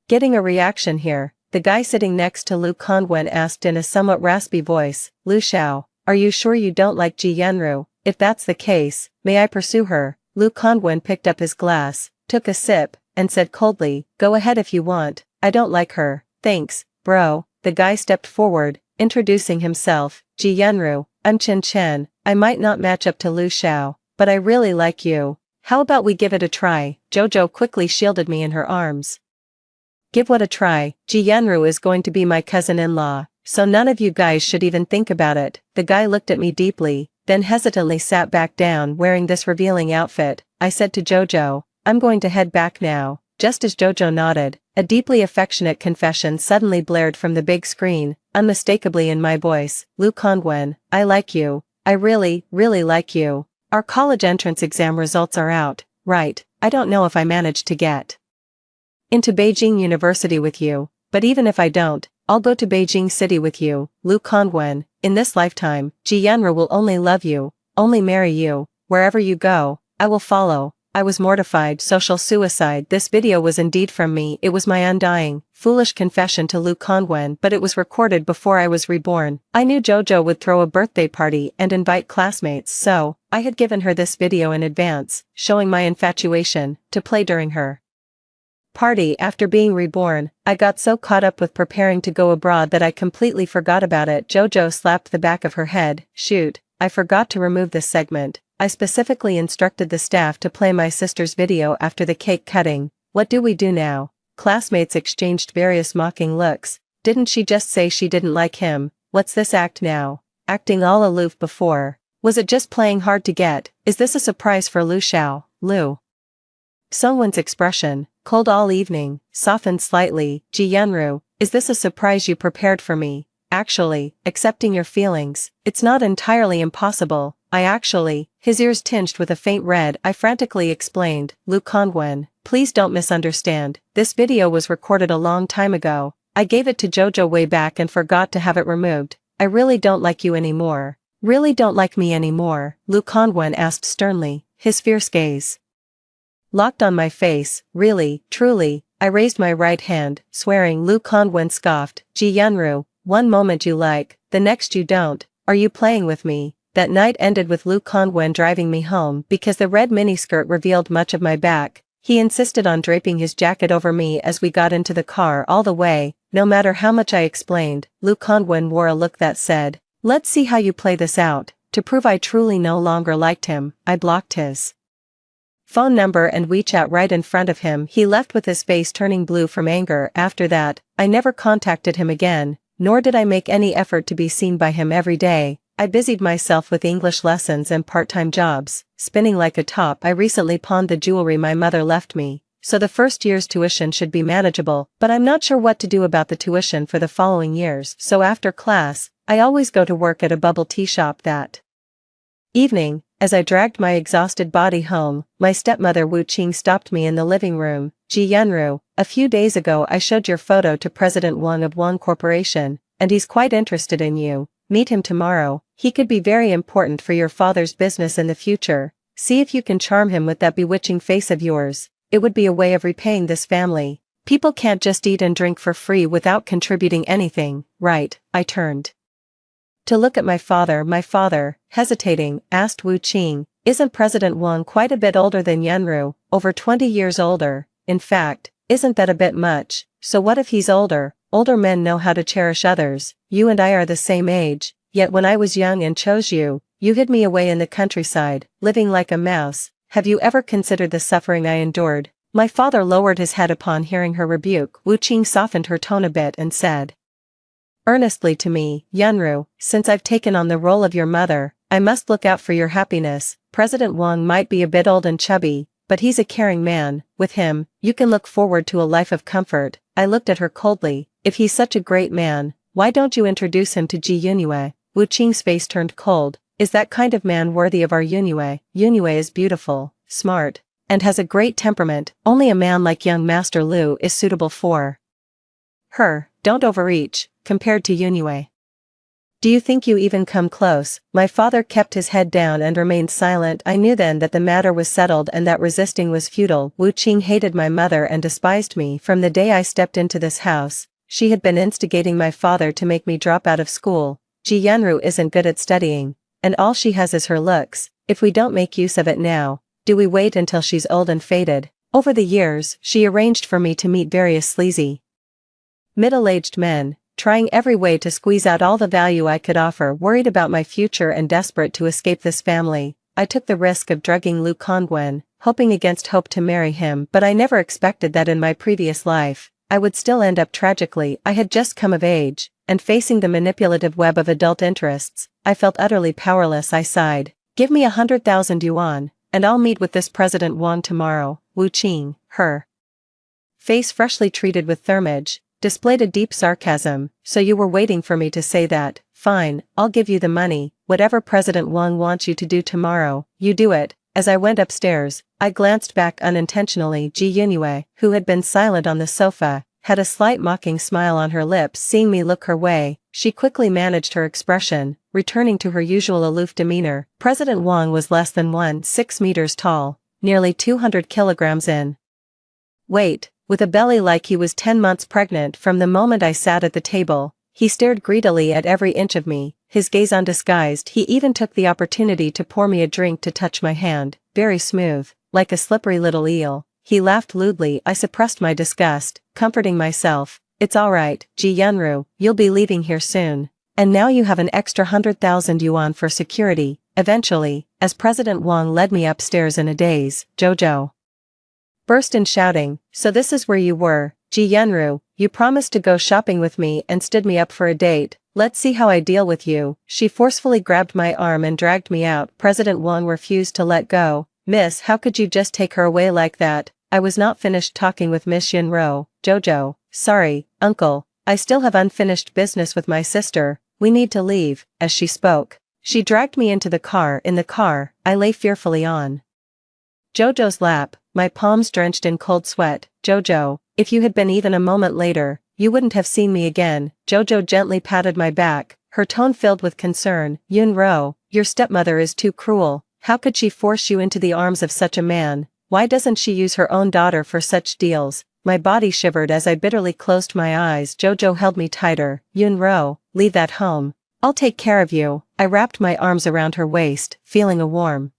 Getting a reaction here, the guy sitting next to Lu Kongwen asked in a somewhat raspy voice, Lu Xiao, are you sure you don't like Ji Yanru? If that's the case, may I pursue her? Lu Kongwen picked up his glass, took a sip, and said coldly, go ahead if you want, I don't like her, thanks, bro. The guy stepped forward, introducing himself, Ji Yanru, I'm Chen Chen, I might not match up to Lu Xiao, but I really like you. How about we give it a try? Jojo quickly shielded me in her arms. Give what a try? Ji Yanru is going to be my cousin-in-law, so none of you guys should even think about it. The guy looked at me deeply, then hesitantly sat back down wearing this revealing outfit. I said to Jojo, I'm going to head back now. Just as Jojo nodded, a deeply affectionate confession suddenly blared from the big screen, unmistakably in my voice, Lu Kongwen, I like you. I really, really like you. Our college entrance exam results are out, right? I don't know if I managed to get into Beijing University with you, but even if I don't, I'll go to Beijing City with you, Lu Kongwen. In this lifetime, Ji Yanru will only love you, only marry you, wherever you go, I will follow. I was mortified. Social suicide. This video was indeed from me. It was my undying, foolish confession to Lu Kongwen, but it was recorded before I was reborn. I knew Jojo would throw a birthday party and invite classmates, so I had given her this video in advance, showing my infatuation, to play during her party. After being reborn, I got so caught up with preparing to go abroad that I completely forgot about it. Jojo slapped the back of her head. Shoot, I forgot to remove this segment. I specifically instructed the staff to play my sister's video after the cake cutting. What do we do now? Classmates exchanged various mocking looks. Didn't she just say she didn't like him? What's this act now? Acting all aloof before. Was it just playing hard to get? Is this a surprise for Lu Xiao? Lu Songwen's expression, cold all evening, softened slightly. Ji Yanru, is this a surprise you prepared for me? Actually, accepting your feelings, it's not entirely impossible. His ears tinged with a faint red. I frantically explained, Lu Kongwen, please don't misunderstand. This video was recorded a long time ago. I gave it to Jojo way back and forgot to have it removed. I really don't like you anymore. Really don't like me anymore? Lu Kongwen asked sternly, his fierce gaze locked on my face. Really, truly? I raised my right hand, swearing. Lu Kongwen scoffed, Ji Yanru, one moment you like, the next you don't. Are you playing with me? That night ended with Lu Kongwen driving me home because the red miniskirt revealed much of my back. He insisted on draping his jacket over me as we got into the car. All the way, no matter how much I explained, Lu Kongwen wore a look that said, let's see how you play this out. To prove I truly no longer liked him, I blocked his phone number and WeChat right in front of him. He left with his face turning blue from anger. After that, I never contacted him again, nor did I make any effort to be seen by him every day. I busied myself with English lessons and part-time jobs, spinning like a top. I recently pawned the jewelry my mother left me, so the first year's tuition should be manageable, but I'm not sure what to do about the tuition for the following years. So after class, I always go to work at a bubble tea shop. That evening, as I dragged my exhausted body home, my stepmother Wu Qing stopped me in the living room. Ji Yanru, a few days ago I showed your photo to President Wang of Wang Corporation, and he's quite interested in you. Meet him tomorrow. He could be very important for your father's business in the future. See if you can charm him with that bewitching face of yours. It would be a way of repaying this family. People can't just eat and drink for free without contributing anything, right? I turned to look at my father, hesitating, asked Wu Qing, isn't President Wang quite a bit older than Yanru, over 20 years older? In fact, isn't that a bit much? So what if he's older? Older men know how to cherish others. You and I are the same age, yet when I was young and chose you, you hid me away in the countryside, living like a mouse. Have you ever considered the suffering I endured? My father lowered his head upon hearing her rebuke. Wu Qing softened her tone a bit and said earnestly to me, Yanru, since I've taken on the role of your mother, I must look out for your happiness. President Wang might be a bit old and chubby, but he's a caring man. With him, you can look forward to a life of comfort. I looked at her coldly. If he's such a great man, why don't you introduce him to Ji Yunue? Wu Qing's face turned cold. Is that kind of man worthy of our Yunue? Yunue is beautiful, smart, and has a great temperament. Only a man like young Master Lu is suitable for her. Don't overreach, compared to Yunue. Do you think you even come close? My father kept his head down and remained silent. I knew then that the matter was settled and that resisting was futile. Wu Qing hated my mother and despised me from the day I stepped into this house. She had been instigating my father to make me drop out of school. Ji Yanru isn't good at studying, and all she has is her looks. If we don't make use of it now, do we wait until she's old and faded? Over the years, she arranged for me to meet various sleazy, middle-aged men, trying every way to squeeze out all the value I could offer. Worried about my future and desperate to escape this family, I took the risk of drugging Lu Kongwen, hoping against hope to marry him, but I never expected that in my previous life, I would still end up tragically. I had just come of age, and facing the manipulative web of adult interests, I felt utterly powerless. I sighed. Give me 100,000 yuan, and I'll meet with this President Wang tomorrow. Wu Qing, her face freshly treated with thermage, displayed a deep sarcasm. So you were waiting for me to say that? Fine, I'll give you the money. Whatever President Wang wants you to do tomorrow, you do it. As I went upstairs, I glanced back unintentionally. Ji Yunue, who had been silent on the sofa, had a slight mocking smile on her lips. Seeing me look her way, she quickly managed her expression, returning to her usual aloof demeanor. President Wang was less than 6 meters tall, nearly 200 kilograms in weight, with a belly like he was 10 months pregnant. From the moment I sat at the table, he stared greedily at every inch of me, his gaze undisguised. He even took the opportunity to pour me a drink to touch my hand, very smooth, like a slippery little eel. He laughed lewdly. I suppressed my disgust, comforting myself. It's alright, Ji Yanru, you'll be leaving here soon. And now you have an extra 100,000 yuan for security. Eventually, as President Wang led me upstairs in a daze, Jojo burst in shouting, so this is where you were, Ji Yanru, you promised to go shopping with me and stood me up for a date. Let's see how I deal with you. She forcefully grabbed my arm and dragged me out. President Wang refused to let go. Miss, how could you just take her away like that? I was not finished talking with Miss Yunro. Jojo, sorry, uncle, I still have unfinished business with my sister. We need to leave. As she spoke, she dragged me into the car. In the car, I lay fearfully on Jojo's lap, my palms drenched in cold sweat. Jojo, if you had been even a moment later, you wouldn't have seen me again. Jojo gently patted my back, her tone filled with concern. Yunro, your stepmother is too cruel. How could she force you into the arms of such a man? Why doesn't she use her own daughter for such deals? My body shivered as I bitterly closed my eyes. Jojo held me tighter. Yunro, leave that home. I'll take care of you. I wrapped my arms around her waist, feeling a warm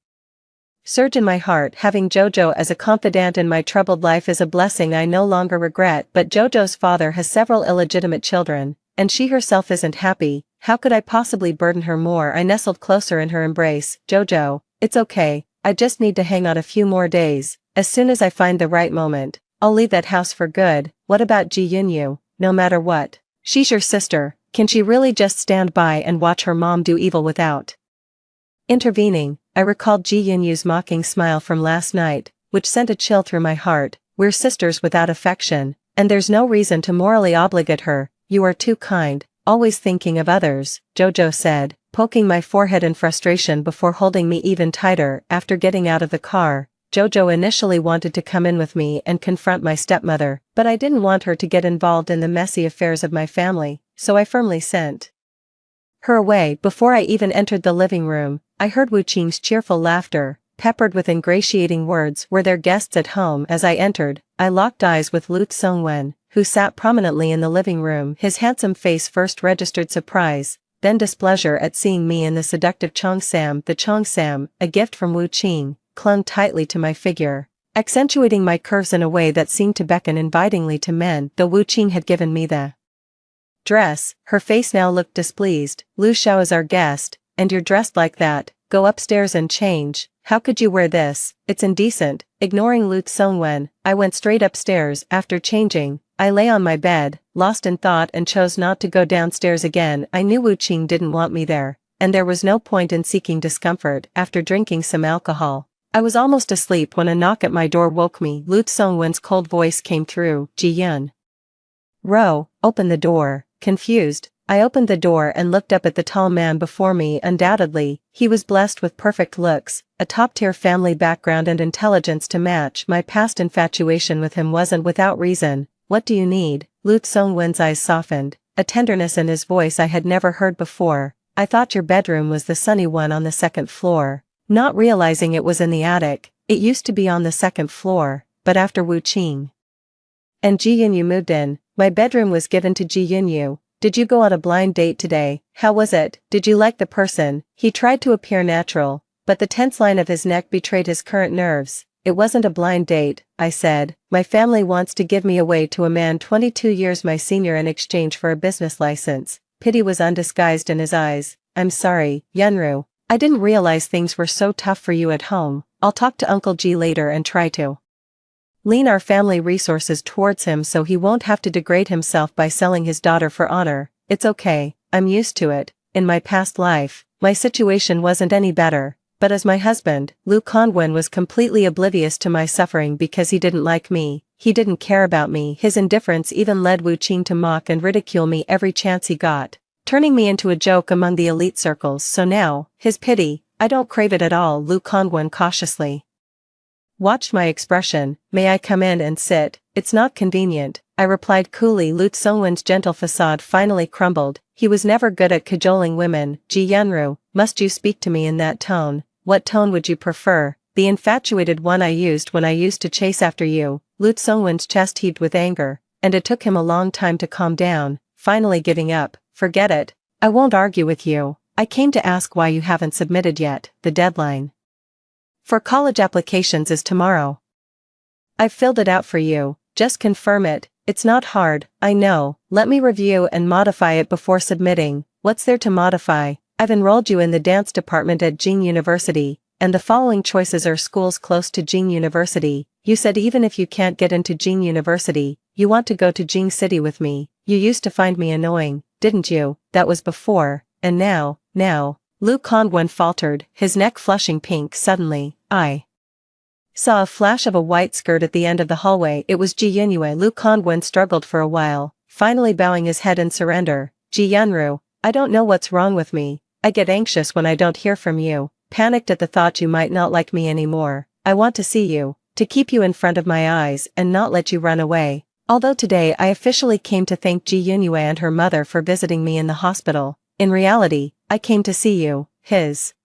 surge in my heart. Having Jojo as a confidant in my troubled life is a blessing I no longer regret. But Jojo's father has several illegitimate children, and she herself isn't happy. How could I possibly burden her more? I nestled closer in her embrace. Jojo, it's okay, I just need to hang out a few more days. As soon as I find the right moment, I'll leave that house for good. What about Ji Yunyu? No matter what, she's your sister. Can she really just stand by and watch her mom do evil without intervening? I recalled Ji Yunyu's mocking smile from last night, which sent a chill through my heart. We're sisters without affection, and there's no reason to morally obligate her. You are too kind, always thinking of others, Jojo said, poking my forehead in frustration before holding me even tighter. After getting out of the car, Jojo initially wanted to come in with me and confront my stepmother, but I didn't want her to get involved in the messy affairs of my family, so I firmly sent her away. Before I even entered the living room, I heard Wu Qing's cheerful laughter, peppered with ingratiating words. Were there guests at home? As I entered, I locked eyes with Lu Tsongwen, who sat prominently in the living room. His handsome face first registered surprise, then displeasure at seeing me in the seductive cheongsam. The cheongsam, a gift from Wu Qing, clung tightly to my figure, accentuating my curves in a way that seemed to beckon invitingly to men. Though Wu Qing had given me the dress, her face now looked displeased. Lu Xiao is our guest, and you're dressed like that. Go upstairs and change. How could you wear this? It's indecent. Ignoring Lu Tsongwen, I went straight upstairs. After changing, I lay on my bed, lost in thought, and chose not to go downstairs again. I knew Wu Qing didn't want me there, and there was no point in seeking discomfort. After drinking some alcohol, I was almost asleep when a knock at my door woke me. Lu Tsongwen's cold voice came through. Ji Yun Ro, open the door. Confused, I opened the door and looked up at the tall man before me. Undoubtedly, he was blessed with perfect looks, a top-tier family background and intelligence to match. My past infatuation with him wasn't without reason. What do you need? Lu Tsongwen's eyes softened, a tenderness in his voice I had never heard before. I thought your bedroom was the sunny one on the second floor. Not realizing it was in the attic, it used to be on the second floor, but after Wu Qing and Ji Yunyu moved in, my bedroom was given to Ji Yunyu. Did you go on a blind date today? How was it? Did you like the person? He tried to appear natural, but the tense line of his neck betrayed his current nerves. It wasn't a blind date, I said. My family wants to give me away to a man 22 years my senior in exchange for a business license. Pity was undisguised in his eyes. I'm sorry, Yunru. I didn't realize things were so tough for you at home. I'll talk to Uncle Ji later and try to lean our family resources towards him so he won't have to degrade himself by selling his daughter for honor. It's okay, I'm used to it. In my past life, my situation wasn't any better, but as my husband, Lu Kongwen was completely oblivious to my suffering because he didn't like me, he didn't care about me. His indifference even led Wu Qing to mock and ridicule me every chance he got, turning me into a joke among the elite circles. So now, his pity, I don't crave it at all. Lu Kongwen cautiously watched my expression. May I come in and sit? It's not convenient, I replied coolly. Lu Tsongwen's gentle facade finally crumbled. He was never good at cajoling women. Ji Yunru, must you speak to me in that tone? What tone would you prefer? The infatuated one I used when I used to chase after you. Lu Tsongwen's chest heaved with anger, and it took him a long time to calm down, finally giving up. Forget it. I won't argue with you. I came to ask why you haven't submitted yet. The deadline for college applications is tomorrow. I've filled it out for you, just confirm it. It's not hard, I know. Let me review and modify it before submitting. What's there to modify? I've enrolled you in the dance department at Jing University, and the following choices are schools close to Jing University. You said even if you can't get into Jing University, you want to go to Jing City with me. You used to find me annoying, didn't you? That was before, and now. Lu Kongwen faltered, his neck flushing pink. Suddenly, I saw a flash of a white skirt at the end of the hallway. It was Ji Yunyu. Lu Kongwen struggled for a while, finally bowing his head in surrender. Ji Yunru, I don't know what's wrong with me. I get anxious when I don't hear from you, panicked at the thought you might not like me anymore. I want to see you, to keep you in front of my eyes and not let you run away. Although today I officially came to thank Ji Yunyu and her mother for visiting me in the hospital, in reality, I came to see you. His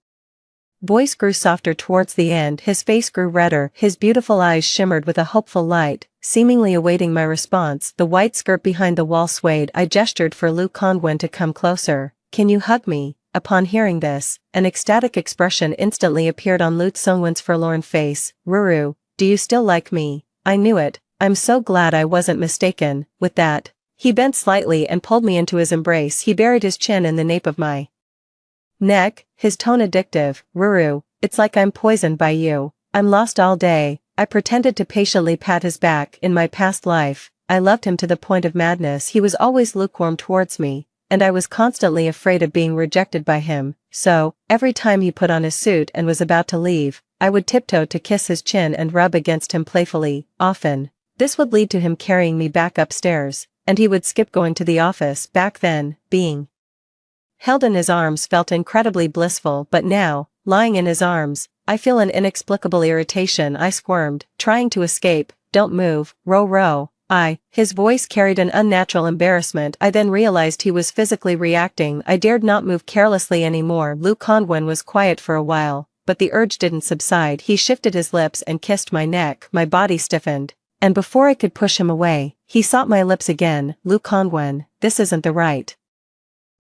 voice grew softer towards the end, his face grew redder, his beautiful eyes shimmered with a hopeful light, seemingly awaiting my response. The white skirt behind the wall swayed. I gestured for Lu Kongwen to come closer. Can you hug me? Upon hearing this, an ecstatic expression instantly appeared on Lu Tsongwen's forlorn face. Ruru, do you still like me? I knew it. I'm so glad I wasn't mistaken. With that, he bent slightly and pulled me into his embrace. He buried his chin in the nape of my neck, his tone addictive. Ruru, it's like I'm poisoned by you. I'm lost all day. I pretended to patiently pat his back. In my past life, I loved him to the point of madness. He was always lukewarm towards me, and I was constantly afraid of being rejected by him. So, every time he put on his suit and was about to leave, I would tiptoe to kiss his chin and rub against him playfully. Often, this would lead to him carrying me back upstairs, and he would skip going to the office. Back then, being held in his arms felt incredibly blissful, but now, lying in his arms, I feel an inexplicable irritation. I squirmed, trying to escape. Don't move, Ro. His voice carried an unnatural embarrassment. I then realized he was physically reacting. I dared not move carelessly anymore. Lu Kongwen was quiet for a while, but the urge didn't subside. He shifted his lips and kissed my neck. My body stiffened, and before I could push him away, he sought my lips again. Lu Kongwen, this isn't the right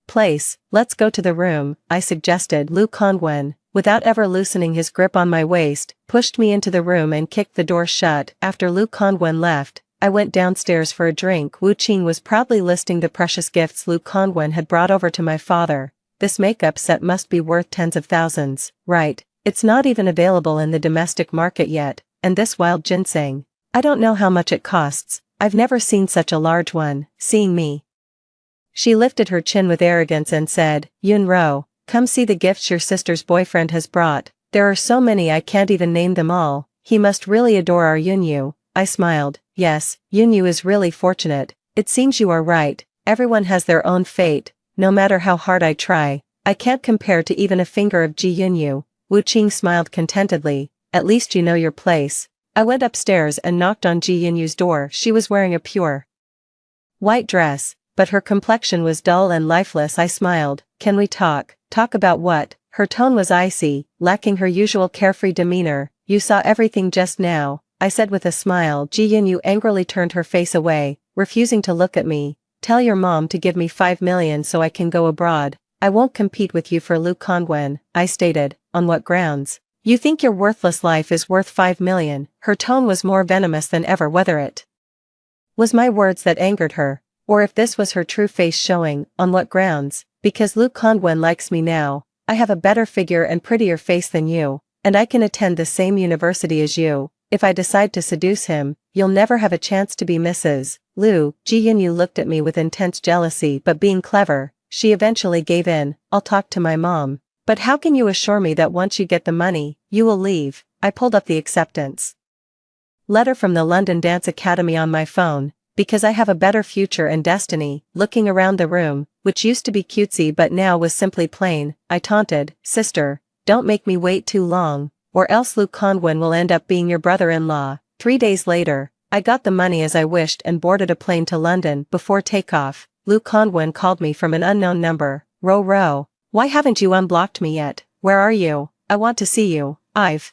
place. Let's go to the room, I suggested. Lu Kongwen, without ever loosening his grip on my waist, pushed me into the room and kicked the door shut. After Lu Kongwen left, I went downstairs for a drink. Wu Qing was proudly listing the precious gifts Lu Kongwen had brought over to my father. This makeup set must be worth tens of thousands, right? It's not even available in the domestic market yet. And this wild ginseng, I don't know how much it costs. I've never seen such a large one. Seeing me, she lifted her chin with arrogance and said, Yunro, come see the gifts your sister's boyfriend has brought. There are so many I can't even name them all. He must really adore our Yunyu. I smiled. Yes, Yunyu is really fortunate. It seems you are right. Everyone has their own fate. No matter how hard I try, I can't compare to even a finger of Ji Yunyu. Wu Qing smiled contentedly. At least you know your place. I went upstairs and knocked on Ji Yunyu's door. She was wearing a pure white dress, but her complexion was dull and lifeless. I smiled. Can we talk? Talk about what? Her tone was icy, lacking her usual carefree demeanor. You saw everything just now, I said with a smile. Ji Yunyu angrily turned her face away, refusing to look at me. Tell your mom to give me 5 million so I can go abroad. I won't compete with you for Lu Kongwen, I stated. On what grounds? You think your worthless life is worth 5 million? Her tone was more venomous than ever. Whether it was my words that angered her, or if this was her true face showing. On what grounds? Because Lu Kongwen likes me now. I have a better figure and prettier face than you, and I can attend the same university as you. If I decide to seduce him, you'll never have a chance to be Mrs. Lu. Ji Yunyu looked at me with intense jealousy, but being clever, she eventually gave in. I'll talk to my mom. But how can you assure me that once you get the money, you will leave? I pulled up the acceptance letter from the London Dance Academy on my phone, because I have a better future and destiny. Looking around the room, which used to be cutesy but now was simply plain, I taunted, Sister, don't make me wait too long, or else Lu Kongwen will end up being your brother-in-law. 3 days later, I got the money as I wished and boarded a plane to London. Before takeoff, Lu Kongwen called me from an unknown number. Ro, why haven't you unblocked me yet? Where are you? I want to see you. I've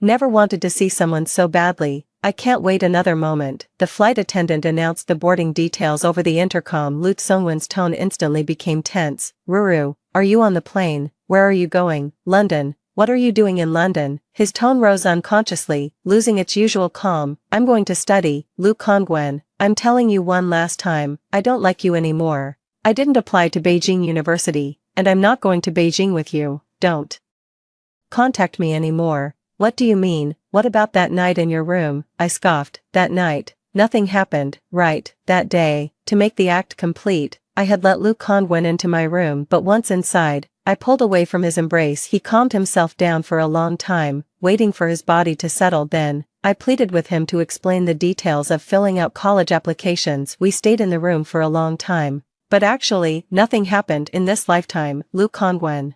never wanted to see someone so badly. I can't wait another moment. The flight attendant announced the boarding details over the intercom. Lu Tsungwen's tone instantly became tense. Ruru, are you on the plane? Where are you going? London. What are you doing in London? His tone rose unconsciously, losing its usual calm. I'm going to study. Lu Kongwen, I'm telling you one last time, I don't like you anymore. I didn't apply to Beijing University, and I'm not going to Beijing with you. Don't contact me anymore. What do you mean? What about that night in your room? I scoffed. That night, nothing happened, right? That day, to make the act complete, I had let Lu Kongwen into my room, but once inside, I pulled away from his embrace. He calmed himself down for a long time, waiting for his body to settle. Then, I pleaded with him to explain the details of filling out college applications. We stayed in the room for a long time, but actually, nothing happened in this lifetime. Lu Kongwen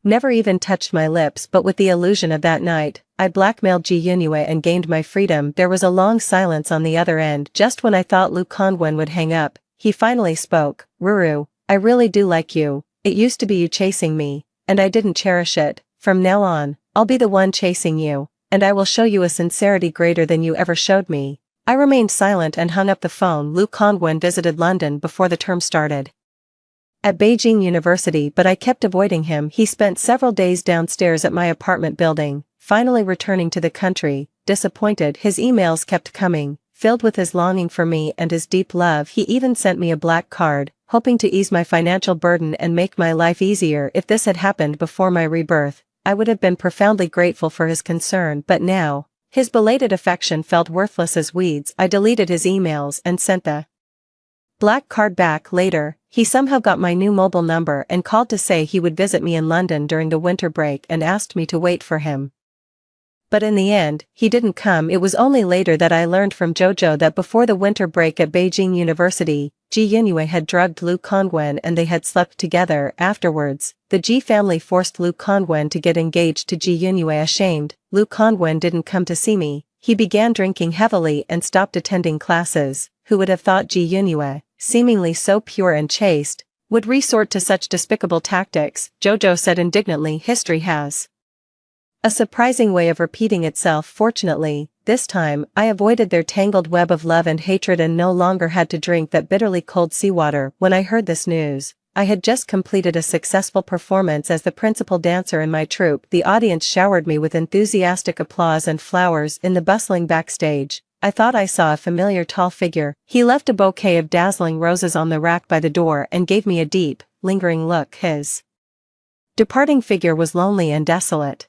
never even touched my lips, but with the illusion of that night, I blackmailed Ji Yunyu and gained my freedom. There was a long silence on the other end. Just when I thought Lu Kongwen would hang up, he finally spoke. Ruru, I really do like you. It used to be you chasing me, and I didn't cherish it. From now on, I'll be the one chasing you, and I will show you a sincerity greater than you ever showed me. I remained silent and hung up the phone. Lu Kongwen visited London before the term started at Beijing University, but I kept avoiding him. He spent several days downstairs at my apartment building, finally returning to the country. Disappointed, his emails kept coming, filled with his longing for me and his deep love. He even sent me a black card, hoping to ease my financial burden and make my life easier. If this had happened before my rebirth, I would have been profoundly grateful for his concern, but now, his belated affection felt worthless as weeds. I deleted his emails and sent the black card back. Later, he somehow got my new mobile number and called to say he would visit me in London during the winter break and asked me to wait for him. But in the end, he didn't come. It was only later that I learned from Jojo that before the winter break at Beijing University, Ji Yunyu had drugged Lu Kongwen and they had slept together. Afterwards, the Ji family forced Lu Kongwen to get engaged to Ji Yunyu. Ashamed, Lu Kongwen didn't come to see me. He began drinking heavily and stopped attending classes. Who would have thought Ji Yunyu, seemingly so pure and chaste, would resort to such despicable tactics? Jojo said indignantly. History has a surprising way of repeating itself. Fortunately, this time, I avoided their tangled web of love and hatred and no longer had to drink that bitterly cold seawater. When I heard this news, I had just completed a successful performance as the principal dancer in my troupe. The audience showered me with enthusiastic applause and flowers. In the bustling backstage, I thought I saw a familiar tall figure. He left a bouquet of dazzling roses on the rack by the door and gave me a deep, lingering look. His departing figure was lonely and desolate.